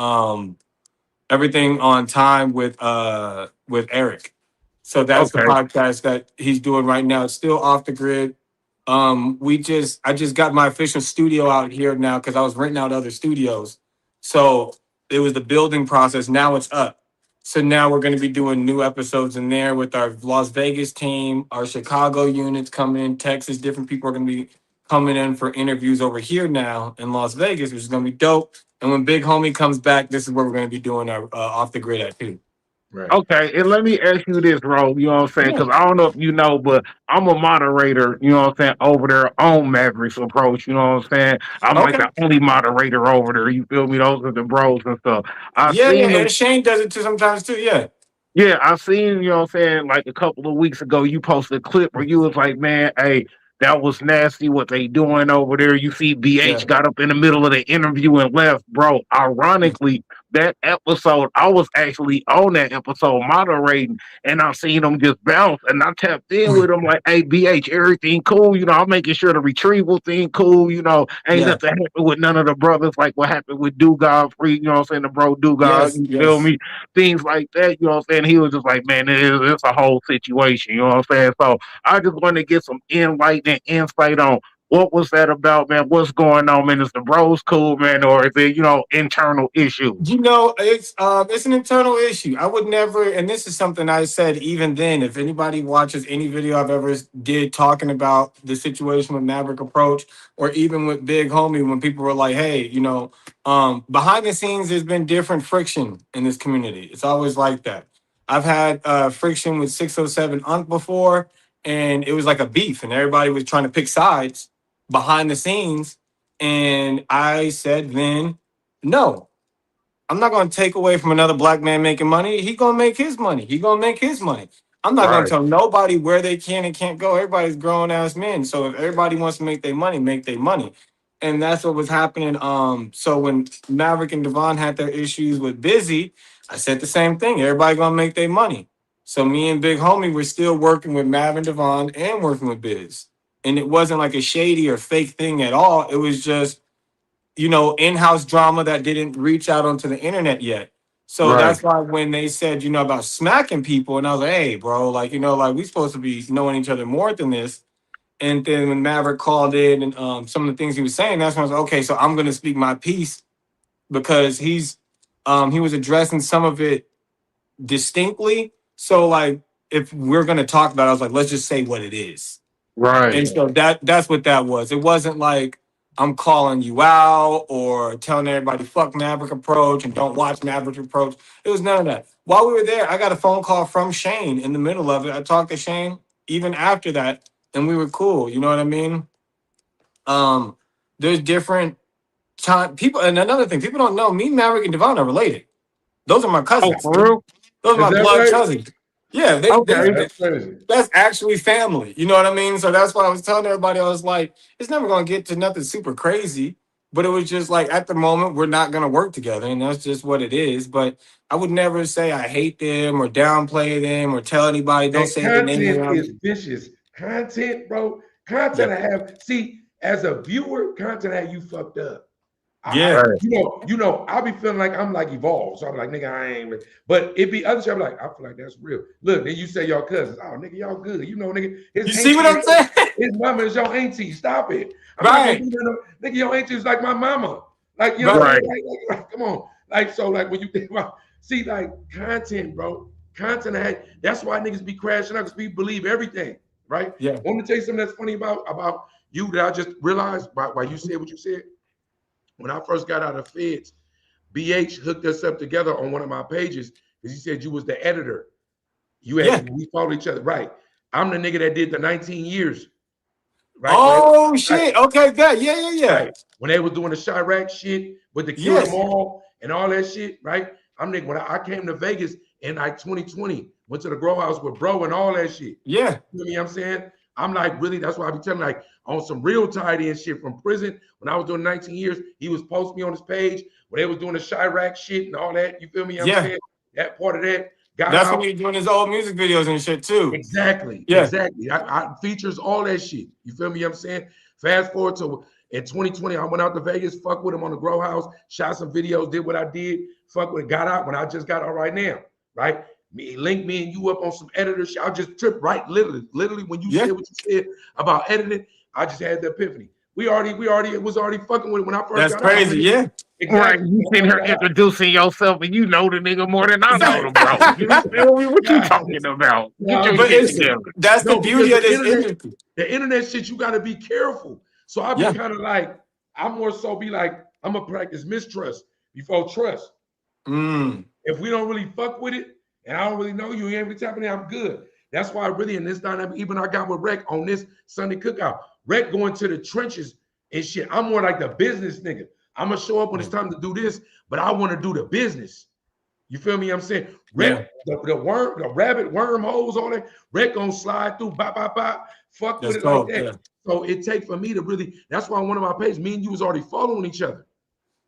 Everything on time with Eric. So that's the Okay. podcast that he's doing right now. It's still Off the Grid. I just got my official studio out here now because I was renting out other studios. So it was the building process. Now it's up. So now we're going to be doing new episodes in there with our Las Vegas team, our Chicago units coming in, Texas. Different people are going to be coming in for interviews over here now in Las Vegas, which is going to be dope. And when Big Homie comes back, this is where we're going to be doing our Off the Grid at too. Right. Okay, and let me ask you this, Ro. You know what I'm saying? Yeah. Because I don't know if you know, but I'm a moderator. You know what I'm saying, over there on Mavericks Approach. You know what I'm saying? I'm like Okay. the only moderator over there. You feel me? Those are the bros and stuff. I Yeah, yeah. seen them. And Shane does it too sometimes too. Yeah. Yeah, I seen, you know what I'm saying, like a couple of weeks ago, you posted a clip where you was like, man, hey, that was nasty what they doing over there. You see BH Yeah. got up in the middle of the interview and left, bro. Ironically, that episode, I was actually on that episode moderating, and I seen them just bounce, and I tapped in with them like, hey, BH, everything cool? I'm making sure the retrieval thing cool, ain't Yeah. nothing happen with none of the brothers like what happened with Dugard Free, what I'm saying, the bro Dugard, Yes. you feel Yes. me? Things like that, what I'm saying? He was just like, man, it's a whole situation, what I'm saying? So I just want to get some enlightenment insight on what was that about, man? What's going on, man? Is the bros cool, man, or is it, internal issues? It's an internal issue. I would never, and this is something I said even then. If anybody watches any video I've ever did talking about the situation with Maverick Approach, or even with Big Homie, when people were like, "Hey, behind the scenes, there's been different friction in this community. It's always like that. I've had friction with 607 Unk before, and it was like a beef, and everybody was trying to pick sides behind the scenes. And I said then, no, I'm not going to take away from another black man making money. He going to make his money. He going to make his money. I'm not going to Right. tell nobody where they can and can't go. Everybody's grown ass men. So if everybody wants to make their money. And that's what was happening. So when Maverick and Devon had their issues with Busy, I said the same thing. Everybody going to make their money. So me and Big Homie were still working with Mav and Devon and working with Biz. And it wasn't like a shady or fake thing at all. It was just in-house drama that didn't reach out onto the internet yet. So Right. that's why when they said, about smacking people, and I was like, hey, bro, like, like we supposed to be knowing each other more than this. And then when Maverick called in and some of the things he was saying, that's when I was like, okay, so I'm gonna speak my piece because he was addressing some of it distinctly. So like if we're gonna talk about it, I was like, let's just say what it is. And Right, so that's what that was. It wasn't like I'm calling you out or telling everybody fuck Maverick Approach and don't watch Maverick Approach. It was none of that. While we were there, I got a phone call from Shane in the middle of it. I talked to Shane even after that, and we were cool. You know what I mean? There's different time people, and another thing, people don't know. Me, Maverick, and Devon are related. Those are my Oh, cousins. for real? Those are Is my that blood right? cousins. Yeah, Yeah, Okay. that's crazy. that's actually family. You know what I mean? So that's why I was telling everybody, I was like, it's never gonna get to nothing super crazy. But it was just like at the moment we're not gonna work together, and that's just what it is. But I would never say I hate them or downplay them or tell anybody don't And say the name content around is me. vicious. Content, bro. Yeah. Content I have. See, as a viewer, content had you fucked up. I Yeah. Right. I'll be feeling like I'm like evolved. So I'm like, nigga, I ain't. But it be other shit. I'm like, I feel like that's real. Look, then you say y'all cousins. Oh, nigga, y'all good. You know, nigga, his You see what auntie, I'm saying? his mama is your auntie. Stop it. I'm not gonna Right. do that. No, nigga, your auntie is like my mama. Like, you know what I'm Right. Right. saying? Like, come on. Like, so like when you think about see, like content, bro. Content that's why niggas be crashing out because people believe everything, right? Yeah. Want me to tell you something that's funny about you that I just realized why you said what you said? When I first got out of feds, BH hooked us up together on one of my pages because he said you was the editor. Yeah. We followed each other. Right. I'm the nigga that did the 19 years. Right. Oh Right. shit. Okay, good. Yeah, yeah, yeah. Right. When they was doing the Chirac shit with the kill them Yes. all and all that shit, right? I'm nigga, when I came to Vegas in like 2020, went to the grow house with bro and all that shit. Yeah. You know what I'm saying? I'm like, really, that's why I be telling like on some real tied in shit from prison. When I was doing 19 years, he was posting me on his page when they was doing the Chirac shit and all that. You feel me? I'm Yeah. saying that part of that got That's when out. you're doing his old music videos and shit too. Exactly, Yeah. exactly. I features all that shit. You feel me? I'm saying. Fast forward to in 2020, I went out to Vegas, fuck with him on the grow house, shot some videos, did what I did, fuck with it, got out when I just got out right now, right? Me link me and you up on some editor shit. I just tripped right, literally when you Yeah. said what you said about editing, I just had the epiphany. We already was already fucking with it when I first That's got out. crazy. Yeah. Right. Exactly. You When sitting I here first got out. introducing yourself and you know the nigga more than I know Right. the bro. You feel me? What you talking Guys, about? Get no, your I'm But shit just it's saying. together. that's the No, because beauty of this industry. the internet shit, you got to be careful. So I be Yeah. kind of like, I more so be like, I'm gonna practice mistrust before trust. Mm. If we don't really fuck with it, and I don't really know you, every time I'm good. That's why really in this dynamic, even I got with Rec on this Sunday cookout. Rec going to the trenches and shit. I'm more like the business nigga. I'm gonna show up when it's time to do this, but I want to do the business. You feel me? I'm saying Yeah. Rec, the worm, the rabbit wormholes on it. Rec gonna slide through, bop, bop, bop, fuck with That's it like dope. that. Yeah. So it take for me to really. That's why one of my pages, me and you was already following each other, right?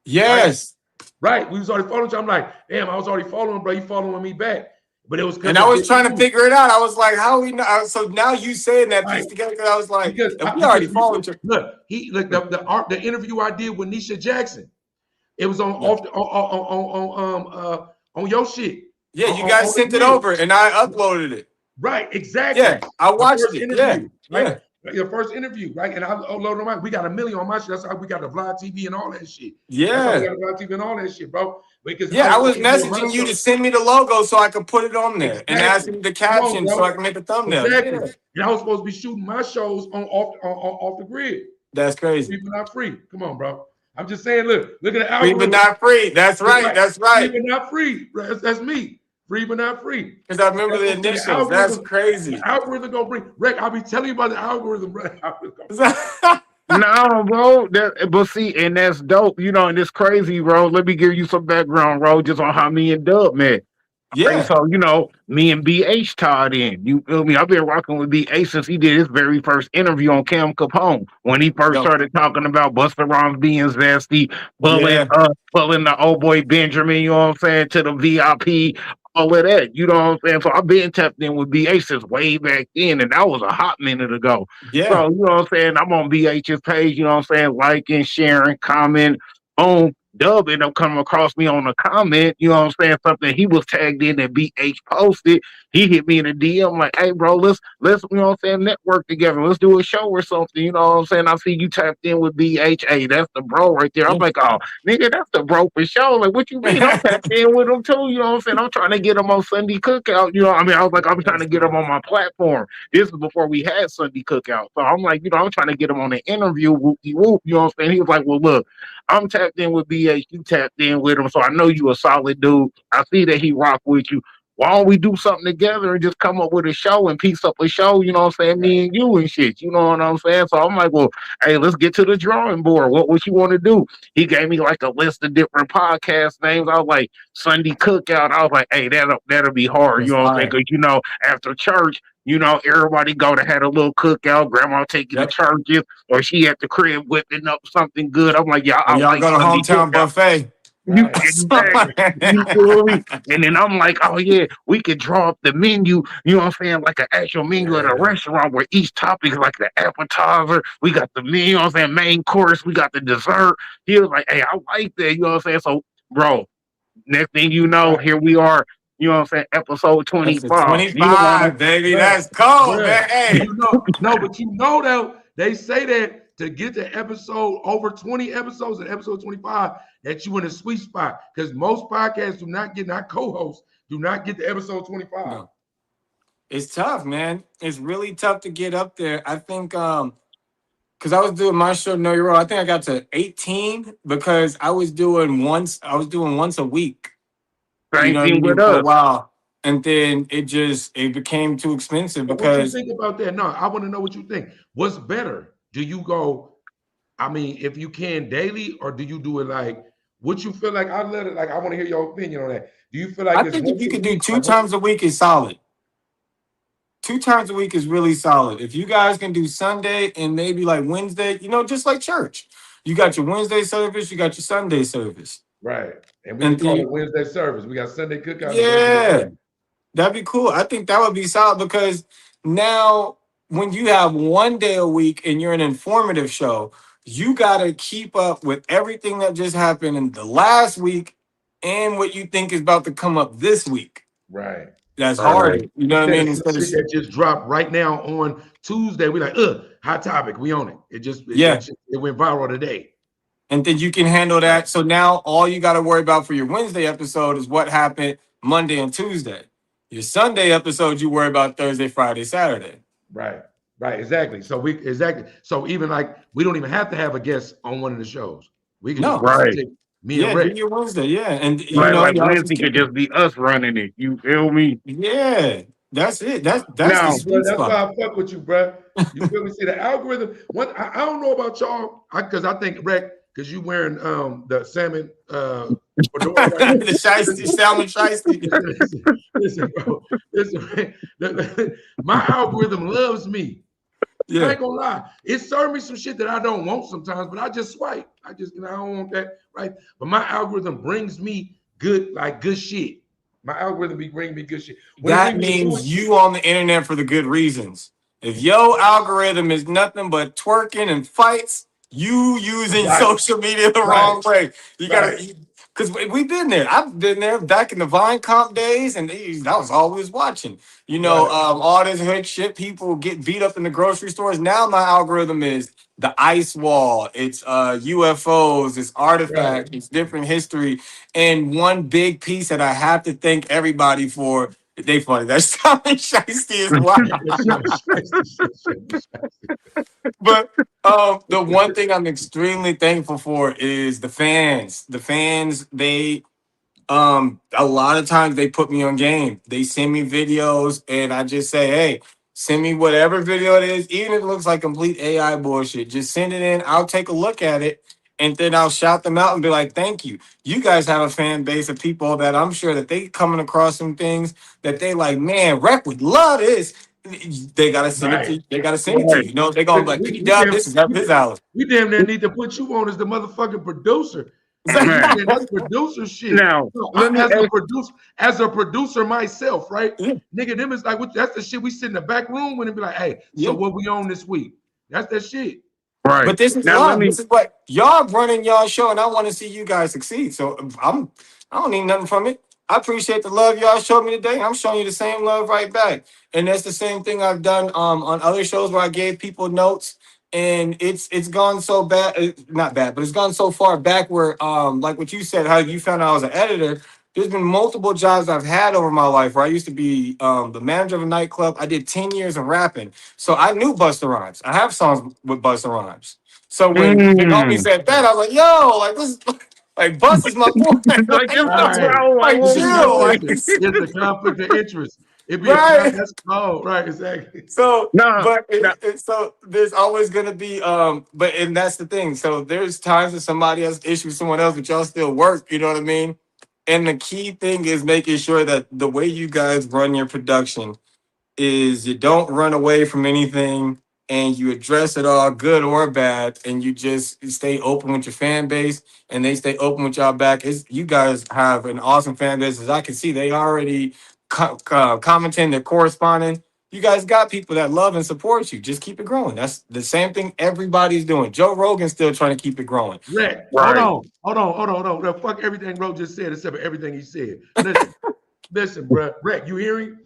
Yes. Right. We was already following each other. I'm like, damn, I was already following, bro. You following me back, but it was And because I of was this trying to dude. figure it out. I was like, how we know? So now you saying that Right. piece together, because I was like, if we Because already following each other. look the interview I did with Nisha Jackson. It was on Yeah. off on your shit. Yeah, you guys On the sent it grid. over and I uploaded it. Right, exactly. Yeah, I The watched first it. Yeah. interview, right? Yeah. Your first interview, right? And I loaded on my. We got 1 million on my shit. That's how we got the Vlad TV and all that shit. That's how we Yeah. got the Vlad TV and all that shit, bro. Because Yeah, I was was supposed to be on my messaging you show. to send me the logo so I could put it on there and Exactly. asking the Come on, caption so I bro. can make a thumbnail. Exactly. Yeah. And I was supposed to be shooting my shows on off the grid. That's crazy. Free but not free. Come on, bro. I'm just saying, look at the Free but algorithm. not free. That's right. That's Free right. but not free. That's me. Free but not free. Because I remember the That's what initials. That's the crazy. algorithm gonna bring. Rick, I'll be telling you about the algorithm, bro. No, bro. But see, and that's dope, and it's crazy, bro. Let me give you some background, bro, just on how me and Dub met. Right, Yeah. so me and BH tied in. You feel me? I've been rocking with BH since he did his very first interview on Cam Capone when he first Yo. started talking about Busta Rhymes being zesty, Yeah. pulling the old boy Benjamin, you know what I'm saying, to the VIP, all of that. You know what I'm saying? So I've been tapped in with BH since way back then, and that was a hot minute ago. Yeah. So, you know what I'm saying? I'm on BH's page, you know what I'm saying, liking, sharing, comment. Boom. Dub ended up coming across me on a comment, you know what I'm saying? Something he was tagged in that BH posted. He hit me in the DM like, hey bro, let's you know what I'm saying, network together. Let's do a show or something. You know what I'm saying? I see you tapped in with BH. Hey, that's the bro right there. I'm Yeah. like, oh nigga, that's the bro for sure. Like, what you mean? I'm tapped in with him too. You know what I'm saying? I'm trying to get him on Sunday Cookout. You know, I mean, I was like, I'm trying That's to get him dope. on my platform. This is before we had Sunday Cookout. So I'm like, I'm trying to get him on an interview, whoop whoop. You know what I'm saying? He was like, well, look, I'm tapped in with BH. You tapped in with him, so I know you a solid dude. I see that he rock with you. why don't we do something together and just come up with a show and piece up a show, you know what I'm saying, Right. me and you and shit, you know what I'm saying? So I'm like, well, hey, let's get to the drawing board. What you want to do? He gave me like a list of different podcast names. I was like, Sunday Cookout. I was like, hey, that'll be hard, you That's know what I'm saying? fire. Because, after church, everybody go to have a little cookout. Grandma take you to Yep. churches, or she at the crib whipping up something good. I'm like, yeah, Or I y'all like go to Sunday hometown Cookout. buffet. You Right. exactly. You feel me? And then I'm like, oh yeah, we could draw up the menu, you know what I'm saying? Like an actual menu at a Yeah. restaurant where each topic is like the appetizer. We got the meal, you know what I'm saying, main course, we got the dessert. He was like, hey, I like that, you know what I'm saying? So, bro, next thing you know, Right. here we are, you know what I'm saying, episode That's a 25. You don't want 25, baby. Bruh, That's cold, bruh. man. Hey. No, but though, they say that to get to episode over 20 episodes at episode 25, that you in a sweet spot. Because most podcasts do not get, not co-hosts, do not get to episode 25. No. It's tough, man. It's really tough to get up there. I think because I was doing my show Know Your Role, I think I got to 18 because I was doing once a week. You same know what I thing with mean, for a us. while. And then it became too expensive But what you because think about that? No, I want to know what you think. What's better? Do you go, I mean, if you can daily, or do you do it like, what you feel like? I let it, like, I want to hear your opinion on that. Do you feel like I it's think if once you a could do week? two times a week is solid. 2 times a week is really solid. If you guys can do Sunday and maybe like Wednesday, just like church. You got your Wednesday service, you got your Sunday service. Right. And we And can call then, it Wednesday service. We got Sunday cookout and Wednesday yeah, service. that'd be cool. I think that would be solid because now when you have 1 day a week and you're an informative show, you got to keep up with everything that just happened in the last week and what you think is about to come up this week. Right. That's Right. harder. You know what I Instead of mean? some Instead of, shit that just dropped right now on Tuesday, we like, hot topic. We own it. It just yeah. it went viral today. And then you can handle that. So now all you got to worry about for your Wednesday episode is what happened Monday and Tuesday. Your Sunday episode, you worry about Thursday, Friday, Saturday. Right. Right. Exactly. So even like we don't even have to have a guest on one of the shows. We can just No. Right. facilitate me and Yeah, do Rick. your Wednesday. Yeah. And Right. Like y'all just Wednesday keep could it. just be us running it. You feel me? Yeah. That's it. That's the Now, Bro, sweet that's why spot. I fuck with you, bro. You feel me? See the algorithm. I don't know about y'all, because I think Rick, because you wearing the salmon fedora right now. The shiesty, salmon shiesty. Listen, bro. Listen, my algorithm loves me. I Yeah. ain't gonna lie. It served me some shit that I don't want sometimes, but I just swipe. I don't want that, right? But my algorithm brings me good shit. My algorithm bring me good shit. When it That brings me the means bullshit, you on the internet for the good reasons. If your algorithm is nothing but twerking and fights, you using right, social media the right, wrong way. You right, gotta, because we've been there. I've been there back in the Vine Comp days, and that was all we was watching. right, All this hood shit. People get beat up in the grocery stores. Now my algorithm is the ice wall. It's UFOs. It's right. artifacts. It's different history. And one big piece that I have to thank everybody for. They funny. That's Tommy Shiesty as well. But the one thing I'm extremely thankful for is the fans. The fans, they a lot of times they put me on game. They send me videos and I just say, hey, send me whatever video it is, even if it looks like complete AI bullshit. Just send it in. I'll take a look at it and then I'll shout them out and be like, thank you. You guys have a fan base of people that I'm sure that they coming across some things that they like, man, Rep would love this. They gotta send it to Right. you. They gotta send it to right. you. They're gonna be like, P Dub, this is up his alley. We damn near need to put you on as the motherfucking producer. Man. That's producer shit. Now, So let me ask as a producer myself, right? Yeah. Nigga, them is like that's the shit we sit in the back room with and be like, hey, Yeah. so what we on this week? That's that shit. right. But this is Now let love. me This is what y'all running y'all show, and I want to see you guys succeed. So I don't need nothing from it. I appreciate the love y'all showed me today. I'm showing you the same love right back. And that's the same thing I've done on other shows where I gave people notes. And it's gone so bad, not bad, but it's gone so far back where like what you said, how you found out I was an editor. There's been multiple jobs I've had over my life where I used to be the manager of a nightclub. I did 10 years of rapping. So I knew Busta Rhymes. I have songs with Busta Rhymes. So when Big Homie Mm, said that, I was like, yo, like this Like Bus is my boy. Like this All the right. bro. Like Like what we chill. Listen, Like doing? it's a conflict of interest. It be a right. that's right, exactly. So, Nah, but nah. so there's always gonna be but and that's the thing. So there's times that somebody has issues with someone else, but y'all still work. You know what I mean? And the key thing is making sure that the way you guys run your production is you don't run away from anything and you address it all good or bad and you just stay open with your fan base and they stay open with y'all back. You guys have an awesome fan base. As I can see, they already commenting, they're corresponding. You guys got people that love and support you. Just keep it growing. That's the same thing everybody's doing. Joe Rogan's still trying to keep it growing. Rick, Right. hold on. No, fuck everything Ro just said except for everything he said. Listen, bro. Rick, you hearing?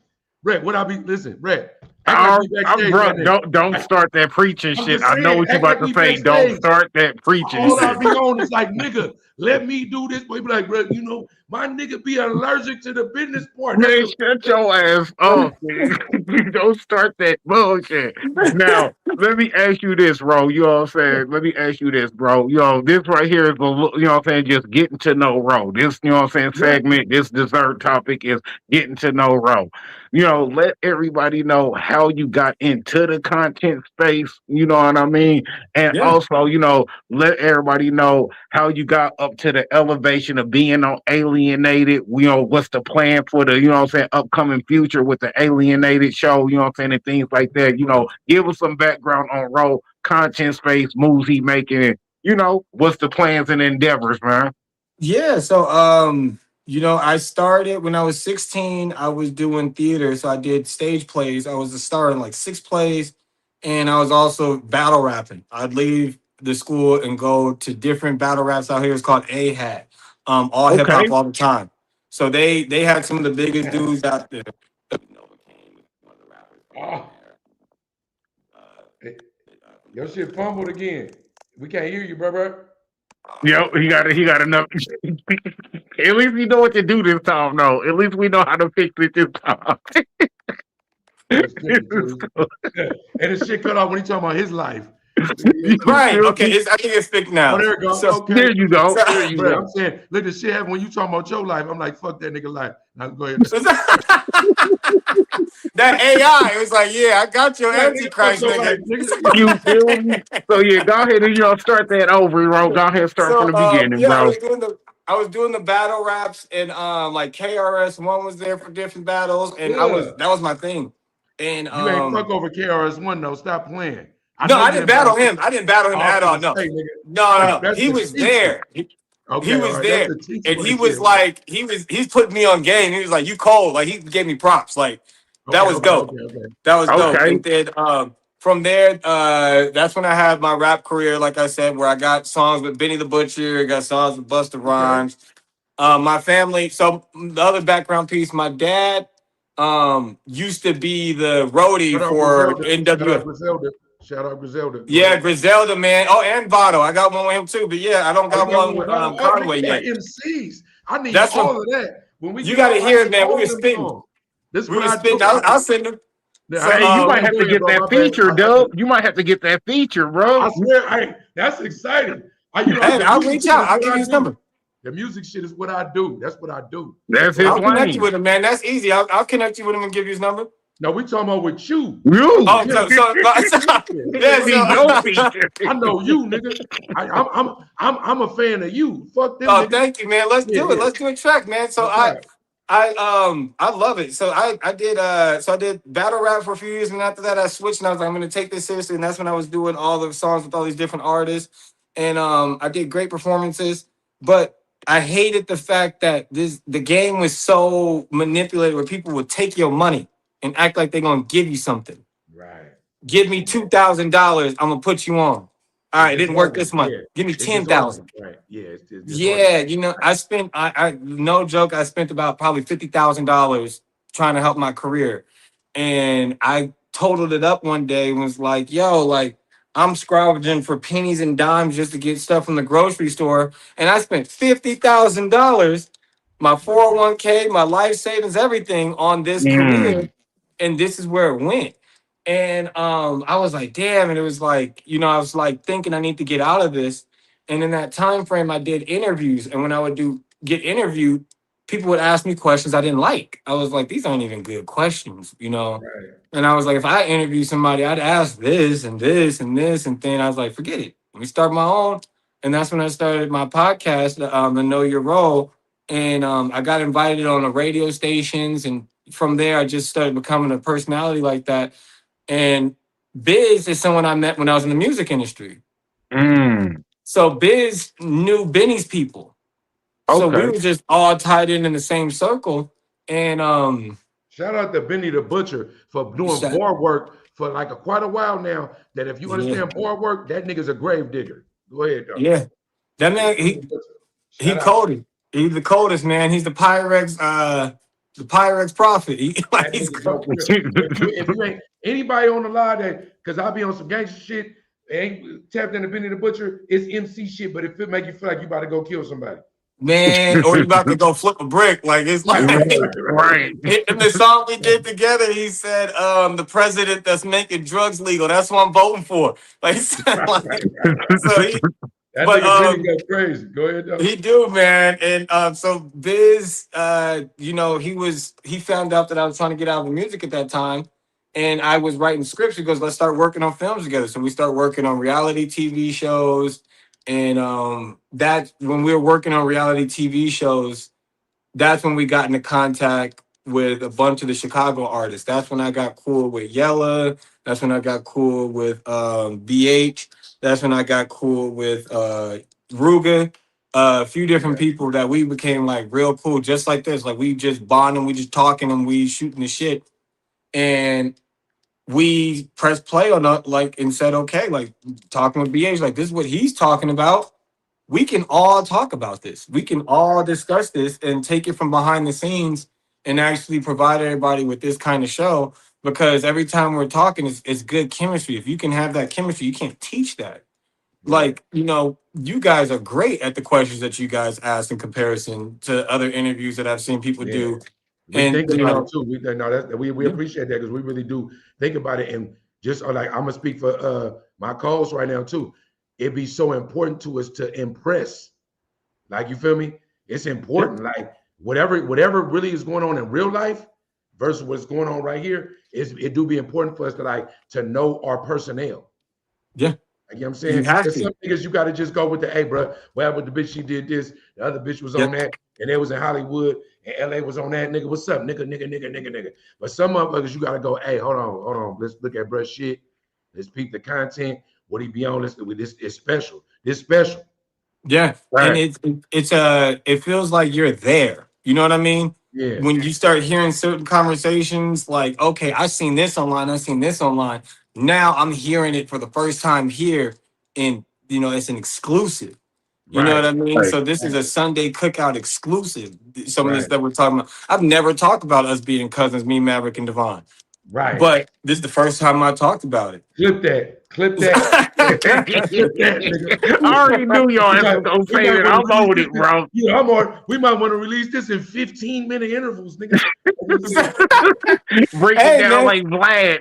Rick, what I be listen, Rick. Act like we I'm backstage bro. right now. Don't start that preaching I'm shit. just I know saying, what you act about like to we say. Don't backstage. start that preaching All I shit. be on is like, nigga, let me do this. But he be like, bro, you know, my nigga be allergic to the business part. That's Man, what shut your ass up, man. Don't start that bullshit. Now, let me ask you this, bro. You know what I'm saying? Let me ask you this, bro. You know, this right here is, you know what I'm saying, just getting to know Ro. This, you know what I'm saying, yeah. segment, this dessert topic is getting to know Ro. You know, let everybody know how you got into the content space. You know what I mean? And Yeah. also, you know, let everybody know how you got up to the elevation of being on Alienated. You know, what's the plan for the, you know what I'm saying, upcoming future with the Alienated show, you know what I'm saying, and things like that. You know, give us some background on Ro, content space, moves he making, and, you know, what's the plans and endeavors, man. Yeah, so I started when I was 16, I was doing theater, so I did stage plays. I was a star in like 6 plays, and I was also battle rapping. I'd leave the school and go to different battle raps out here. It's called AHAT. All hip hop Okay. all the time. So they had some of the biggest dudes out there. Oh, hey, your shit fumbled again. We can't hear you, bro. Yep, he got enough. At least we know what to do this time, though. At least we know how to fix it this time. That's tricky too. And the shit cut off when he talking about his life. You Right. feel Okay. me? I think it's fixed Oh, now. there we go. So, Okay. There you go. so There you Bro, go. I'm saying, look, the shit happen when you talking about your life. I'm like, fuck that nigga life. Now go ahead. that AI, it was like, yeah, I got your Like, nigga, fuck antichrist, your life, nigga. nigga. You feel me? So yeah, go ahead and start that over, bro. Go ahead and start from So the beginning, yeah, bro. I was doing the battle raps and like KRS-One was there for different battles and Yeah. that was my thing. And You ain't fuck over KRS-One though. Stop playing. I no, know I you didn't didn't battle. battle him. I didn't battle him I was at all. gonna No. say, nigga, No. that's He the was teacher. there. He Okay, all was right. That's there. the teacher And right he there. was like, he's putting me on game. He was like, you cold. Like he gave me props. Like that Okay, was okay, dope. okay, okay. That was dope. Okay. And then from there, that's when I had my rap career, like I said, where I got songs with Benny the Butcher, got songs with Busta Okay. Rhymes. My family, so the other background piece, my dad used to be the roadie Shout out for Griselda. Shout out NWA. Griselda. Shout out Griselda. Go Yeah, ahead. Griselda, man. Oh, and Votto. I got one with him too. But yeah, I don't Oh, you got got one one with with Bono? Oh, nigga, Conway you got yet. MCs. I need That's what all of that. When we you get gotta off, I hear it, need man. We all were of them spitting. songs. This is We what were I do. spitting. I'll send them. So Hey, you might Go have to ahead, get bro. that My bad. feature, Dub. You might have to get that feature, bro. I swear, that's exciting. hey, The I'll music reach shit out. is I'll what give I you his do. number. The music shit is what I do. That's what I do. That's So his I'll connect you lane. with him, man. That's easy. I'll connect you with him and give you his number. now we talking about with you. You. Oh, so Yeah, yeah, Need nigga, your so feature. I know you, nigga. I'm a fan of you. Fuck them, oh, nigga. thank you, man. Let's Yeah, do it. yeah. Let's do a track, man. So No doubt. I love it. So I did battle rap for a few years, and after that I switched and I was like, I'm gonna take this seriously. And that's when I was doing all the songs with all these different artists. And I did great performances, but I hated the fact that the game was so manipulated where people would take your money and act like they're gonna give you something. Right. Give me $2,000, I'm gonna put you on. All It's right, it didn't work disheartening. this month. Yeah. Give me It's disheartening. 10,000. Right. Yeah, it's disheartening. Yeah, I spent I no joke, I spent about probably $50,000 trying to help my career. And I totaled it up one day and was like, yo, like I'm scrounging for pennies and dimes just to get stuff from the grocery store. And I spent $50,000, my Right. 401k, my life savings, everything on this career. Mm. And this is where it went. And I was like, damn. And it was like, I was like thinking I need to get out of this. And in that time frame, I did interviews. And when I would get interviewed, people would ask me questions I didn't like. I was like, these aren't even good questions, you know? Right. And I was like, if I interview somebody, I'd ask this and this and this. And then I was like, forget it. Let me start my own. And that's when I started my podcast, the Know Your Role. And I got invited on the radio stations. And from there, I just started becoming a personality like that. And Biz is someone I met when I was in the music industry. Mm, So Biz knew Benny's people. So we okay. were just all tied in the same circle. And Shout out to Benny the Butcher for doing Shout- bar work for like quite a while now. That if you yeah, understand bar work, that nigga's a grave digger. Go ahead, though. yeah. That man, Benny the Butcher. he Shout out. coded. He's the coldest, man. He's the Pyrex prophet. That He's nigga don't cold. care. If you ain't anybody on the line that, because I'll be on some gangster shit, ain't tapped into Benny the Butcher, it's MC shit, but if it make you feel like you about to go kill somebody. Man, or you about to go flip a brick. Like it's like Right. in the song we did together, he said, the president that's making drugs legal, that's what I'm voting for. Like, so he That but nigga Benny go crazy. Go ahead, though. he do, man. And so Biz, he found out that I was trying to get out of the music at that time. And I was writing scripts. He goes, let's start working on films together. So we start working on reality TV shows. And that when we were working on reality TV shows, that's when we got into contact with a bunch of the Chicago artists. That's when I got cool with Yella. That's when I got cool with BH. That's when I got cool with Ruga. A few different people that we became like real cool, just like this. Like we just bonding, we just talking, and we shooting the shit. And we pressed play on it, like, and said, okay, like talking with BH, like this is what he's talking about. We can all talk about this. We can all discuss this and take it from behind the scenes and actually provide everybody with this kind of show. Because every time we're talking, it's good chemistry. If you can have that chemistry, you can't teach that. Like, you guys are great at the questions that you guys ask in comparison to other interviews that I've seen people Yeah. do. We And, think about it too. We Yeah. appreciate that because we really do think about it. And just like I'm gonna speak for my co-host right now too. It'd be so important to us to impress. Like, you feel me? It's important. Like whatever really is going on in real life versus what's going on right here, it do be important for us to know our personnel. Yeah. You know what I'm You saying? have There's to. some niggas you got to just go with the, hey, bro, well, with the bitch, she did this. The other bitch was Yep. on that. And they was in Hollywood. And LA was on that. Nigga, what's up? Nigga. But some motherfuckers, you got to go, hey, hold on. Let's look at bruh shit. Let's peep the content. What he be on? This is special. This special. Yeah. And Right. it feels like you're there. You know what I mean? Yeah. When you start hearing certain conversations, like, okay, I've seen this online. Now I'm hearing it for the first time here, and it's an exclusive. You know what I mean? Right. So this is a Sunday Cookout exclusive. Some of this Right. that we're talking about. I've never talked about us being cousins, me, Maverick, and Devon. Right. But this is the first time I talked about it. Clip that. Clip that, nigga. I already knew y'all We was might- gonna we say might that. wanna I'm on release it, this- bro. Yeah, we might want to release this in 15-minute intervals, nigga. Break Hey, it down man. like Vlad.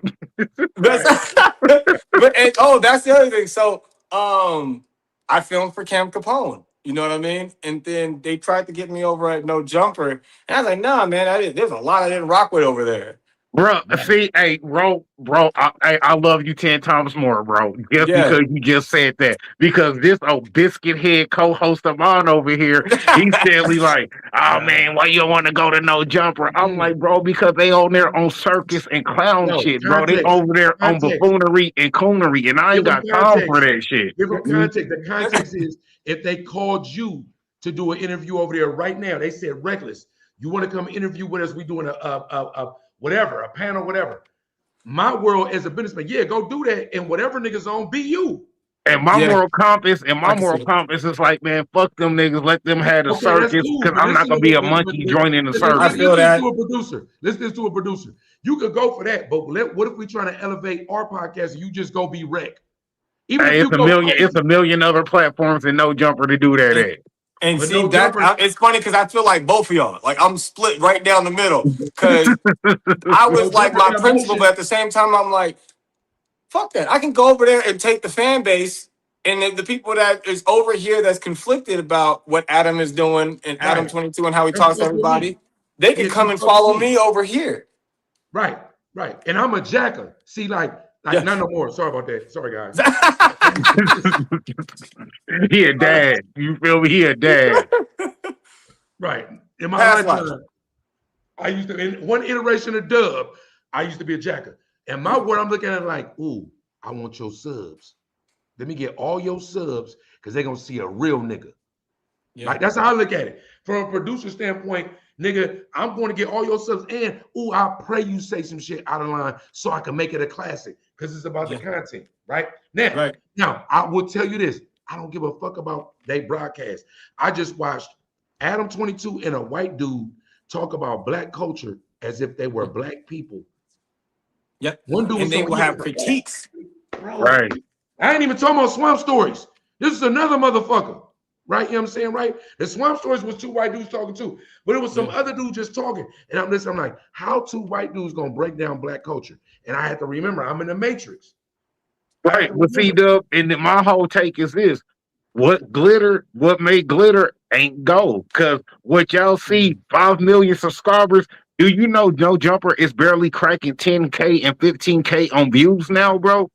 That's the other thing. So, I filmed for Cam Capone. You know what I mean? And then they tried to get me over at No Jumper, and I was like, "Nah, man, there's a lot I didn't rock with over there." Bro, see, hey, bro, I love you 10 times more, bro. Just Yeah. because you just said that. Because this old biscuit head co-host of mine over here, he's silly like, oh man, why you don't want to go to No Jumper? I'm like, bro, because they on there on circus and clown No, shit, bro. They context, over there on context. buffoonery and coonery, and I ain't Give got them time for context. that shit. Give them context. The context is if they called you to do an interview over there right now, they said, Reckless, you want to come interview with us? We doing a whatever, a panel, whatever. My world as a businessman, yeah, go do that. And whatever niggas on, be you. And my Yeah. moral compass I can see it. is like, man, fuck them niggas. Let them have the Okay, that's circus cool. because But I'm not gonna be a monkey joining the circus. I feel listen that. to a producer. Listen to a producer. You could go for that, but what if we trying to elevate our podcast and you just go be Rec? Even Hey, if you go crazy, it's a million other platforms and No Jumper to do that at. And But see No that Jumper- it's funny because I feel like both of y'all, like I'm split right down the middle. Because I was No like Jumper my got principal, motion. but at the same time, I'm like, fuck that. I can go over there and take the fan base And the people that is over here that's conflicted about what Adam is doing and Adam Right. 22 and how he Come talks to fuck with me. everybody, they can Yeah, come come and fuck with follow me. me over here. Right, right. And I'm a jacker. See, like Yeah. not no more. Sorry about that. Sorry, guys. He a dad. You feel me? He a dad. Right. In my Past life. lifetime, I used to, in one iteration of Dub, I used to be a jacker. And my word, I'm looking at it like, ooh, I want your subs. Let me get all your subs because they're going to see a real nigga. Yeah. Like, that's how I look at it. From a producer standpoint, nigga, I'm going to get all your subs. And, ooh, I pray you say some shit out of line so I can make it a classic because it's about the content, right? Now, I will tell you this. I don't give a fuck about they broadcast. I just watched Adam 22 and a white dude talk about black culture as if they were black people. Yep. One dude And they will have critiques. Bro, Right. I ain't even talking about Swamp Stories. This is another motherfucker. Right? You know what I'm saying? Right? The Swamp Stories was two white dudes talking too. But it was some other dude just talking. And I'm listening, I'm like, how two white dudes gonna break down black culture? And I had to remember, I'm in the Matrix. Right. Well, see, Dub, and then my whole take is this. What made glitter ain't gold. Because what y'all see, 5 million subscribers, do you know No Jumper is barely cracking 10K and 15K on views now, bro?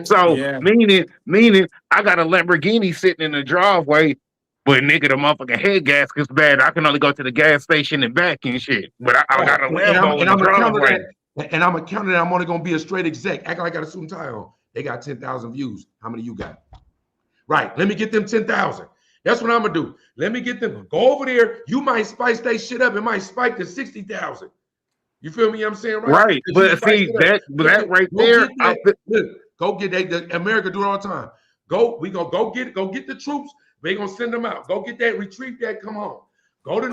So meaning I got a Lamborghini sitting in the driveway, but nigga, the motherfucking head gasket's bad. I can only go to the gas station and back and shit. But I got a Lambo in the driveway. And I'm a counter that I'm only gonna be a straight exec. Act like I got a suit and tie on. They got 10,000 views. How many you got? Right. Let me get them 10,000. That's what I'm gonna do. Let me get them. Go over there. You might spice that shit up. It might spike to 60,000. You feel me? I'm saying right. But see that right there. Look, go get that. America do it all the time. We gonna go get the troops. They gonna send them out. Go get that. Retrieve that. Come on. Go to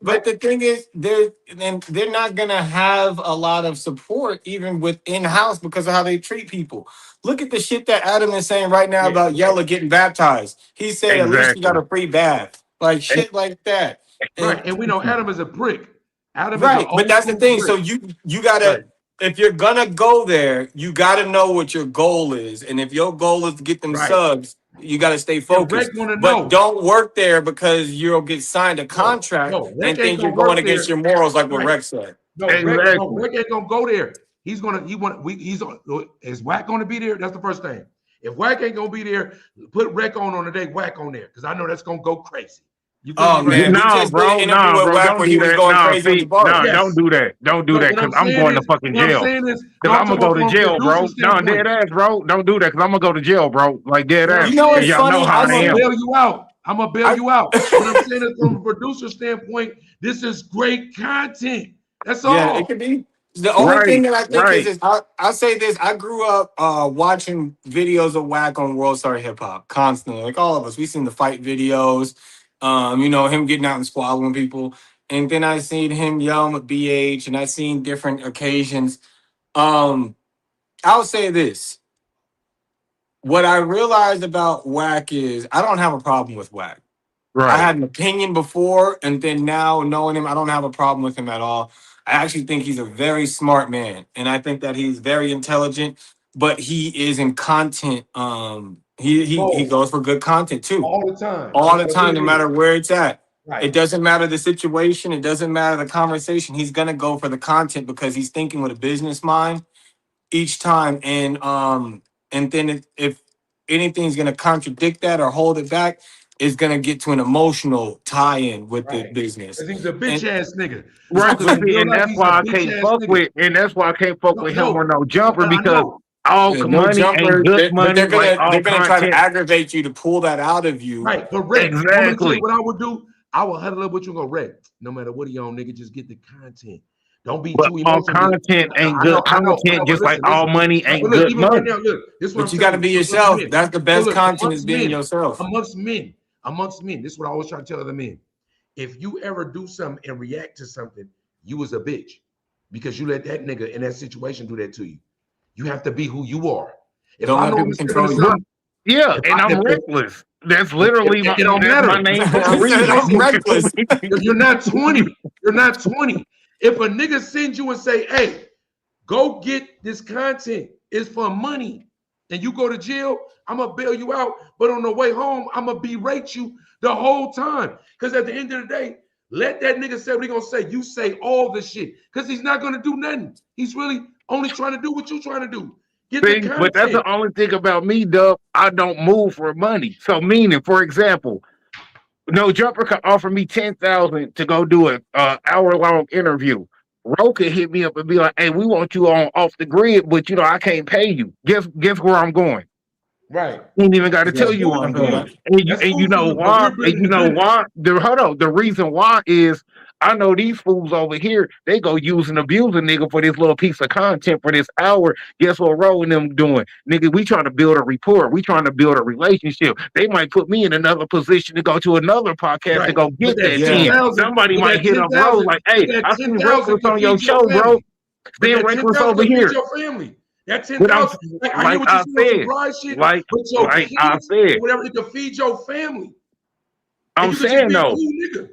but the thing is, they're not gonna have a lot of support even with in-house because of how they treat people. Look at the shit that Adam is saying right now about Yella getting baptized. He said at least he got a free bath, like shit like that. And we know Adam is a prick. Adam right, but that's the thing. So you gotta, if you're gonna go there, you gotta know what your goal is, and if your goal is to get them subs, you gotta stay focused. But don't work there because you'll get signed a contract and think you're going against your morals, like what Rex said. Rick ain't gonna go there. Is Wack gonna be there? That's the first thing. If Wack ain't gonna be there, put Rick on the day Wack on there because I know that's gonna go crazy. Man, nah, bro, don't do that. Don't do that. Don't do that because I'm going to fucking jail. Because I'm gonna go to jail, bro. No, dead ass, bro. Don't do that because I'm gonna go to jail, bro. Like dead ass. You know what's funny? I'm gonna bail you out. I'm gonna bail you out. What I'm saying is, from a producer standpoint, this is great content. That's all. Yeah, it could be. The only thing that I think is I'll say this. I grew up watching videos of Wack on World Star Hip Hop constantly. Like all of us. We seen the fight videos. You know, him getting out and swallowing people. And then I seen him yell with BH and I seen different occasions. I'll say this. What I realized about Wack is I don't have a problem with Wack. I had an opinion before, and then now knowing him, I don't have a problem with him at all. I actually think he's a very smart man, and I think that he's very intelligent. But he is in content. He goes for good content too, all the time, no matter where it's at. It doesn't matter the situation. It doesn't matter the conversation. He's gonna go for the content because he's thinking with a business mind each time. And then if anything's gonna contradict that or hold it back, is gonna get to an emotional tie-in with the business. He's a bitch ass nigga. Right, and that's why I can't fuck with, him or No Jumper because all money ain't good money. But they're gonna try to aggravate you to pull that out of you. Right, but Red, exactly. What I would do, I will huddle up with you and go, Red, no matter what he on, nigga, just get the content. Don't be too emotional. All content ain't good content, just like all money ain't good money. Right now, look, but you got to be yourself. That's the best content is being yourself. Amongst men, this is what I always try to tell other men. If you ever do something and react to something, you was a bitch because you let that nigga in that situation do that to you. You have to be who you are. If don't let people control you. Yeah, and I'm reckless. That's literally my name for a reason. I'm reckless. You're not 20. You're not 20. If a nigga sends you and say, hey, go get this content, it's for money. and you go to jail, I'm gonna bail you out. But on the way home, I'm gonna berate you the whole time. Because at the end of the day, let that nigga say what he gonna say. You say all the shit. Because he's not gonna do nothing. He's really only trying to do what you trying to do. Get the See, but that's content. the only thing about me, Dub. I don't move for money. So, meaning, for example, no jumper could offer me 10,000 to go do a hour long interview. Ro could hit me up and be like, "Hey, we want you on off the grid, but I can't pay you. Guess where I'm going. Right. He ain't even got to Yeah, tell That's you where cool I'm I for feel going. that. you. And That's you cool for know you. But why? we're And building you the know business. why? The reason why is I know these fools over here, they go use and abuse a nigga for this little piece of content for this hour. Guess what Ro and them doing? Nigga, we trying to build a rapport. We trying to build a relationship. They might put me in another position to go to another podcast to Right. go But get that that Yeah. 10. 10,000, Somebody but might that hit up Ro 10,000, like, but "Hey, that I seen 10,000 Reckless can on your feed your show, bro. family. But Send that Reckless 10,000 over can feed here." your family. That But 10,000, I hear like what you're I saying on some said, broad shit, like but your like I kids said, or whatever, it can feed your family. And I'm you can just saying be a though. cool nigga.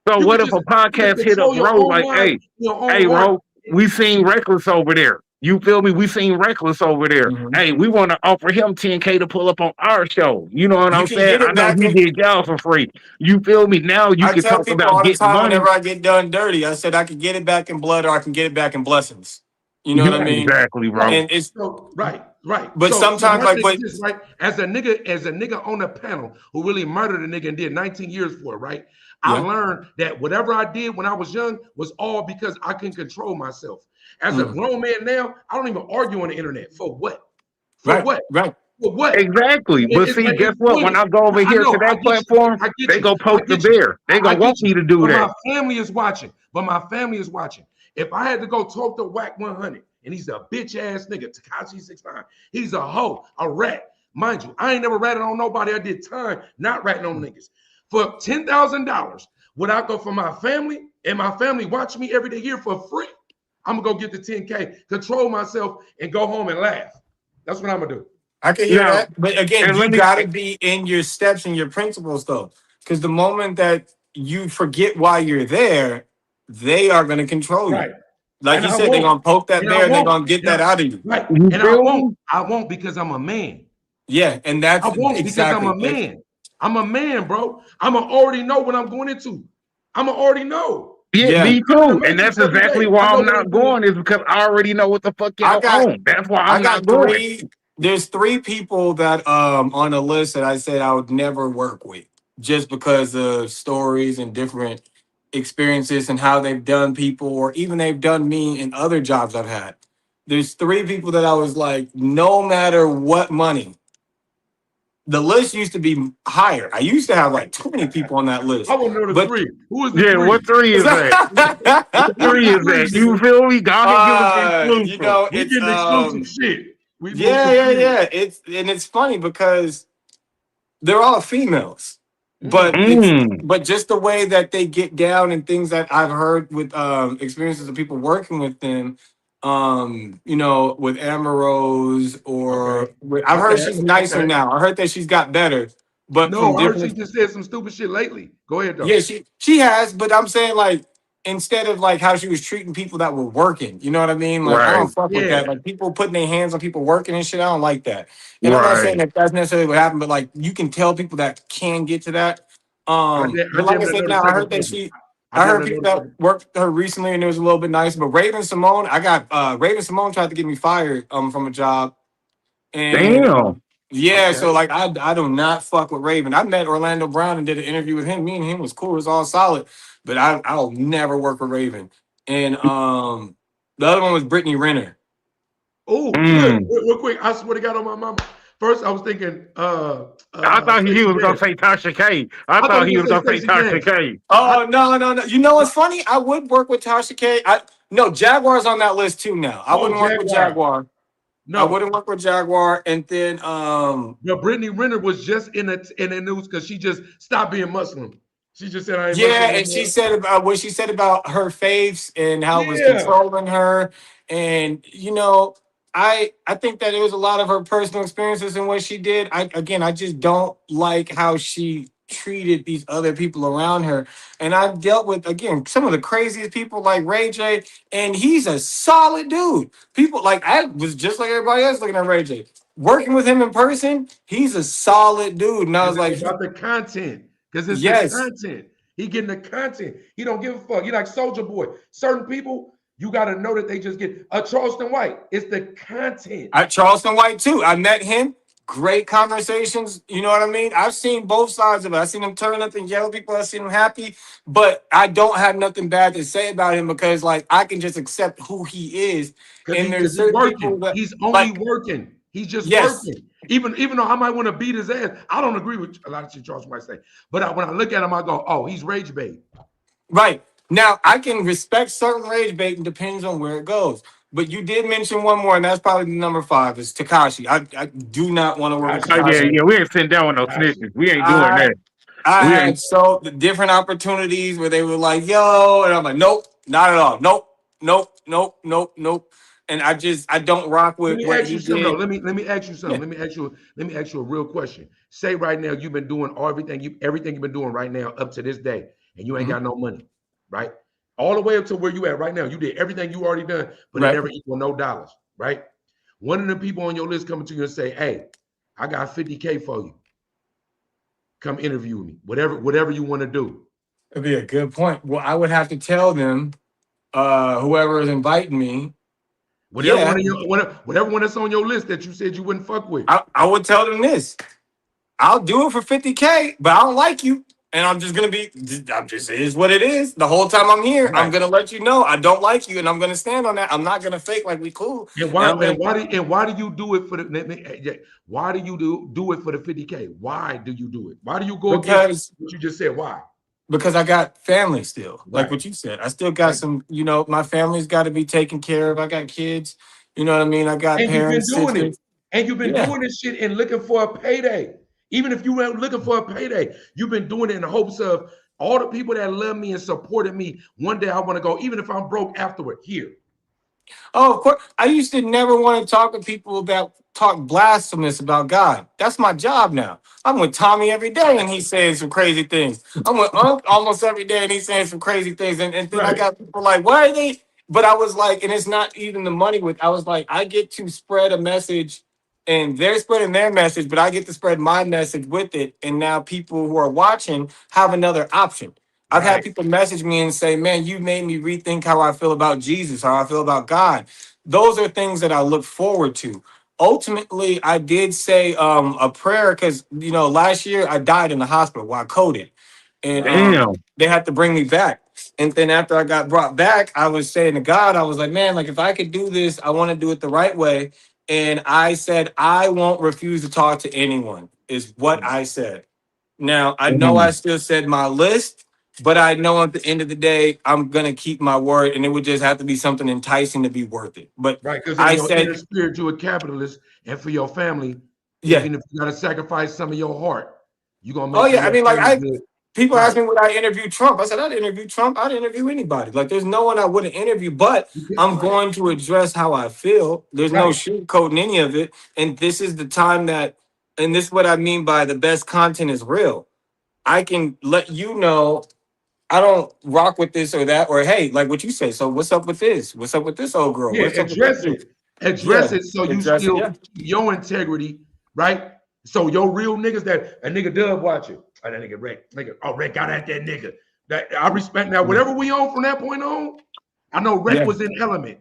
So You can what if a just podcast hit up control your Ro own like, mind, "Hey, your own hey, heart. Ro, we seen Reckless over there. You feel me? We seen Reckless over there. Mhm. Hey, we want to offer him 10K to pull up on our show. You know what You I'm can saying? get I it know back he in. did y'all for free. You feel me? Now you I can tell talk people about all the getting time money. whenever I get done dirty, I said I could get it back in blood or I can get it back in blessings. You know what I Yeah, mean? exactly, bro. Right. And it's So right. but So sometimes my like thing but is this, right? As a nigga on the panel who really murdered a nigga and did 19 years for it, right? I yeah. learned that whatever I did when I was young was all because I couldn't control myself. As a Mm. grown man now, I don't even argue on the internet. For what? For Right, what? right. For what? Exactly. But see, guess It's what? When pointless. I go over I here to know. I that get you. platform, I get they you. go I poke the get you. bear. They I gonna get want you. me to do But that. my family is watching. But my family is watching. If I had to go talk to Whack 100, and he's a bitch ass nigga, Takashi 69, he's a hoe, a rat. Mind you, I ain't never ratted on nobody. I did time not ratting on niggas. For $10,000, would I go for my family and my family watch me every day here for free? I'm gonna go get the 10K, control myself, and go home and laugh. That's what I'm gonna do. I can hear Now, that. But again, and you let me gotta be in your steps and your principles though. Because the moment that you forget why you're there, they are gonna control you. Right. Like And you I said, they're won't. gonna poke that And I bear and they're won't. gonna get And that I, out of you. right. you And I feel won't. me? I won't because I'm a man. Yeah, and I that's won't because I'm exactly. a man. I'm a man, bro. I'ma already know what I'm going into. I'ma already know. Yeah, Yeah. me I'm in the too. And matrix that's every exactly day. why I know I'm what I'm not doing. going, is because I already know what the fuck I y'all got own. That's why I I'm not got going. three. There's three people that on a list that I said I would never work with just because of stories and different experiences and how they've done people or even they've done me in other jobs I've had. There's three people that I was like, no matter what money. The list used to be higher. I used to have like 20 people on that I list. want to know the But three. Who is the Yeah, three? what three is that? What Who three the is three, that? You nigga? feel me? Go ahead and give us the you exclusive. know, We it's getting exclusive shit. We a little confused. yeah. It's funny because they're all females, but Mm. Mm. but just the way that they get down and things that I've heard with experiences of people working with them, with Amarose Okay. I've heard Okay. she's nicer Okay. now. I heard that she's got better, but from No, I heard she different. just said some stupid shit lately. Go ahead Yeah, though. she has, but I'm saying like instead of like how she was treating people that were working, you know what I mean? Like I don't Right, fuck with that. Yeah. Like people putting their hands on people working and shit. I don't like that. And I'm not saying right. that that's necessarily what happened, but like you can tell people that can get to that. I But like damn I near said, know the now I second heard that person. I I damn heard near know people the that second. worked with her recently and it was a little bit nice. But Raven Simone, I got Raven Simone tried to get me fired from a job, and Damn. yeah, Okay. so like I do not fuck with Raven. I met Orlando Brown and did an interview with him. Me and him was cool, it was all solid. But I'll never work with Raven. And the other one was Brittany Renner. Oh, look, Mm. real quick. I swear to God on my mama. First, I was thinking I thought he Stacey was gonna Dash. say Tasha K. I I thought thought he he was was gonna gonna say say Stacey Tasha Dash. K. I, Oh no. You know what's funny? I would work with Tasha K. No, Jaguar's on that list too now. I oh, wouldn't work with Jaguar. Jaguar. I No. wouldn't work with Jaguar. And then But Brittany Renner was just in the news because she just stopped being Muslim. She just said I ain't Muslim yeah, no and she more. said about what she said about her faiths and how it was Yeah. controlling her. And I think that it was a lot of her personal experiences and what she did. I just don't like how she treated these other people around her. And I've dealt with again some of the craziest people like Ray J, and he's a solid dude. People like I was just like everybody else looking at Ray J. working with him in person, he's a solid dude. And I was It's like, about the content, because it's the yes, content. He getting the content. He don't give a fuck. He like Soldier Boy. Certain people, you got to know that they just get a Charleston White. It's the content. Charleston White too. I met him. Great conversations. You know what I mean? I've seen both sides of it. I've seen him turn up and yell at people. I've seen him happy, but I don't have nothing bad to say about him because like I can just accept who he is. And Because there's he certain working. people that He's only like, working. He's just yes, working. Even though I might want to beat his ass, I don't agree with a lot of shit Charles might say. But when I look at him, I go, oh, he's rage bait. right. Now I can respect certain rage bait and depends on where it goes. But you did mention one more, and that's probably the number 5 is Takashi. I do not want to work with Gotcha. Oh yeah, Takashi. yeah. We ain't sitting down with no Gotcha. snitches. We ain't doing I that. I We had ain't. so the different opportunities where they were like, yo, and I'm like, nope, not at all. Nope, nope, nope, nope, nope. And I don't rock Let with me what ask he you something though. did. Let me ask you Yeah. something. Let me ask you a real question. Say right now you've been doing everything you've been doing right now up to this day, and you ain't Mhm. got no money, right? All the way up to where you at right now. You did everything you already done, but it Right. never equal no dollars, right? One of the people on your list coming to you and say, "Hey, I got 50K for you. Come interview me. Whatever you want to do." It'd be a good point. Well, I would have to tell them, whoever is inviting me, Whatever yeah, one of your whatever one that's on your list that you said you wouldn't fuck with. I would tell them this. I'll do it for 50K, but I don't like you. And I'm just gonna be, I'm just it is what it is. The whole time I'm here, I'm Right. gonna let you know I don't like you, and I'm gonna stand on that. I'm not gonna fake like we cool. And And why I'm gonna why do you do it for the why do you do it for the 50K? Why do you do it? Why do you go against because what you just said? Why? I got family still, like Right. what you said. I still got Right. some, my family's got to be taken care of. I got kids, you know what I mean? I got And you've been parents, doing it. sisters. And you've been Yeah. doing this shit and looking for a payday. Even if you weren't looking for a payday, you've been doing it in the hopes of all the people that love me and supported me. One day I want to go, even if I'm broke afterward. Here. Oh, of course. I used to never want to talk to people that talk blasphemous about God. That's my job now. I'm with Tommy every day and he's saying some crazy things. I'm with Unc almost every day and he's saying some crazy things. And then I Right. got people like, why are they? But I was like, and it's not even the money with, I was like, I get to spread a message and they're spreading their message, but I get to spread my message with it. And now people who are watching have another option. I've had Right. people message me and say, man, you made me rethink how I feel about Jesus, how I feel about God. Those are things that I look forward to. Ultimately, I did say a prayer because, last year I died in the hospital while coding. And Damn. they had to bring me back. And then after I got brought back, I was saying to God, I was like, man, like if I could do this, I want to do it the right way. And I said, I won't refuse to talk to anyone, is what I said. Now, I know I Damn. still said my list, but I know at the end of the day, I'm going to keep my word and it would just have to be something enticing to be worth it. But Right. Because in I your inner said, spirit, you're a capitalist. And for your family, yeah. even if you got to sacrifice some of your heart, you're going to Oh, make sure yeah. I your mean, like, family good. people ask Right. me would I interview Trump. I said, I'd interview Trump. I'd interview anybody. Like, there's no one I wouldn't interview, but I'm Right. going to address how I feel. There's no Right. sugarcoating any of it. And this is the time and this is what I mean by the best content is real. I can let you know I don't rock with this or that, or hey, like what you say. So what's up with this? What's up with this old girl? Yeah. What's up with this Address dude? it. Address Yeah, it so you address it. still Yeah, keep your integrity. Right. So your real niggas that a nigga Dub watching. Oh, that nigga Rick. Rick got at that nigga. That I respect. Now, whatever we on from that point on, I know Rick yeah, was in element.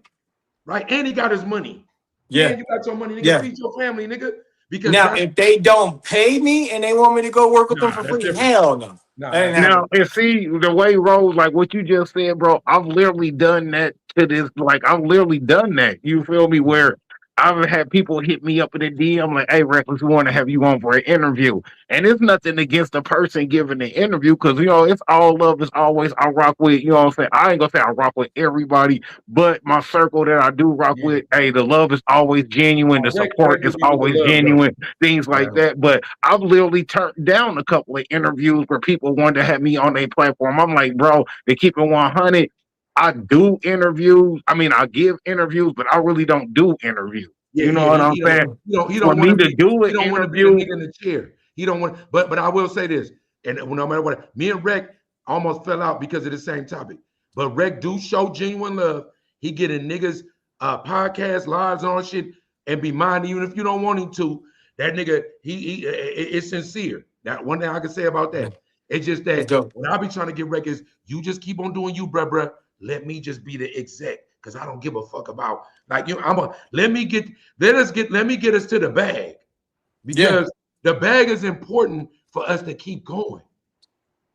Right. And he got his money. Yeah, yeah, you got your money, nigga. yeah. Feed your family, nigga. Because Now, that's if they don't pay me and they want me to go work with them nah, for that's free, different. hell no, Nah, that ain't that's Now, happening. different. and see the way Rose, like what you just said, bro. I've literally done that to this. Like I've literally done that. You feel me? Where I've had people hit me up in the DM like, "Hey, Reckless, we want to have you on for an interview." And it's nothing against the person giving the interview because it's all love. It's always I rock with. You know what I'm saying? I ain't gonna say I rock with everybody, but my circle that I do rock Yeah. with, hey, the love is always genuine. The Rick support do is me with the always love, though. genuine. Things like Yeah. that. But I've literally turned down a couple of interviews where people wanted to have me on their platform. I'm like, bro, they keep it 100. I do interviews. I mean, I give interviews, but I really don't do interviews. Yeah, You know yeah. what I'm saying? He For don't want me to to be do he an don't want to be the interview, nigga in the chair. He don't want, but I will say this, and no matter what, me and Rec almost fell out because of the same topic. But Rec do show genuine love. He getting niggas podcast lives on shit and be minded, even if you don't want him to. That nigga, he is sincere. That one thing I can say about that. It's just It's that dope. when I be trying to get records, you just keep on doing you, bruh. Let me just be the exec, because I don't give a fuck about like you. Let me get us to the bag, because the bag is important for us to keep going.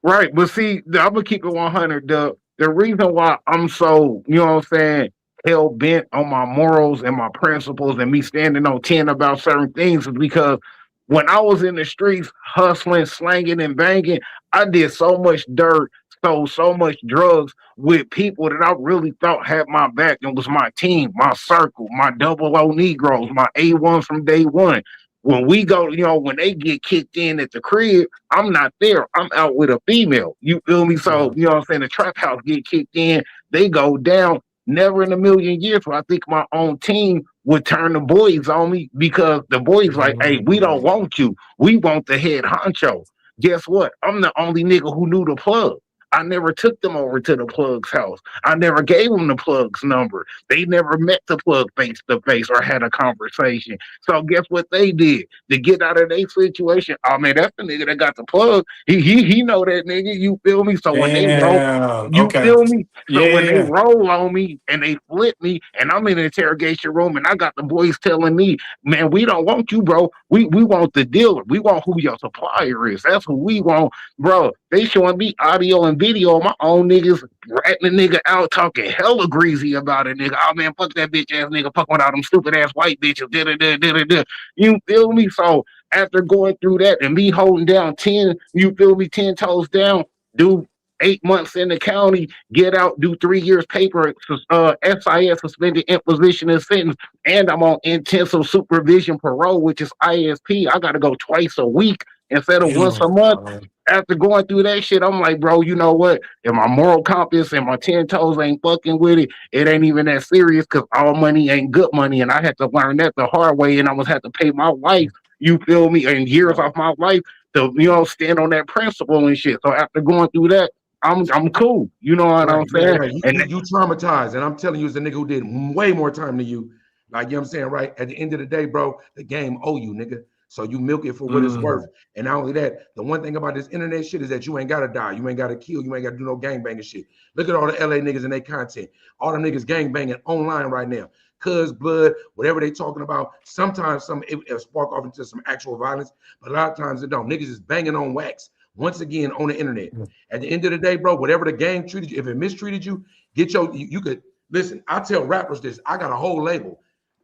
Right, but see, I'm gonna keep it 100. The reason why I'm so, you know what I'm saying, hell bent on my morals and my principles and me standing on 10 about certain things is because when I was in the streets hustling, slanging, and banging, I did so much dirt, stole so much drugs with people that I really thought had my back and was my team, my circle, my double O Negroes, my A1 from day one. When we go, when they get kicked in at the crib, I'm not there. I'm out with a female. You feel me? So, you know what I'm saying? The trap house get kicked in, they go down. Never in a million years will I think my own team would turn the boys on me, because the boys like, hey, we don't want you. We want the head honcho. Guess what? I'm the only nigga who knew the plug. I never took them over to the plug's house. I never gave them the plug's number. They never met the plug face to face or had a conversation. So guess what they did to get out of their situation? Oh man, that's the nigga that got the plug. He know that nigga. You feel me? So when they roll, Damn. you Okay. feel me? So when they Yeah. roll on me and they flip me, and I'm in the interrogation room, and I got the boys telling me, man, we don't want you, bro. We want the dealer. We want who your supplier is. That's who we want, bro. They showing me audio and video of my own niggas ratting the nigga out, talking hella greasy about it, nigga. Oh man, fuck that bitch ass nigga, fuck with all them stupid ass white bitches. Da. You feel me? So after going through that and me holding down 10, you feel me, 10 toes down, do 8 months in the county, get out, do 3 years paper, SIS, suspended imposition of sentence, and I'm on intensive supervision parole, which is ISP. I got to go twice a week instead of once a month. After going through that shit, I'm like, bro, you know what? If my moral compass and my 10 toes ain't fucking with it, it ain't even that serious, because all money ain't good money. And I had to learn that the hard way. And I was had to pay my life, you feel me, and years off my life to, stand on that principle and shit. So after going through that, I'm cool. You know what I'm saying? Right. You traumatized. And I'm telling you, as a nigga who did way more time than you, like, you know what I'm saying, right? At the end of the day, bro, the game owe you, nigga. So you milk it for what it's worth. And not only that, the one thing about this internet shit is that you ain't gotta die. You ain't gotta kill. You ain't gotta do no gangbanging shit. Look at all the LA niggas and their content. All the niggas gangbanging online right now. Cuz, blood, whatever they talking about. Sometimes it spark off into some actual violence, but a lot of times it don't. Niggas is banging on wax. Once again, on the internet. At the end of the day, bro, whatever the game treated you, if it mistreated you, you could listen. I tell rappers this. I got a whole label.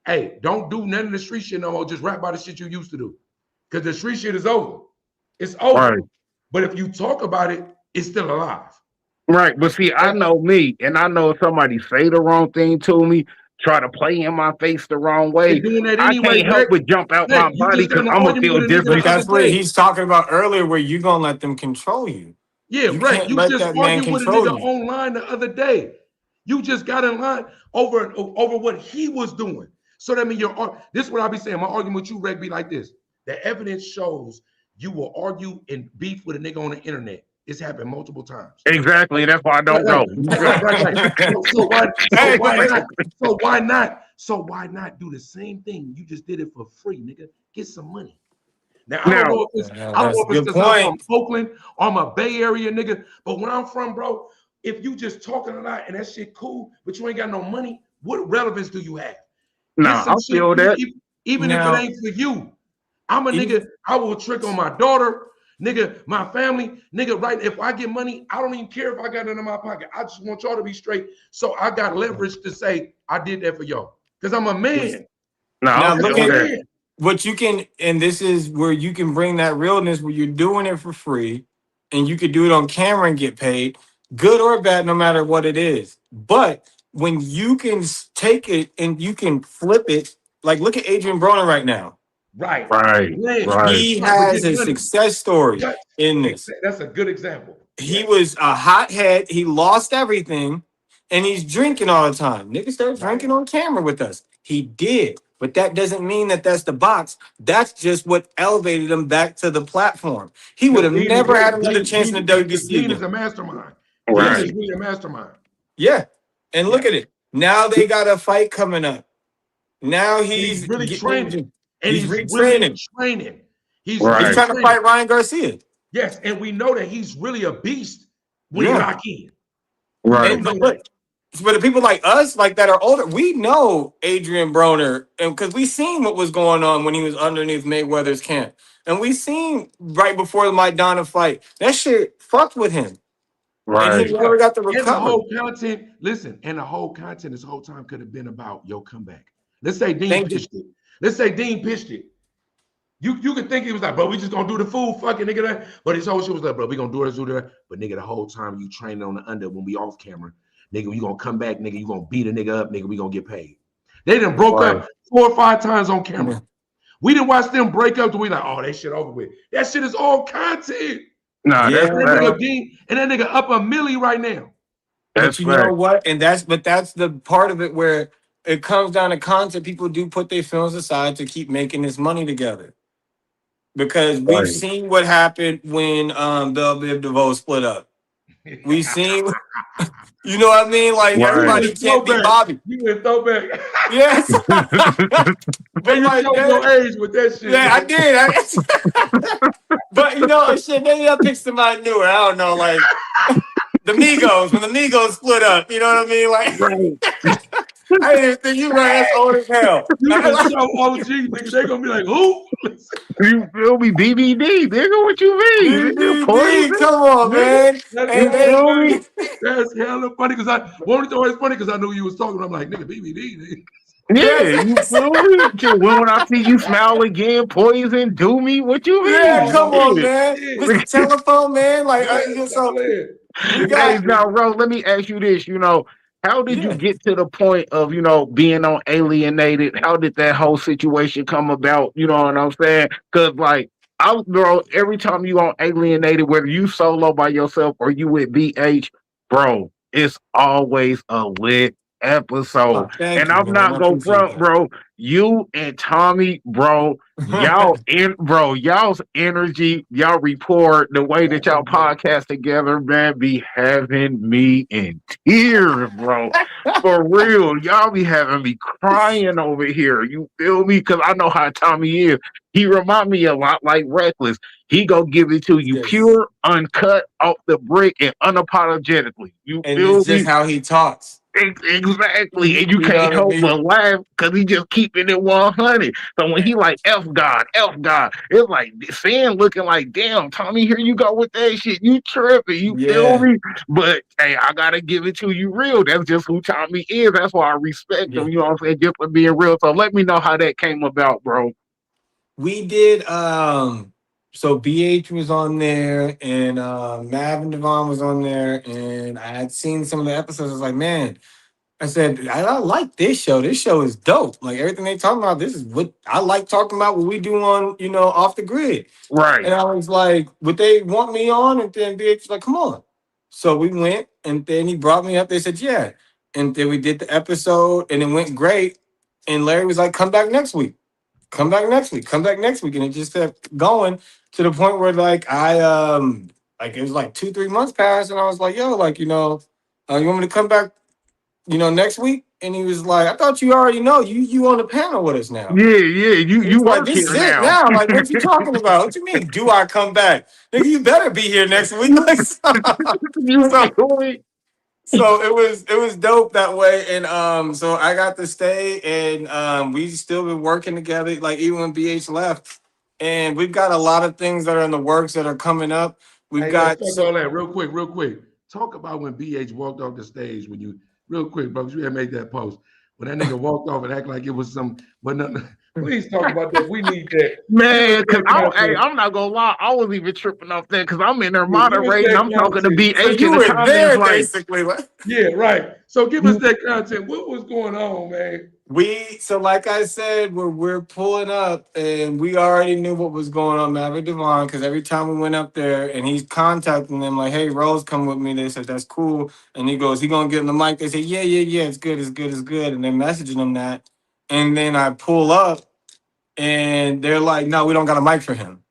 Hey, don't do none of the street shit no more. Just rap about the shit you used to do. Because the street shit is over. It's over. Right. But if you talk about it, it's still alive. Right. But see, I know me, and I know if somebody say the wrong thing to me, try to play in my face the wrong way, doing that I anyway, can't help but jump out my body, because I'm going to feel disrespected. But that's what he's talking about earlier, where you're going to let them control you. Yeah, you right. Can't you let just that man argued with a nigga online the other day. You just got in line over what he was doing. So that means this is what I be saying. My argument with you, Reg, be like this. The evidence shows you will argue and beef with a nigga on the internet. It's happened multiple times. Exactly. That's why I don't go. So why not do the same thing? You just did it for free, nigga. Get some money. Now, I don't know if it's because I'm from Oakland or I'm a Bay Area nigga, but when I'm from, bro, if you just talking a lot and that shit cool, but you ain't got no money, what relevance do you have? Nah, I feel that. Even if it ain't for you. I'm a nigga, I will trick on my daughter, nigga, my family, nigga, right? If I get money, I don't even care if I got it in my pocket. I just want y'all to be straight. So I got leverage to say I did that for y'all. Because I'm a man. Now look at what you can, and this is where you can bring that realness where you're doing it for free and you could do it on camera and get paid, good or bad, no matter what it is. But when you can take it and you can flip it, like look at Adrian Broner right now. Right. He has a success story in this. That's a good example. He was a hothead. He lost everything, and he's drinking all the time. Niggas started drinking on camera with us. He did, but that doesn't mean that that's the box. That's just what elevated him back to the platform. He would have never had another chance in the WBC. Dean is a mastermind. Right. Dean is really a mastermind. Yeah, and look at it. Now they got a fight coming up. Now And he's he's really training. And he's he's really retraining. training. He's He's really Right. trying to training. fight Ryan Garcia. Yes, and we know that he's really a beast when he Yeah. lock in. We Right. do And know but that. look, for the people like us, like that are older, we know Adrian Broner, and because we seen what was going on when he was underneath Mayweather's camp, and we seen right before the Maidana fight that shit fucked with him, and he Right. Yeah. never got the And the recovery. whole content, listen, and the whole content this whole time could have been about your comeback. Let's say Dean Thank you. pitched it. Let's say Dean pitched it. You could think he was like, bro, we just gonna do the fool fucking nigga that. But his whole shit was like, bro, we gonna do this, do that. But nigga, the whole time you training on the under when we off camera, nigga, you gonna come back, nigga, you gonna beat a nigga up, nigga, we gonna get paid. They done broke Right. up 4 or 5 times on camera. Yeah. We didn't watch them break up to we like, oh, that shit over with. That shit is all content. Nah, Yeah, that's And that fact. bro. nigga Dean, and that nigga up a milli right now. That's But you know fact. what? And that's the part of it where it comes down to content. People do put their feelings aside to keep making this money together. Because we've Right. seen what happened when Bell Biv DeVoe split up. We've seen, you know what I mean? Like You Right. everybody went can't be throwback. Bobby. You went throwback. Yes. But And you like, showed man, your age with that shit. yeah, I man. did. But you know, shit, maybe I picked somebody newer. I don't know, like the Migos, when the Migos split up, you know what I mean? Like Right. I didn't even think you right, that's old as hell. You I just like, show OG, nigga. They gonna be like, who? You feel me? BBD, nigga. What you mean? Nigga, BBD, poison. come on, man. That's You Hey, hella feel funny. me? That's hella funny because it's always funny because I knew you was talking. I'm like, nigga, BBD. Nigga. Yeah, yes. you feel me? Shit, when I see you smile again, poison, do me. What you Yeah, mean? come Oh on, Shit. man. shit. Mr. Telephone, man. Like, Stop so playing. we Nigga, Hey, got, now, Ro, let me ask you this. How did you yeah. get to the point of, being on Alienated? How did that whole situation come about? You know what I'm saying? Because, like, bro, every time you on Alienated, whether you solo by yourself or you with BH, bro, it's always a lit episode. Oh, thank And you, I'm man. not I gonna appreciate front, bro. You and Tommy, bro, that. y'all's energy, y'all report, the way that y'all podcast together, man, be having me in tears, bro. For real, y'all be having me crying over here. You feel me? Because I know how Tommy is. He remind me a lot like Reckless. He go give it to you Yes. pure, uncut, off the brick, and unapologetically. You And feel it's just me? how he talks. Exactly, You and you know can't what I help mean? but laugh because he just keeping it 100. So when he like F God, it's like Sam looking like, damn, Tommy, here you go with that shit. You tripping, you feel Yeah. me? But hey, I gotta give it to you real. That's just who Tommy is. That's why I respect Yeah. him. You know what I'm saying? Just for being real. So let me know how that came about, bro. We did so BH was on there and Mav and Devon was on there and I had seen some of the episodes. I was like, man, I said, I like this show. This show is dope. Like everything they talking about, this is what I like talking about what we do on, off the grid. Right. And I was like, would they want me on? And then BH was like, come on. So we went and then he brought me up. They said, yeah. And then we did the episode and it went great. And Larry was like, come back next week. Come back next week. Come back next week. And it just kept going to the point where like it was like 2-3 months passed and I was like, yo, like, you want me to come back, next week? And he was like, I thought you already know. You on the panel with us now. Yeah, yeah. You He's like, work this is here it now. now. Like, what you talking about? What you mean? Do I come back? Nigga, you better be here next week. Like, You so, feel me? so it was dope that way. And so I got to stay and we still been working together, like even when BH left. And we've got a lot of things that are in the works that are coming up. We've Hey, yo, got fuck all that. Real quick. Talk about when BH walked off the stage when you, real quick, bro, 'cause you had made that post. When that nigga walked off and act like it was some, but no, please talk about that. We need that. Man, Give cause us that content. I'm not gonna lie, I was even tripping off that because I'm in there Yeah, give us moderating. that I'm talking to content. so BH in you the were comments there like, basically. What? Yeah, right. So give us that content. What was going on, man? So like I said, we're pulling up and we already knew what was going on, Maverick Devon, because every time we went up there and he's contacting them like, hey, Rose, come with me. They said that's cool. And he goes, he gonna get in the mic. They say, yeah, it's good, it's good. And they're messaging him that. And then I pull up and they're like, no, we don't got a mic for him.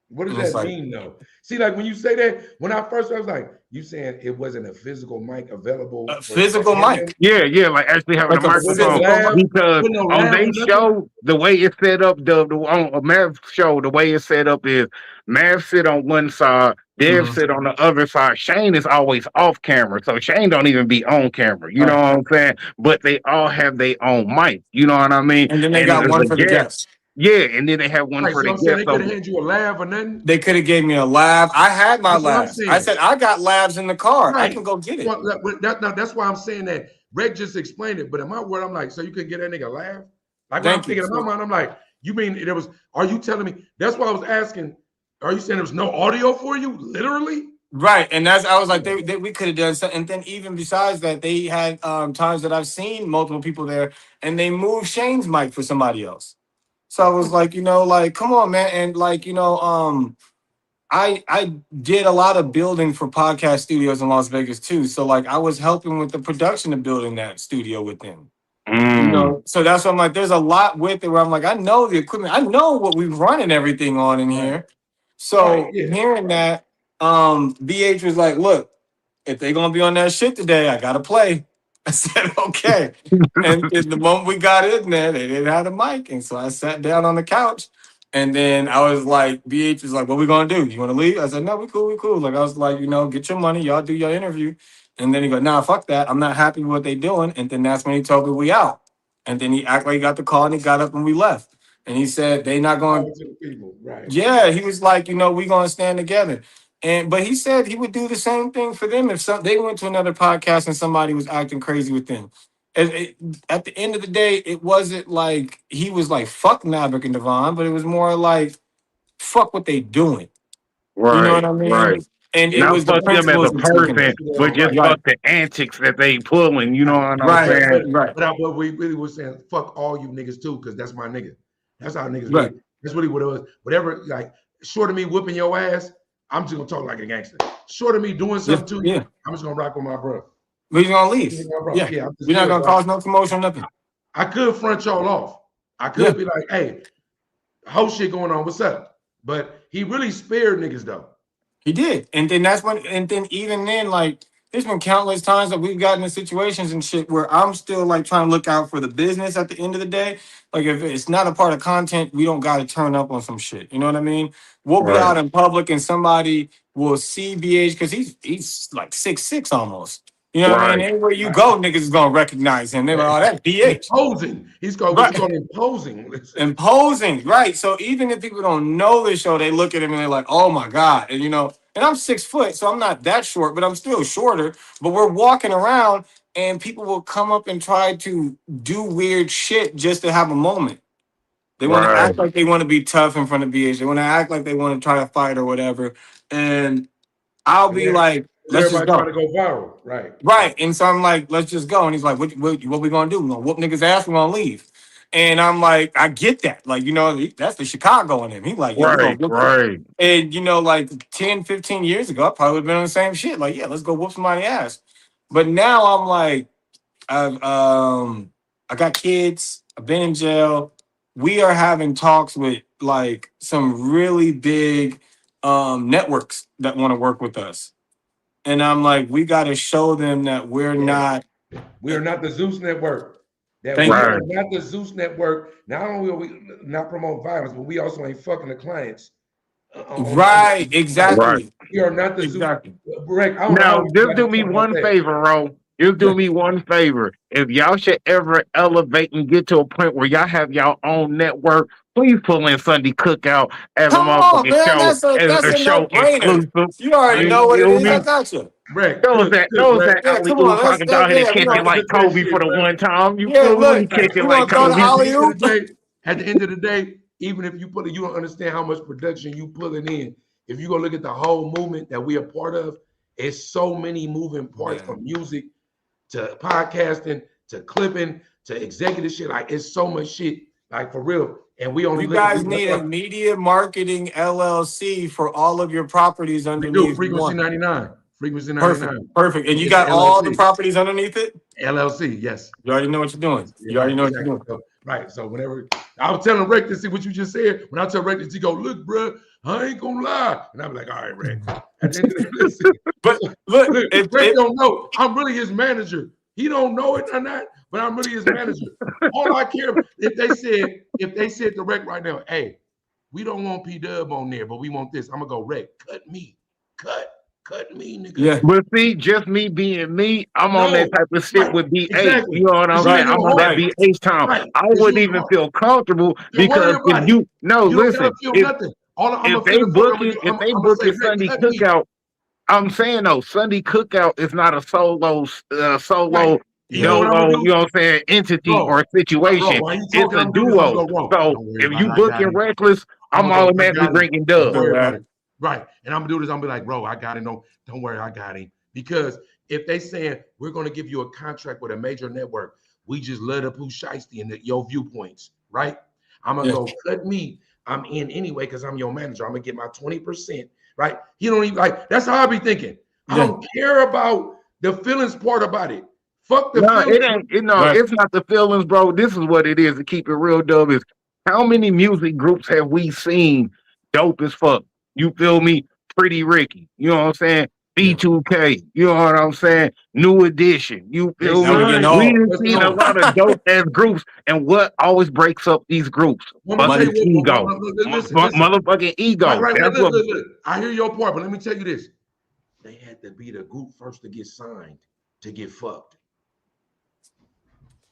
What does And it's that like mean though? See, like when you say that, when I first I was like, you saying it wasn't a physical mic available a for physical him? mic, Yeah, like actually having a like a With no microphone physical mic. lav, because with no on lav they or nothing. show the way it's set up, the on a Mav show the way it's set up is Mav sit on one side, Dev Mhm. sit on the other side. Shane is always off camera, so Shane don't even be on camera. You know Right. what I'm saying? But they all have their own mic. You know what I mean? And then they And got as one a for the guest, guests. yeah, and then they have one Right. for So the I'm saying guest. they So could have hand you a lav or nothing. They could have gave me a lab. I had my That's what I'm labs. I saying. said I got labs in the car. I Right. can go get it. So that's why I'm saying that. Reg just explained it, but in my word, I'm like, so you could get that nigga a lav? Like when I'm Thank you. thinking in my mind, I'm like, you mean there was? Are you telling me? That's why I was asking. Are you saying there was no audio for you? Literally? Right, and that's I was like, we could have done something. And then even besides that, they had times that I've seen multiple people there, and they moved Shane's mic for somebody else. So I was like, like, come on, man, and like, I did a lot of building for podcast studios in Las Vegas too. So like, I was helping with the production of building that studio with them. mm, So that's why I'm like, there's a lot with it where I'm like, I know the equipment, I know what we run and everything on in Right. here. Right. So Yeah. hearing that, BH was like, look, if they're gonna be on that shit today, I gotta play. I said, okay. And the moment we got in there, they didn't have a mic. And so I sat down on the couch. And then I was like, BH was like, what we gonna do? You wanna leave? I said, no, we cool. Like I was like, get your money, y'all do your interview. And then he go, nah, fuck that. I'm not happy with what they doing. And then that's when he told me we out. And then he acted like he got the call and he got up and we left. And he said they not going. Power to the people. Right. Yeah, he was like, we gonna stand together. But he said he would do the same thing for them if they went to another podcast and somebody was acting crazy with them. At the end of the day, it wasn't like he was like fuck Maverick and Devon, but it was more like fuck what they doing. You know what right, I mean? right. And it Not was the fuck them as principles a he was looking person, at. but just Right. fuck Right, the antics that they pulling. You know Right. what I'm right, saying? right, But we really were saying, fuck all you niggas too, because that's my nigga. That's how niggas right. really, that's really what it was. Whatever, like, short of me whooping your ass, I'm just gonna talk like a gangster. Short of me doing Just, something to you, yeah. I'm just gonna rock with my bro. We're gonna leave. My bro. Yeah. Yeah, I'm just You're not good, gonna bro. cause no commotion, nothing. I could front y'all off. I Yeah. could be like, hey, whole shit going on, what's up? But he really spared niggas though. He did. And then that's when, and then even then, like, there's been countless times that we've gotten in situations and shit where I'm still like trying to look out for the business at the end of the day. Like, if it's not a part of content, we don't got to turn up on some shit. You know what I mean? We'll be Right, out in public and somebody will see BH because he's like 6'6" almost. You know what I mean? right, Anywhere you Right. go, niggas is going to recognize him. They're like, oh, that's BH. Imposing. He's called what you call imposing. Imposing, right? So even if people don't know the show, they look at him and they're like, "Oh my god!" And and I'm 6 foot, so I'm not that short, but I'm still shorter. But we're walking around, and people will come up and try to do weird shit just to have a moment. They want to right, act like they want to be tough in front of BH. They want to act like they want to try to fight or whatever. And I'll be like, "Let's just Everybody trying go." to go viral, right? Right. And so I'm like, let's just go. And he's like, what we gonna do? We're gonna whoop niggas' ass, we're gonna leave. And I'm like, I get that. Like, that's the Chicago in him. He's like, yeah, we're gonna right, whoop that. right. And like 10, 15 years ago, I probably would have been on the same shit. Like, yeah, let's go whoop somebody's ass. But now I'm like, I got kids, I've been in jail. We are having talks with like some really big networks that want to work with us. And I'm like, we got to show them that we're not. We are not the Zeus Network. That Thank we you. are Right. not the Zeus Network. Not only will we not promote violence, but we also ain't fucking the clients. Right, Right. exactly. We are not the Zeus. Exactly. Rick, I don't know how Now, we just got do to me talk about one that. favor, Ro. Just do Yeah. me one favor. If y'all should ever elevate and get to a point where y'all have y'all own network, please pull in Sunday Cookout as a Come on, motherfucking man. show, as That's a a show no-brainer. exclusive. You already Hey, know You what it feel is. I me? got you. Rick, Those cook, that cook, those Rick. that Yeah, alley come on. oop, I can go ahead and Yeah, we catch it gonna like Look at this Kobe shit, for the bro. one time. You yeah, feel me? Let me look, catch it we like gonna throw the Kobe. At the alley end of oop. the day, at the end of the day, even if you put it, you don't understand how much production you pulling in. If you go look at the whole movement that we are part of, it's so many moving parts Man. from music to podcasting to clipping to executive shit. Like it's so much shit, like for real. And we only You look at guys need a media marketing LLC for all of your properties we do underneath frequency one. 99. Frequency Perfect, 99. perfect. And you It's the got all the LLC. properties underneath it? LLC, yes. You already know what you're doing. You already Right, know what you're exactly. doing. So, right. So whenever I was telling Rick to see what you just said, when I tell Rick to go, look, bro, I ain't gonna lie. And I'm like, all right, Rick. At the end of the day, listen, But look, Rick don't know. I'm really his manager. He don't know it or not, but I'm really his manager. All I care if they said to Rick right now, hey, we don't want P-Dub on there, but we want this. I'm gonna go, Rick, cut me. Cut me, nigga. yeah. But see, just me being me, I'm on that type of shit right, with BH. exactly. You know what I'm saying? Right, I'm on that right. BH time. Right. I wouldn't even feel comfortable Don't worry because about if you no, You don't gotta listen, feel nothing. All I'm if gonna they feel for book it, if they I'm gonna book say, it Rick, Sunday cut me. Cookout, I'm saying though, Sunday Cookout is not a solo Right. You know what I'm gonna dolo, do? you know what I'm saying, entity Bro, or situation. while you It's talking, a I'm doing this, I'm duo. gonna go, Ro. So Don't worry if about you it. I got booking him. Reckless, I'm I'm gonna go, I automatically got him. bringing Don't Dub. worry about it. Right. And I'm gonna do this. I'm gonna be like, bro, I got it. Don't worry, I got him. Because if they saying we're gonna give you a contract with a major network, we just let up who shiesty and your viewpoints, right? I'm gonna go cut me. I'm in anyway because I'm your manager. I'm gonna get my 20%, right? He don't even like that's how I be thinking. I don't care about the feelings part about it. Fuck the No, it feelings. ain't. It's not the feelings, bro. This is what it is. To keep it real, Dub, is how many music groups have we seen dope as fuck? You feel me? Pretty Ricky. You know what I'm saying? Yeah. B2K. You know what I'm saying? New Edition. You They feel Now me? we're getting signed. We old. didn't Let's seen a go. lot of dope ass groups, and what always breaks up these groups? Let me tell Fucking you ego. listen. Motherfucking ego. Right. That's what. Look. I hear your part, but let me tell you this. They had to be the group first to get signed to get fucked.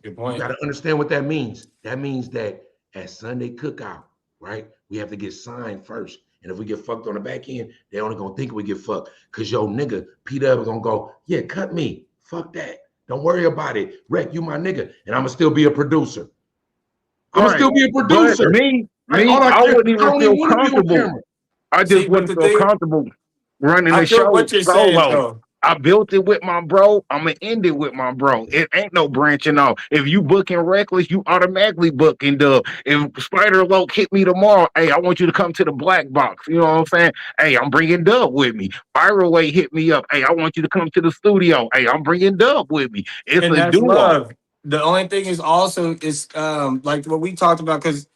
Good You point. got to understand what that means. That means that at Sunday Cookout, right, we have to get signed first. And if we get fucked on the back end, they only gonna think we get fucked. Cause yo nigga, P-Dub gonna go, yeah, cut me. Fuck that. Don't worry about it. Rick, you my nigga. And I'ma still be a producer. I'ma Right. still be a But producer. Right? All I I care, wouldn't I even don't feel even want to be on comfortable. camera. I See, just but wouldn't the feel thing, comfortable running I the feel show what you're saying solo. though. I built it with my bro. I'm gonna end it with my bro. It ain't no branching off. If you booking Reckless, you automatically booking Dub. If Spider Loc hit me tomorrow, hey, I want you to come to the black box. You know what I'm saying? Hey, I'm bringing Dub with me. Viral Way hit me up. Hey, I want you to come to the studio. Hey, I'm bringing Dub with me. It's And a that's duo. love. The only thing is also is like what we talked about, because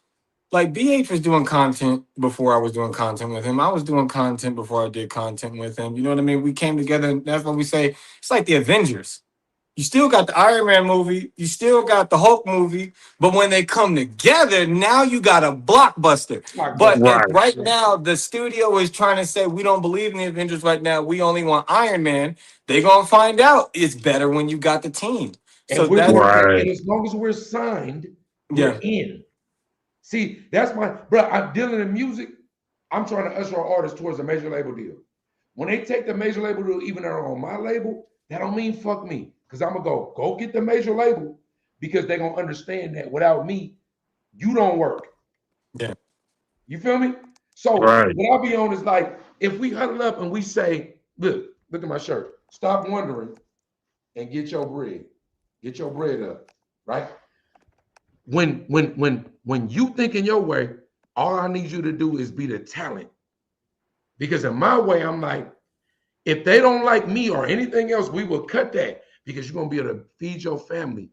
like BH was doing content before I was doing content with him. I was doing content before I did content with him. You know what I mean? We came together, and that's what we say. It's like the Avengers. You still got the Iron Man movie, you still got the Hulk movie, but when they come together, now you got a blockbuster. But Right. right now, the studio is trying to say we don't believe in the Avengers right now. We only want Iron Man. They're gonna find out it's better when you got the team. So And we're that's going to, Right. and as long as we're signed, yeah. we're in. See, that's my bro. I'm dealing in music. I'm trying to usher our artists towards a major label deal. When they take the major label deal, even they're on my label, that don't mean fuck me. Because I'm gonna go get the major label because they're gonna understand that without me, you don't work. Yeah. You feel me? So Right. what I'll be on is like, if we huddle up and we say, look at my shirt, stop wondering and get your bread. Get your bread up, right? When you think in your way, all I need you to do is be the talent. Because in my way, I'm like, if they don't like me or anything else, we will cut that because you're gonna be able to feed your family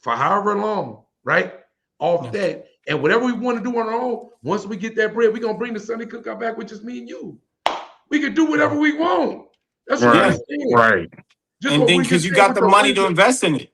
for however long, right? Off that. And whatever we want to do on our own, once we get that bread, we're gonna bring the Sunday Cookout back with just me and you. We can do whatever we want. That's what Right. we saying. Right. Just And what then we because just you said got with the the money to Wednesday. invest in it.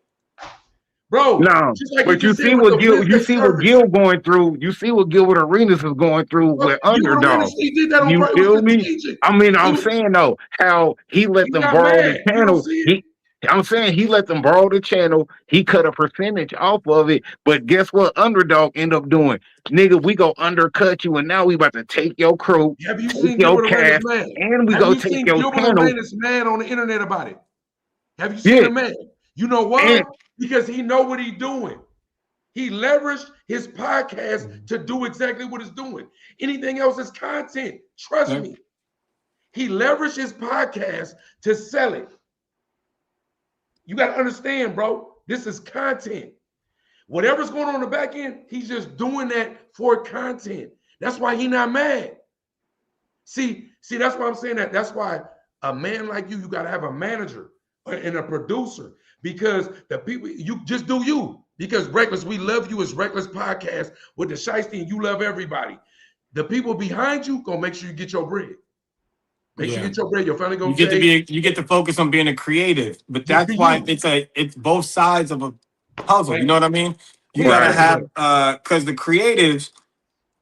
Bro, No, just like you but you just said see with what the Wednesday service. Gil going through. You see what Gilbert Arenas is going through with Gilbert Arenas, Underdog. he did that on You purpose. It was feel me? strategic. I mean, He I'm was, saying though, how he let he them got borrow the mad. You don't channel. see it? I'm saying he let them borrow the channel. He cut a percentage off of it. But guess what? Underdog end up doing, nigga. We go undercut you, and now we about to take your crew, Have you take seen your Gilbert Arenas cast, mad? and we Have go you take seen your Gilbert channel. Arenas mad on the internet about it? Have you seen Yeah, him mad? You know why? and Because he know what he's doing. He leveraged his podcast to do exactly what it's doing. Anything else is content. Trust me. He leveraged his podcast to sell it. You got to understand, bro. This is content. Whatever's going on in the back end, he's just doing that for content. That's why he's not mad. See, that's why I'm saying that. That's why a man like you got to have a manager and a producer, because the people, you just do you. Because Reckless, we love you as Reckless Podcast with the Shiesty, and you love everybody. The people behind you gonna make sure you get your bread. Make sure you Yeah. get your bread. Your family You gonna get to say, you get to focus on being a creative, but "Good for that's why you." it's both sides of a puzzle. You Thank know you. what I mean? You Queen gotta Right. President. have because the creatives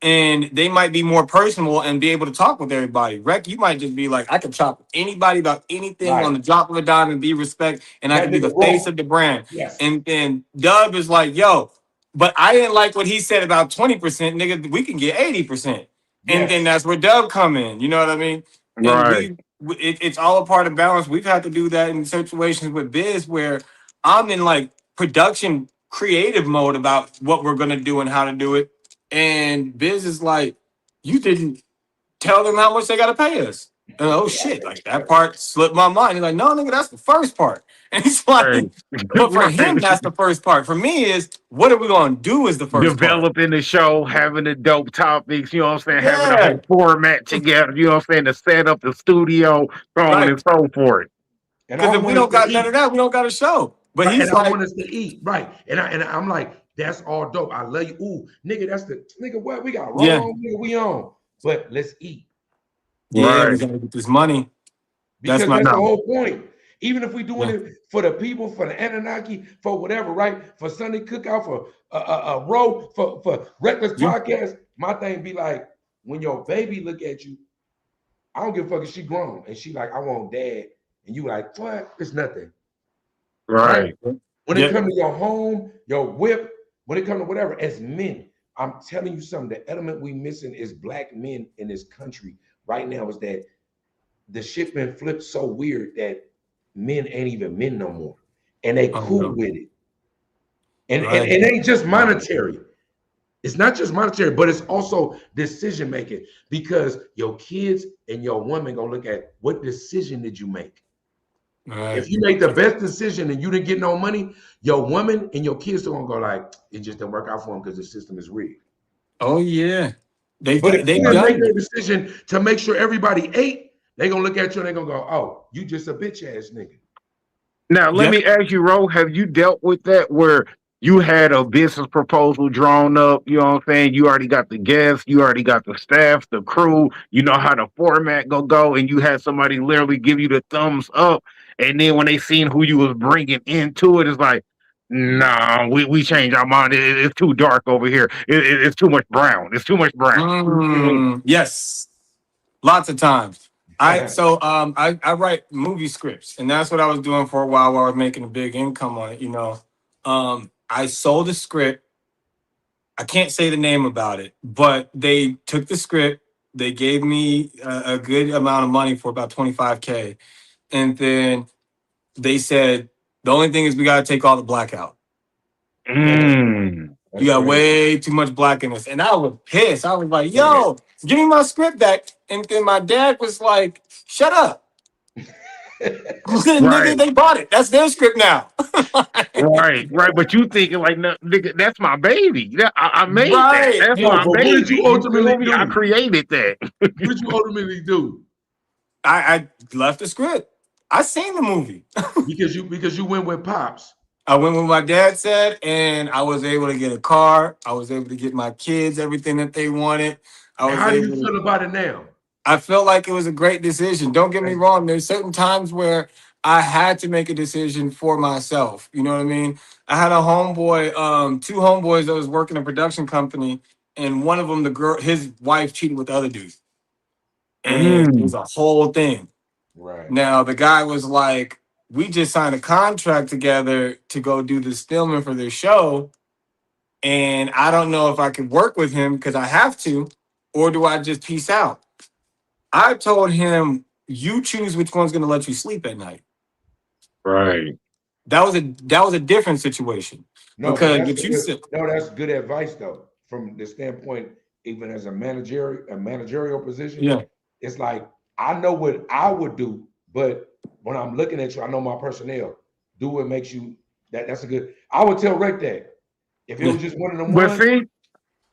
and they might be more personal and be able to talk with everybody. Rec, you might just be like, I can talk with anybody about anything on Right. the drop of a dime and be respect, and I That can be nigga the face raw. of the brand. Yes. And then Dub is like, yo, but I didn't like what he said about 20%, nigga. We can get 80%. And then Yes. that's where Dub come in. You know what I mean? And Right. it's all a part of balance. We've had to do that in situations with Biz where I'm in like production creative mode about what we're gonna do and how to do it. And Biz is like, you didn't tell them how much they gotta pay us. And oh shit, like that part slipped my mind. He's like, no, nigga, that's the first part. And he's like, Right. but for Right. him, that's the first part. For me, is what are we gonna do is the first part. Developing the show, having the dope topics, you know what I'm saying? Having the Yeah, whole format together, you know what I'm saying? To set up the studio, so on right. and so forth. And Because I if we want us don't to got none of eat. that, we don't got a show. But Right. And he's I like, want us to eat. Right. And I'm like, that's all dope. I love you. Ooh, nigga, that's the nigga. What we got yeah, wrong? Nigga, we on. But let's eat. yeah, we Right. gotta get this money. That's Because my that's the No. whole point. Even if we doing yeah. it for the people, for the Anunnaki, for whatever, right? For Sunday Cookout, for a row, for Reckless Yeah. Podcast, my thing be like, when your baby look at you, I don't give a fuck if she grown and she like, I want dad, and you like, what? It's nothing, right? Right. When it Yeah. comes to your home, your whip, when it comes to whatever, as men, I'm telling you something. The element we missing is black men in this country right now is that the shit been flipped so weird that men ain't even men no more, and they Oh cool no. with it. And Right. it ain't just monetary. It's not just monetary, but it's also decision making because your kids and your woman gonna look at what decision did you make. Right. If you make the best decision and you didn't get no money, your woman and your kids are gonna go like, it just didn't work out for them because the system is rigged. Oh yeah. They've But if they've men make done their it. decision to make sure everybody ate, they gonna look at you and they gonna go, oh, you just a bitch ass nigga. Now, let Yeah. me ask you, Ro, have you dealt with that where you had a business proposal drawn up? You know what I'm saying? You already got the guests, you already got the staff, the crew, you know how the format gonna go, and you had somebody literally give you the thumbs up. And then when they seen who you was bringing into it, it's like, nah, we changed our mind. It's too dark over here. It's too much brown. It's too much brown. Yes. Lots of times. I write movie scripts, and that's what I was doing for a while I was making a big income on it, you know. I sold a script. I can't say the name about it, but they took the script, they gave me a good amount of money for about 25K, and then they said the only thing is we gotta take all the black out. Mm. You That's got crazy. way too much black in this. And I was pissed. I was like, Yeah. yo, give me my script back. And then my dad was like, shut up. Nigga, Right. they bought it. That's their script now. Right, right, but you thinking like, no, nigga, that's my baby. I made that. Right. That's No, my but what did you baby. You ultimately feel me? I do? created that. What did you ultimately do? I left the script. I seen the movie. Because you went with Pops. I went with my dad said, and I was able to get a car. I was able to get my kids everything that they wanted. I And was how do you able to feel about it now? I felt like it was a great decision. Don't get me wrong. There's certain times where I had to make a decision for myself. You know what I mean? I had a homeboy, two homeboys that was working in a production company, and one of them, the girl, his wife cheated with the other dude. And it was Mm, a whole thing. Right. Now the guy was like, we just signed a contract together to go do this filming for this show. And I don't know if I could work with him because I have to, or do I just peace out? I told him, you choose which one's gonna let you sleep at night. right. That was a different situation. No, but Because that's what a you good said, no, that's good advice though. From the standpoint, even as a managerial position, yeah. it's like I know what I would do, but when I'm looking at you, I know my personnel. Do what makes you that's a good. I would tell Rick that if it Yeah. was just one of them But ones, see,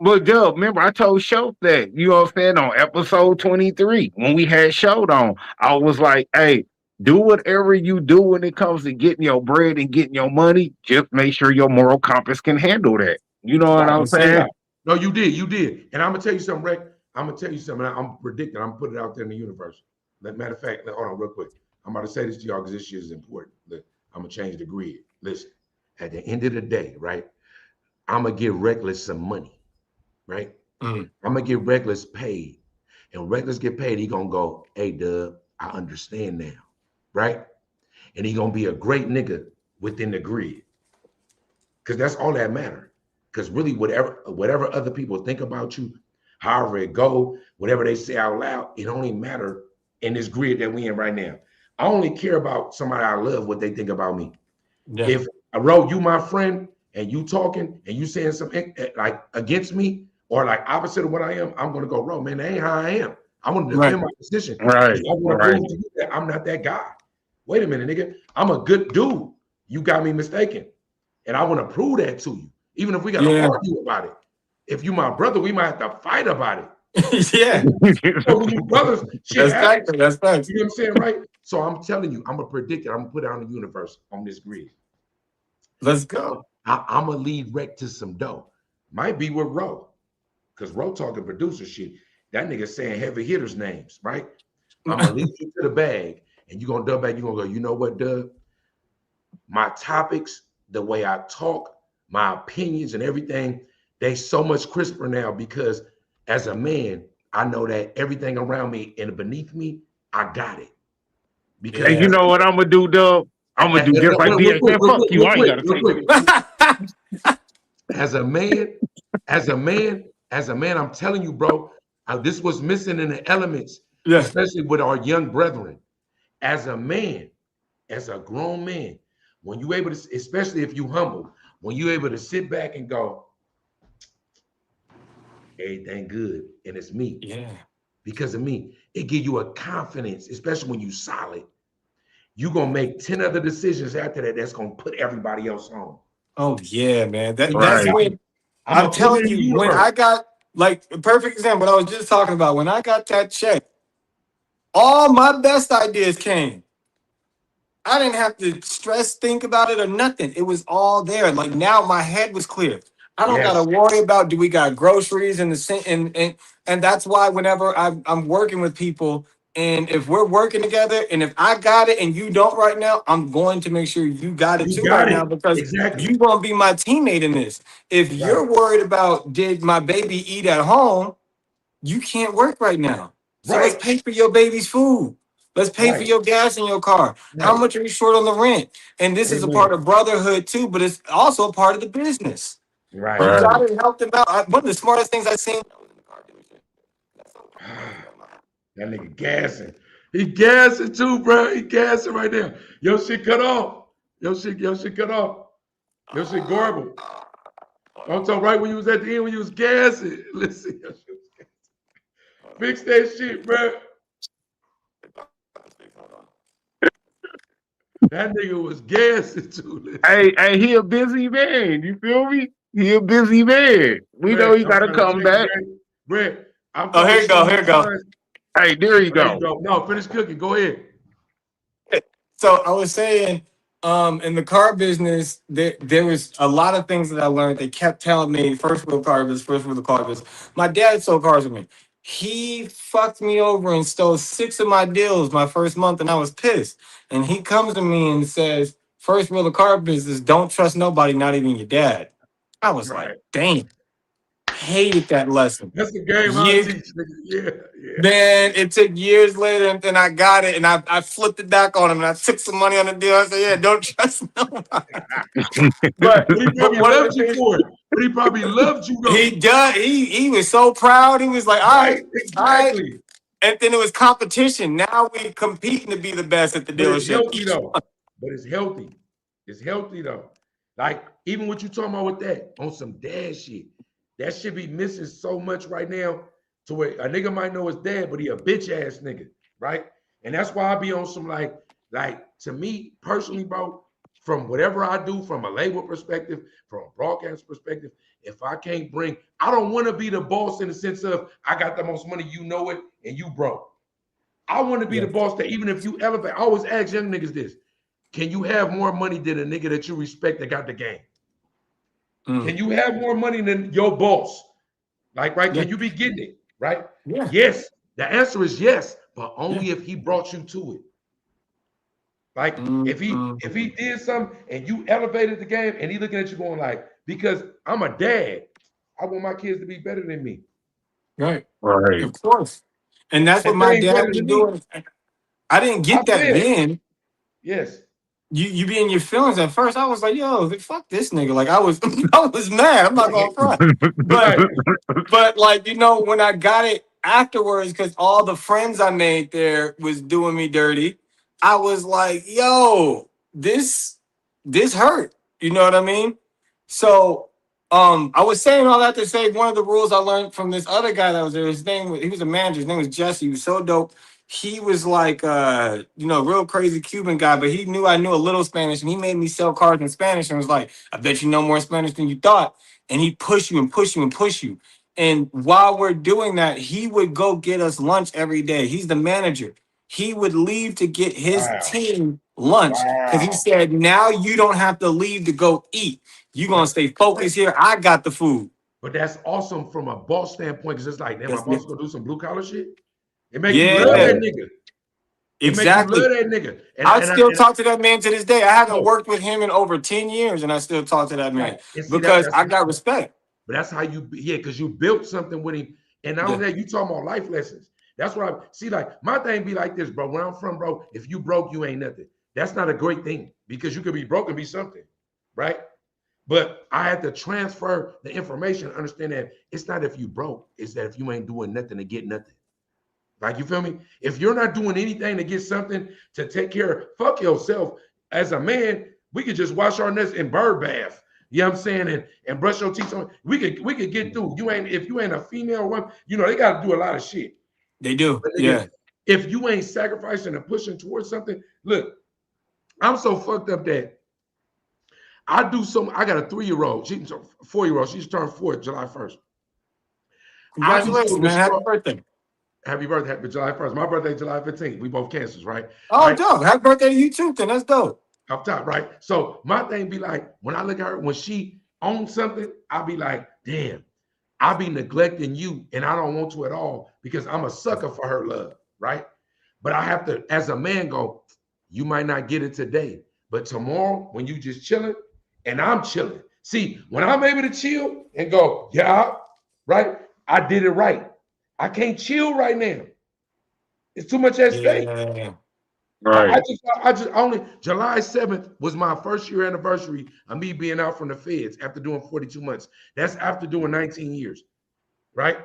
well, Dub, remember I told Show that, you know what I'm saying, on episode 23, when we had Showed on, I was like, hey, do whatever you do when it comes to getting your bread and getting your money. Just make sure your moral compass can handle that. You know what right? I'm That's it. saying? Right. No, you did, and I'm gonna tell you something, Rick. I'm gonna tell you something. I'm predicting. I'm putting it out there in the universe. Matter of fact, hold on real quick. I'm about to say this to y'all because this shit is important. Look, I'm gonna change the grid. Listen, at the end of the day, right? I'm gonna give Reckless some money, right? Mm. I'm gonna get Reckless paid, and Reckless get paid. He gonna go, hey, Dub, I understand now, right? And he gonna be a great nigga within the grid, because that's all that matter. Because really, whatever other people think about you, however it go, whatever they say out loud, it only matter in this grid that we in right now. I only care about somebody I love, what they think about me. Yeah. If Ro, you my friend, and you talking and you saying something like against me or like opposite of what I am, I'm gonna go, Ro, man, that ain't how I am. I want to defend my position. Right, I want to right. prove to you that I'm not that guy. Wait a minute, nigga. I'm a good dude. You got me mistaken. And I want to prove that to you. Even if we got to argue about it. If you my brother, we might have to fight about it. Yeah. So when you brothers, shit That's happens. facts. That's facts. You know what I'm saying, right? So I'm telling you, I'm gonna predict it. I'm gonna put it out in the universe on this grid. Let's go. I'm gonna lead Rec to some dough. Might be with Ro, because Ro talking producer shit. That nigga saying heavy hitters names, right? I'm gonna lead you to the bag, and you gonna dub back. You gonna go. You know what, Dub? My topics, the way I talk, my opinions, and everything, they so much crisper now because as a man, I know that everything around me and beneath me, I got it. Because And you know what I'm gonna do, Dub? I'm gonna do just like DX. Man, fuck you. I ain't gotta say that. As a man, I'm telling you, bro, this was missing in the elements, especially with our young brethren. As a man, as a grown man, when you able to, especially if you humble, when you able to sit back and go, everything good, and it's me. Yeah. Because of me, it give you a confidence, especially when you solid. You gonna make 10 other decisions after that that's gonna put everybody else on. Oh yeah, man. That's Right. when I'm telling you, when I got like a perfect example, what I was just talking about, when I got that check, all my best ideas came. I didn't have to stress, think about it or nothing. It was all there. Like now my head was clear. I don't gotta worry about do we got groceries in the same and that's why whenever I'm working with people and if we're working together and if I got it and you don't right now, I'm going to make sure you got it now because you gonna be my teammate in this. If you're worried about did my baby eat at home, you can't work right now. So let's pay for your baby's food. Let's pay for your gas in your car. How much are you short on the rent? And this is a part of brotherhood too, but it's also a part of the business. Right. You gotta help them out. One of the smartest things I've seen. That nigga gassing. He gassing too, bro. He gassing right now. Your shit cut off. Your shit cut off. Your shit garbled. I'm talking right when you was at the end when you was gassing. Listen, your shit was gassing. Fix that shit, bro. That nigga was gassing too. Listen. Hey, he a busy man. You feel me? He a busy man. We know he gotta come back. Brett, oh, here you go. Here you go. Hey, there you go. No, finish cooking. Go ahead. So I was saying, in the car business, there was a lot of things that I learned. They kept telling me first wheel car business. My dad sold cars with me. He fucked me over and stole 6 of my deals my first month, and I was pissed. And he comes to me and says, first rule of car business, don't trust nobody, not even your dad. I was like, dang. Hated that lesson. That's the game I teach. Yeah. Then it took years later, and then I got it, and I flipped it back on him, and I took some money on the deal. I said, "Yeah, don't trust nobody." But he probably loved you for it. But he probably loved you though. He does. He was so proud. He was like, "All right, exactly." All right. And then it was competition. Now we competing to be the best at the dealership. It's healthy though. But it's healthy. It's healthy though. Like even what you talking about with that on some dad shit. That should be missing so much right now to where a nigga might know his dad, but he a bitch ass nigga, right? And that's why I be on some like to me personally, bro, from whatever I do, from a label perspective, from a broadcast perspective, if I can't bring, I don't want to be the boss in the sense of I got the most money, you know it, and you broke. I want to be the boss that even if you elevate, I always ask young niggas this, can you have more money than a nigga that you respect that got the game? Can you have more money than your boss? Like, right? Can you be getting it? right? Yeah. Yes, the answer is yes, but only if he brought you to it. Like if he did something and you elevated the game and he looking at you going like, because I'm a dad, I want my kids to be better than me. Right. Right. Of course. And that's what If they my ain't dad better was than me, doing. I didn't I get that fail. then. Yes. You be in your feelings at first. I was like, yo, fuck this nigga. Like I was I was mad. I'm not gonna front. But Right. like, when I got it afterwards, because all the friends I made there was doing me dirty, I was like, yo, this hurt. You know what I mean? So I was saying all that to say one of the rules I learned from this other guy that was there, he was a manager, his name was Jesse. He was so dope. He was like real crazy Cuban guy, but he knew I knew a little Spanish, and he made me sell cards in Spanish and was like, I bet you know more Spanish than you thought. And he push you and push you and push you. And while we're doing that, he would go get us lunch every day. He's the manager. He would leave to get his Wow. team lunch because he Wow. said, now you don't have to leave to go eat. You're going to stay focused here. I got the food. But that's awesome from a boss standpoint because it's like, damn, my That's boss it. gonna do some blue collar shit. It make you love Yeah, that nigga. It make you exactly. love that nigga. I still And talk to that man to this day. I haven't no, worked with him in over 10 years, and I still talk to that right. man And see because that's I got respect. but that's how because you built something with him. And not Yeah. only that, you talking about life lessons. That's what I see. Like my thing be like this, bro. Where I'm from, bro, if you broke, you ain't nothing. That's not a great thing because you could be broke and be something, right? But I had to transfer the information, understand that it's not if you broke, it's that if you ain't doing nothing to get nothing. Like, you feel me? If you're not doing anything to get something to take care of, fuck yourself. As a man, we could just wash our nuts in bird bath. You know what I'm saying? And brush your teeth. We could get through. If you ain't a female woman, they gotta do a lot of shit. They do. But Yeah. nigga, if you ain't sacrificing and pushing towards something, look, I'm so fucked up that I got a 3-year-old, she's a 4-year-old, she's turned 4 July 1st. I be so Congratulations, man. Happy distraught. birthday. Happy birthday, happy July 1st. My birthday, July 15th. We both cancers, right? Oh, Right? dope. Happy birthday to you too, then. That's dope. Up top, right? So my thing be like, when I look at her, when she owns something, I be like, damn, I be neglecting you, and I don't want to at all because I'm a sucker for her love, right? But I have to, as a man, go, you might not get it today, but tomorrow when you just chilling and I'm chilling. See, when I'm able to chill and go, yeah, right, I did it right. I can't chill right now. It's too much at stake. Yeah. Right. I just only July 7th was my first year anniversary of me being out from the feds after doing 42 months. That's after doing 19 years, right?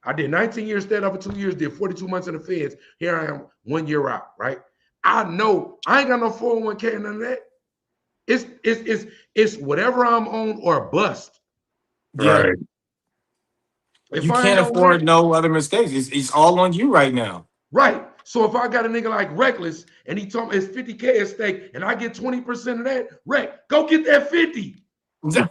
I did 19 years, stayed over 2 years, did 42 months in the feds. Here I am, 1 year out, right? I know I ain't got no 401k and none of that. It's whatever I'm on or bust. Yeah. Right. If You I ain't can't on that, afford no other mistakes. It's all on you right now. right. So if I got a nigga like Reckless and he told me it's 50K at stake and I get 20% of that, Rec, go get that 50. Because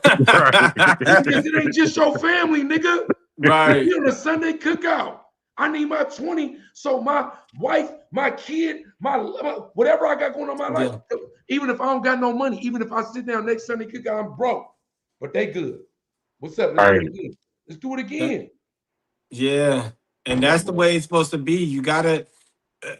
it ain't just your family, nigga. Right. We on a Sunday cookout. I need my 20. So my wife, my kid, my whatever I got going on in my life, Yeah. even if I don't got no money, even if I sit down next Sunday cookout, I'm broke. But they good. What's up? Let's do it Right. again. Let's do it again. Yeah. And Yeah, that's the man. way it's supposed to be. You gotta,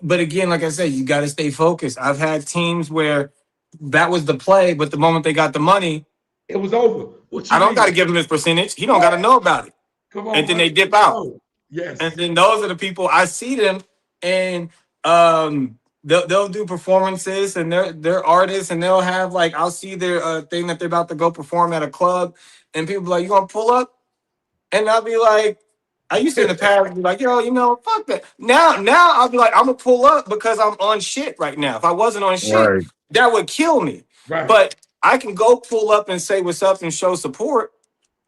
but again, like I said, you gotta stay focused. I've had teams where that was the play, but the moment they got the money, It was over. What you I don't mean? gotta give him his percentage. He don't What? gotta know about it. Come And on, then man. they dip Let's out. go. And Yes. then those are the people I see them, and they'll do performances, and they're artists, and they'll have like, I'll see their thing that they're about to go perform at a club, and people be like, you gonna pull up? And I'll be like, I used to in the past be like, yo, fuck that. Now I'll be like, I'm gonna pull up because I'm on shit right now. If I wasn't on shit, Right. that would kill me. Right. But I can go pull up and say what's up and show support.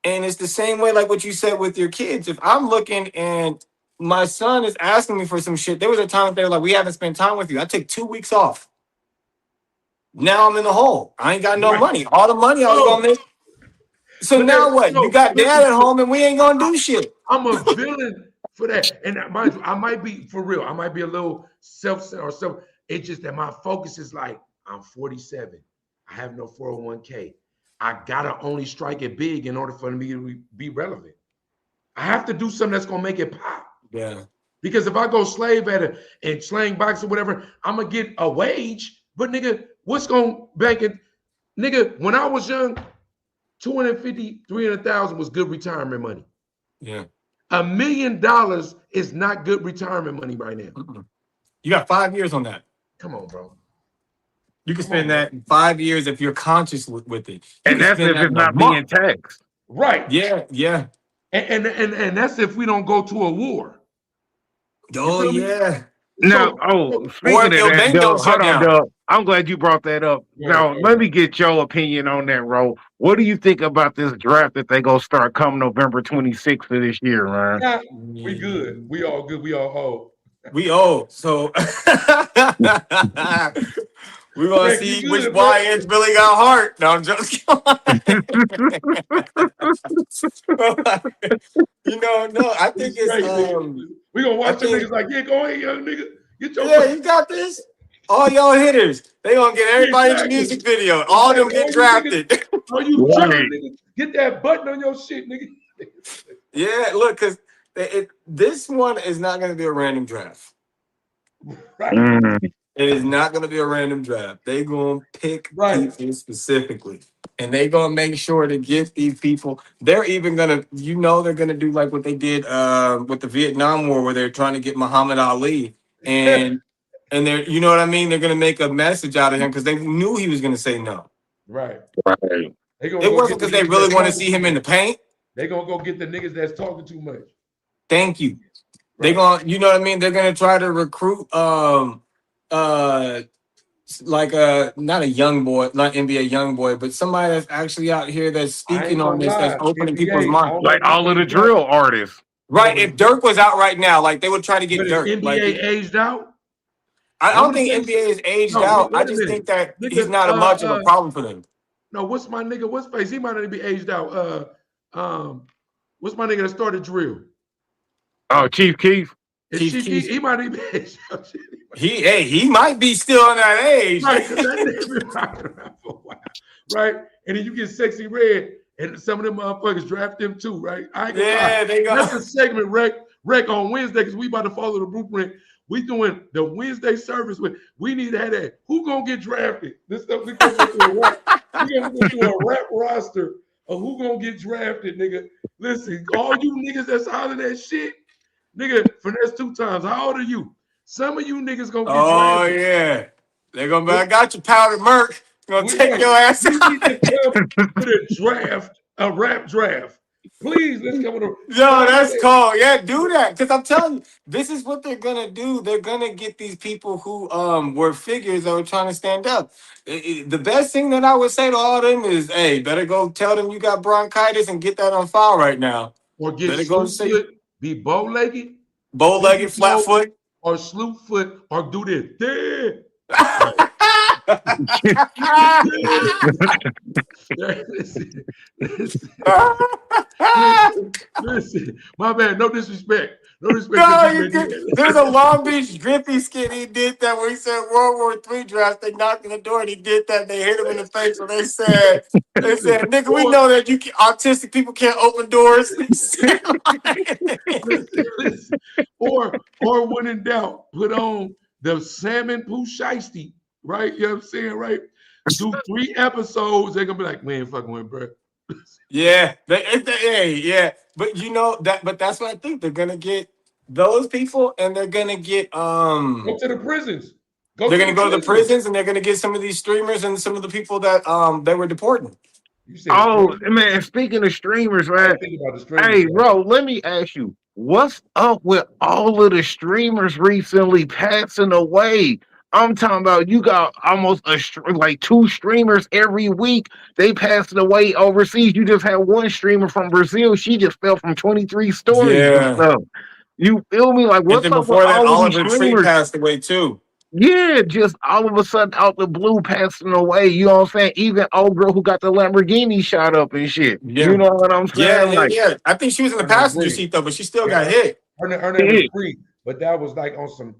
And it's the same way, like what you said with your kids. If I'm looking and my son is asking me for some shit, there was a time they were like, we haven't spent time with you. I took 2 weeks off. Now I'm in the hole. I ain't got no Right. money. All the money I was Oh, gonna make. So but that now what? You no, got dad listen, at home and we ain't gonna do shit. I'm a villain for that. And mind you, I might be for real. I might be a little self-centered or self. It's just that my focus is like, I'm 47. I have no 401k. I gotta only strike it big in order for me to be relevant. I have to do something that's gonna make it pop. Yeah. Because if I go slave at it and slang box or whatever, I'm gonna get a wage. But nigga, what's gonna bank it? Nigga, when I was young, 250, 300,000 was good retirement money. Yeah. $1 million is not good retirement money right now. You got 5 years on that. Come on, bro. You can spend that in 5 years if you're conscious with it. You And can that's spend if that it's in a not being month. taxed. Right. Yeah. And that's if we don't go to a war. Oh, yeah. Now, So Or speaking if of your that, bank don't Doug, hold shut on, down. Doug. I'm glad you brought that up. Now, let me get your opinion on that, Ro. What do you think about this draft that they gonna start come November 26th of this year, man? yeah, we good. We all good. We all whole. We owe. So we're gonna Rick, you see which good, bro? YNs really got heart. No, I'm just no, I think it's we gonna I watch them think niggas like, yeah, go ahead, young nigga. Get your yeah, you got this. All y'all hitters, they gonna get everybody in the music video. All them get drafted. Are you trying, nigga? Get that button on your shit, nigga. Yeah, look, because this one is not gonna be a random draft. Right. It is not going to be a random draft. They're going to pick people specifically. And they're going to make sure to get these people. They're even going to, they're going to do like what they did with the Vietnam War, where they're trying to get Muhammad Ali. And they're, you know what I mean? They're going to make a message out of him because they knew he was going to say no. Right. It wasn't because they really want to see him in the paint. They're going to go get the niggas that's talking too much. Thank you. They're going to, you know what I mean? They're going to try to recruit like not a young boy, not NBA young boy, but somebody that's actually out here that's speaking on this, that's opening people's minds. Like all of the drill artists. Right. If Dirk was out right now, like they would try to get Dirk. NBA like, aged out? I don't think NBA is aged out. I just think that he's not much of a problem for them. No, what's my nigga? What's face? He might not be aged out. What's my nigga that started drill? Oh, Chief Keef. Chief Keef. He might not be aged out. He might be still on that age. Right, because that nigga been rocking around for a while. Right? And then you get Sexy Red, and some of them motherfuckers draft them too, right? I ain't gonna lie. They go. That's a segment, Rec on Wednesday, because we about to follow the blueprint. We doing the Wednesday service with, we need to have that. Who gonna get drafted? This stuff we gonna go through a rap roster of who gonna get drafted, nigga. Listen, all you niggas that's out of that shit, nigga, finesse 2 times. How old are you? Some of you niggas gonna get drafted. Oh yeah. They're gonna be, I got you, powdered Merc. Gonna take your ass out. We need to come with a draft, a rap draft. Please, let's come with a. Yo, that's cool. Yeah, do that. Because I'm telling you, this is what they're gonna do. They're gonna get these people who were figures that were trying to stand up. The best thing that I would say to all of them is, hey, better go tell them you got bronchitis and get that on file right now. Or get slew-foot, be bow-legged, flat foot, or slew-foot, or do this. Listen, my man, no disrespect. No respect. There's a Long Beach Drippy skit he did that where he said World War III draft. They knocked on the door and he did that. And they hit him in the face. And they said, nigga, we know that autistic people can't open doors. Listen. Or when in doubt, put on the salmon poo shiesty, right? You know what I'm saying, right? Do 3 episodes. They're gonna be like, man, fucking with, bro. Yeah, yeah. But you know that. But that's what I think. They're gonna get those people, and they're gonna get go to the prisons. They're gonna go to the prisons, and they're gonna get some of these streamers and some of the people that they were deporting. Oh man, speaking of streamers, man. Hey, bro, let me ask you, what's up with all of the streamers recently passing away? I'm talking about you got almost like 2 streamers every week. They passing away overseas. You just had one streamer from Brazil. She just fell from 23 stories and stuff. You feel me? Like what's up with all of these streamers? Passed away too. Yeah, just all of a sudden out the blue passing away. You know what I'm saying? Even old girl who got the Lamborghini shot up and shit. Yeah. You know what I'm saying? Yeah. I think she was in the passenger seat though, but she still got hit. Her name was Free, but that was like on some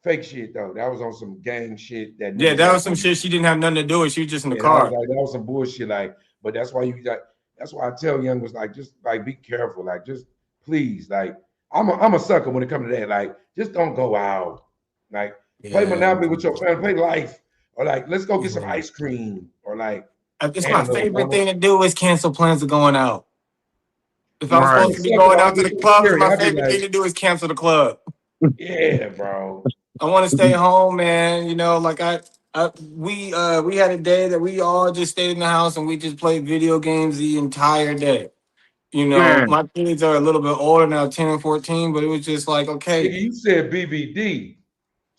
fake shit though. That was on some gang shit. That was some shit she didn't have nothing to do with. She was just in the car. That was some bullshit. Like, but that's why that's why I tell youngers, like, just like be careful. Like, just please, like, I'm a sucker when it comes to that. Like, just don't go out. Like, play Yeah. Monopoly with your family, play life, or like, let's go get some Mhm. ice cream, or like, It's my damn, little favorite mama. thing to do is cancel plans of going out. If I'm I'm Right. a supposed to be sucker going though. I out to get the so clubs, scary. my I be favorite thing like, to do is cancel the club. yeah, bro. I want to stay home, man. You know, like we had a day that we all just stayed in the house and we just played video games the entire day. You know, Man, my kids are a little bit older now, 10 and 14, but it was just like, Nigga, okay. you said BVD.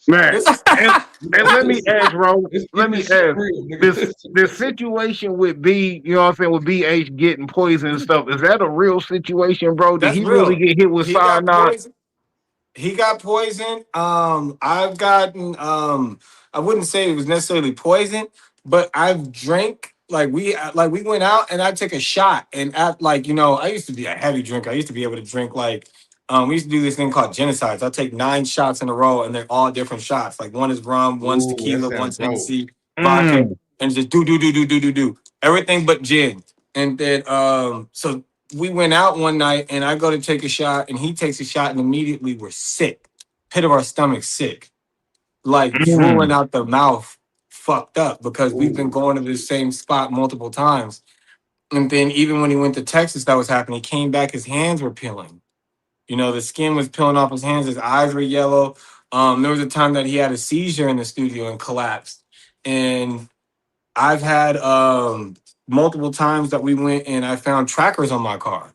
man. Stop. And You and know, let me ask, Ro, let's let keep me this shit ask real, this nigga. this situation with B, you know what I'm saying, with BH getting poisoned and stuff. Is that a real situation, bro? Did That's he really real. get hit with He got cyanide? poisoned. He got poisoned. I've gotten I wouldn't say it was necessarily poison, but I've drank like we went out and I took a shot and at like I used to be a heavy drinker. I used to be able to drink like we used to do this thing called genocides. I take 9 shots in a row and they're all different shots. Like one is rum, one's Ooh, that tequila, sounds one's dope. Hennessy, vodka, Mm, and just do everything but gin. And then so we went out one night and I go to take a shot and he takes a shot and immediately we're sick. Pit of our stomach sick. Like drooling mm. out the mouth, fucked up because we've been Ooh, going to the same spot multiple times. And then even when he went to Texas, that was happening. He came back, his hands were peeling. The skin was peeling off his hands, his eyes were yellow. There was a time that he had a seizure in the studio and collapsed. And I've had multiple times that we went and I found trackers on my car.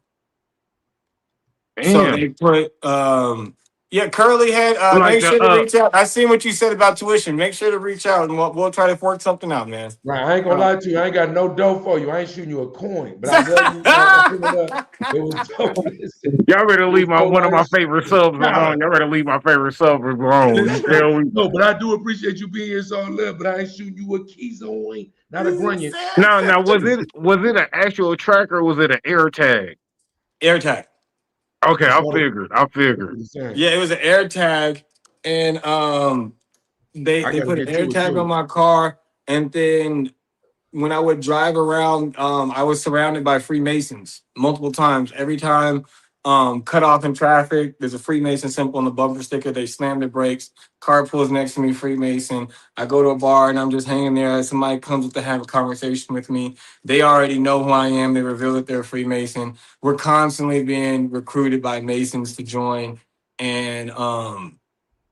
So Damn. they put yeah, Curly Head, Like make the sure to reach out. I seen what you said about tuition. Make sure to reach out and we'll try to work something out, man. right. I ain't gonna uh lie to you. I ain't got no dough for you. I ain't shooting you a coin, but I love you for pulling up. It was dope. Listen, y'all better it leave was my so one of my nice. favorite subs Nah, alone. Y'all better leave my favorite sub alone. You listen, feel me? no, but I do appreciate you being here so love. But I ain't shooting you a Keyzoin, not a Grunion. Now was it an actual tracker or was it an air tag? AirTag. Okay, It's I both. figured. I Both figured. the same. Yeah, it was an AirTag, and they I they gotta put an get to it AirTag on too. my car, and then when I would drive around, I was surrounded by Freemasons multiple times. Every time, cut off in traffic, there's a Freemason symbol on the bumper sticker. They slam the brakes. Car pulls next to me, Freemason. I go to a bar and I'm just hanging there. Somebody comes up to have a conversation with me. They already know who I am. They reveal that they're a Freemason. We're constantly being recruited by Masons to join, and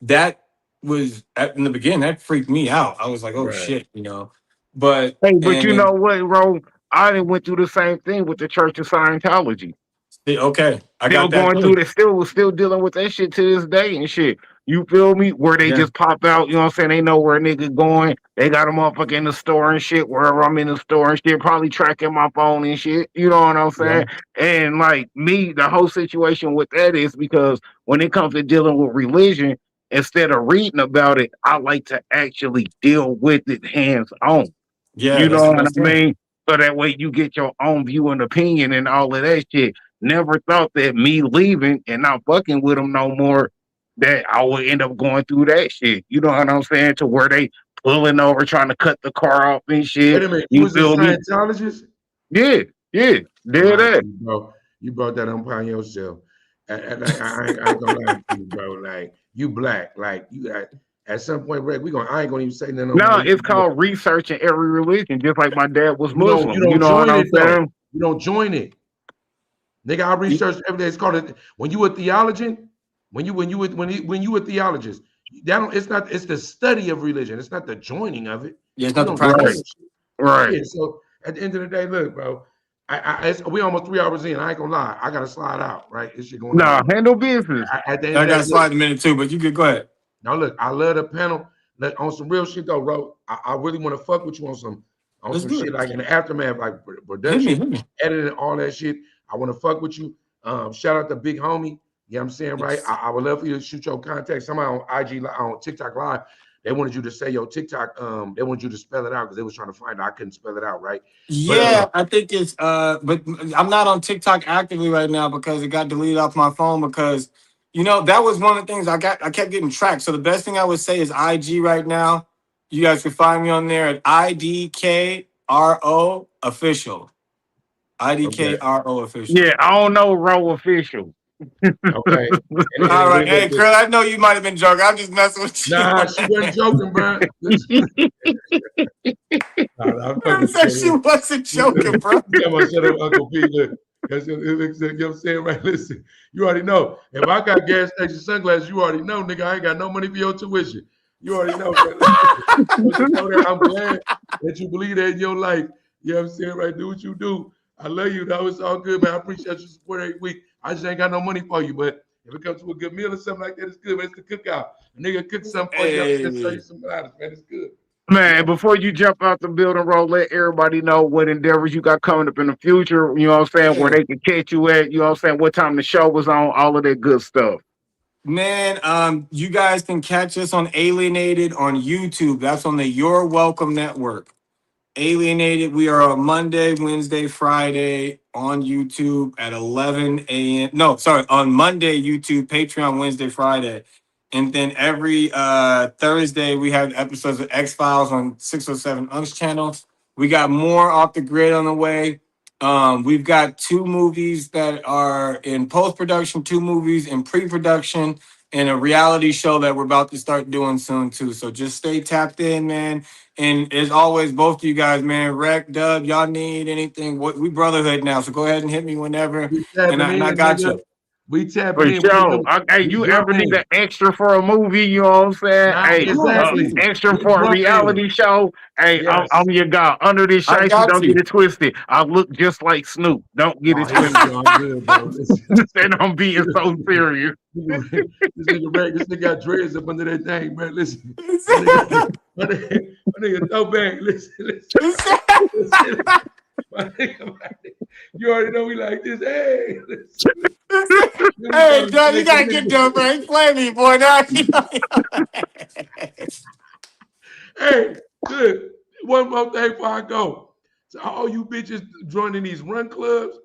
that was in the beginning that freaked me out. I was like, oh Right. shit. But Hey, but and you know then what, Ro? I done went through the same thing with the Church of Scientology. okay, I Still got that going through too. this, still dealing with that shit to this day and shit. You feel me? Where they Yeah, just pop out, you know what I'm saying? They know where a nigga going. They got a motherfucker in the store and shit, wherever I'm in the store and shit, probably tracking my phone and shit. You know what I'm yeah, saying? And like me, the whole situation with that is because when it comes to dealing with religion, instead of reading about it, I like to actually deal with it hands on. yeah. You That's know the what I best thing. mean? So that way you get your own view and opinion and all of that shit. Never thought that me leaving and not fucking with them no more, that I would end up going through that shit. You know what I'm saying? To where they pulling over trying to cut the car off and Wait shit. a minute. You You was a feel me? Scientologist? Yeah, yeah, I'm dead lying to ass. you, bro. You brought that upon yourself. Like, I ain't gonna lie to you, bro. Like you black. Like you at some point, Rick, I ain't gonna even say nothing no more. No, it's called researching every religion, just like my dad was You Muslim. You don't know what join I'm it though. saying? You don't join it. Nigga, I research every day. It's called it when you a theologian, when you a theologist, that don't it's not it's the study of religion. It's not the joining of it. Yeah, it's You not the don't join Right, practice. that shit. right. Yeah, so at the end of the day, look, bro. We almost 3 hours in. I ain't gonna lie. I gotta slide out, right? This shit going on Nah, over. handle business. At the end I of the got day, to look. slide in a minute too, but you could go ahead. Now look, I love the panel. Look, on some real shit though, bro. I really want to fuck with you on Let's some do shit it. like in the aftermath, like Hit me, production, hit me. editing, all that shit. I want to fuck with you. Shout out to Big Homie. Yeah, I'm saying right. Yes. I would love for you to shoot your contact. Somebody on on TikTok Live, they wanted you to say your TikTok. They wanted you to spell it out because they was trying to find it. I couldn't spell it out, right? But Yeah, I think it's but I'm not on TikTok actively right now because it got deleted off my phone because that was one of the things I kept getting tracked. So the best thing I would say is IG right now. You guys can find me on there at IDKRO official. okay, IDKRO official. Yeah, I don't know Row official. Okay. All right, hey, Listen, girl, I know you might have been joking. I'm just messing with you. nah, she wasn't joking, bro. Listen. Nah, I'm I fucking said she wasn't joking, bro. Come on, shut up, Uncle P. Look, that's you know what I'm saying, right? Listen, you already know. If I got gas station sunglasses, you already know, nigga. I ain't got no money for your tuition. You already know, bro. I'm glad that you believe that in your life. You know what I'm saying, right? Do what you do. I love you, though. It's all good, man. I appreciate your support every week. I just ain't got no money for you, but if it comes to a good meal or something like that, it's good, man. It's the cookout. A nigga cook something for you, I'm show Hey, you some dollars, man. It's good. Man, before you jump out the building, bro, let everybody know what endeavors you got coming up in the future. You know what I'm saying? Where yeah. they can catch you at. You know what I'm saying? What time the show was on. All of that good stuff. Man, you guys can catch us on Alienated on YouTube. That's on the Your Welcome Network. Alienated, we are on Monday, Wednesday, Friday on YouTube at 11 a.m. No, sorry, on Monday, YouTube, Patreon, Wednesday, Friday. And then every Thursday, we have episodes of X Files on 607 Unks channel. We got more off the grid on the way. We've got 2 movies that are in post production, 2 movies in pre production, and a reality show that we're about to start doing soon, too. So just stay tapped in, man. And as always, both of you guys, man, Rec, Dub, y'all need anything? What we brotherhood now, so go ahead and hit me whenever, We and tapping I in, got nigga. you. We tapping For in. sure. Hey, We you ever need jumping. an extra for a movie? You know what I'm saying? Now, Hey, Oh, exactly. Jesus. extra We for a jumping. reality show. Hey, I'm Yes. your guy. Under this I shiesty, got don't get you. it twisted. I look just like Snoop. Don't get Oh, it here we twisted. go. I'm good, bro. Listen. And I'm being so serious. This nigga got dreads up under that thing, man. Listen. My nigga, my nigga throwback. Listen. My nigga, you already know we like this. Hey, listen. Here we Hey, go. Doug, you Thank you, gotta get done, nigga. man. Ain't playing me, boy. Now. Hey, look, one more thing before I go. So all you bitches joining these run clubs,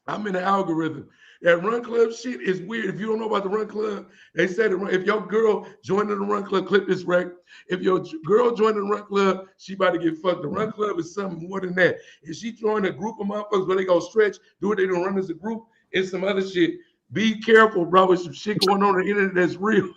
I'm in the algorithm. That run club shit is weird. If you don't know about the run club, they said if your girl joined the run club, clip this right. If your girl joined the run club, she about to get fucked. The run club is something more than that. If she joined a group of motherfuckers where they go stretch, do what they don't run as a group, it's some other shit. Be careful, bro. There's some shit going on the internet that's real.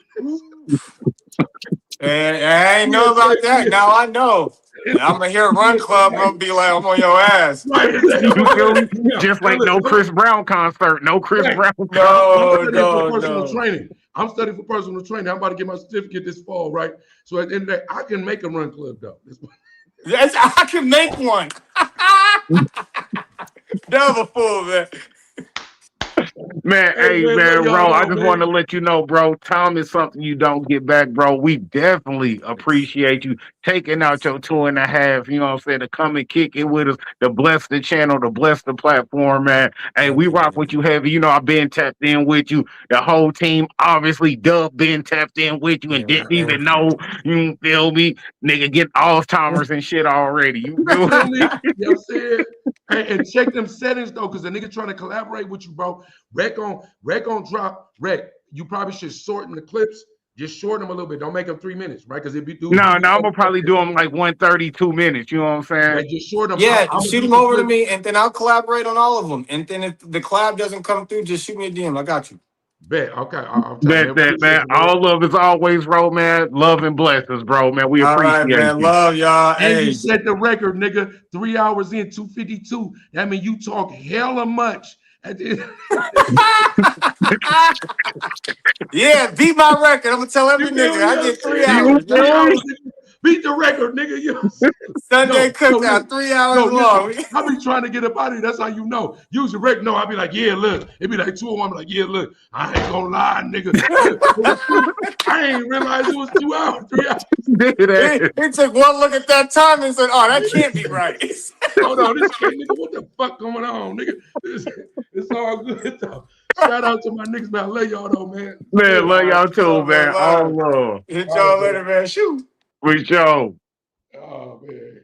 Hey, I ain't We'll know say, about that. Now I know. I'm gonna hear Run Club. I'm gonna be like, I'm on your ass. right, exactly. You feel me? Yeah. Just Now like look, no Chris Brown concert. No Chris right. Brown I'm No, studying for no, personal no. training. I'm studying for personal training. I'm about to get my certificate this fall, right? So at the end of the day, I can make a run club though. Yes, I can make one. Double full, man. Man, Hey hey, man, love man, y'all bro, I though, just want man. to let you know, bro, time is something you don't get back, bro. We definitely appreciate you taking out your 2.5, you know what I'm saying, to come and kick it with us, to bless the channel, to bless the platform, man. Hey, we rock Absolutely. with you heavy. You know, I've been tapped in with you. The whole team, obviously, Dub been tapped in with you and Yeah, didn't thank even know. You feel me? Nigga get Alzheimer's and shit already. You You feel feel me? me? You know what I'm saying? And check them settings though, because the nigga trying to collaborate with you, bro. Rec on drop. Rec, you probably should shorten the clips. Just shorten them a little bit. Don't make them 3 minutes, right? Because it be dudes No, do be no, I'm gonna probably overthinking. do them like 132 minutes. You know what I'm saying? Like just shorten them. Yeah, I'm gonna shoot do them some over to clips. me, and then I'll collaborate on all of them. And then if the collab doesn't come through, just shoot me a DM. I got you. Bet. Okay. I'm telling That man. that Appreciate man, you, man. all love is always, bro, man. Love and blessings, bro, man. We All right, appreciate man. you. Love y'all. And you Hey. set the record, nigga. 3 hours in, 252. That means you talk hella much. Yeah, beat my record. I'm gonna tell every You feel nigga me? I You know what I'm get three saying? You You know, hours. three feel hours, me? nigga. Beat the record, nigga. You know what I'm saying? Sunday Look. cookout, 3 hours No, listen. long. I be trying to get up out of here. That's how you know. Use your record. No, I be like, yeah, look. It be like 2 of them. I'm like, yeah, look. I ain't gonna lie, nigga. Look, it was I ain't realize it was 2 hours, 3 hours. Did that. He took one look at that time and said, "Oh, that can't be right." Hold on, this kid, nigga, what the fuck going on, nigga? It's all good though. Shout out to my niggas, man. I love y'all though, man. Man, Good. love All right, y'all for sure, too, man. man. All Love. love. Hit All right, y'all man. later, man. Shoot. We show. Oh man.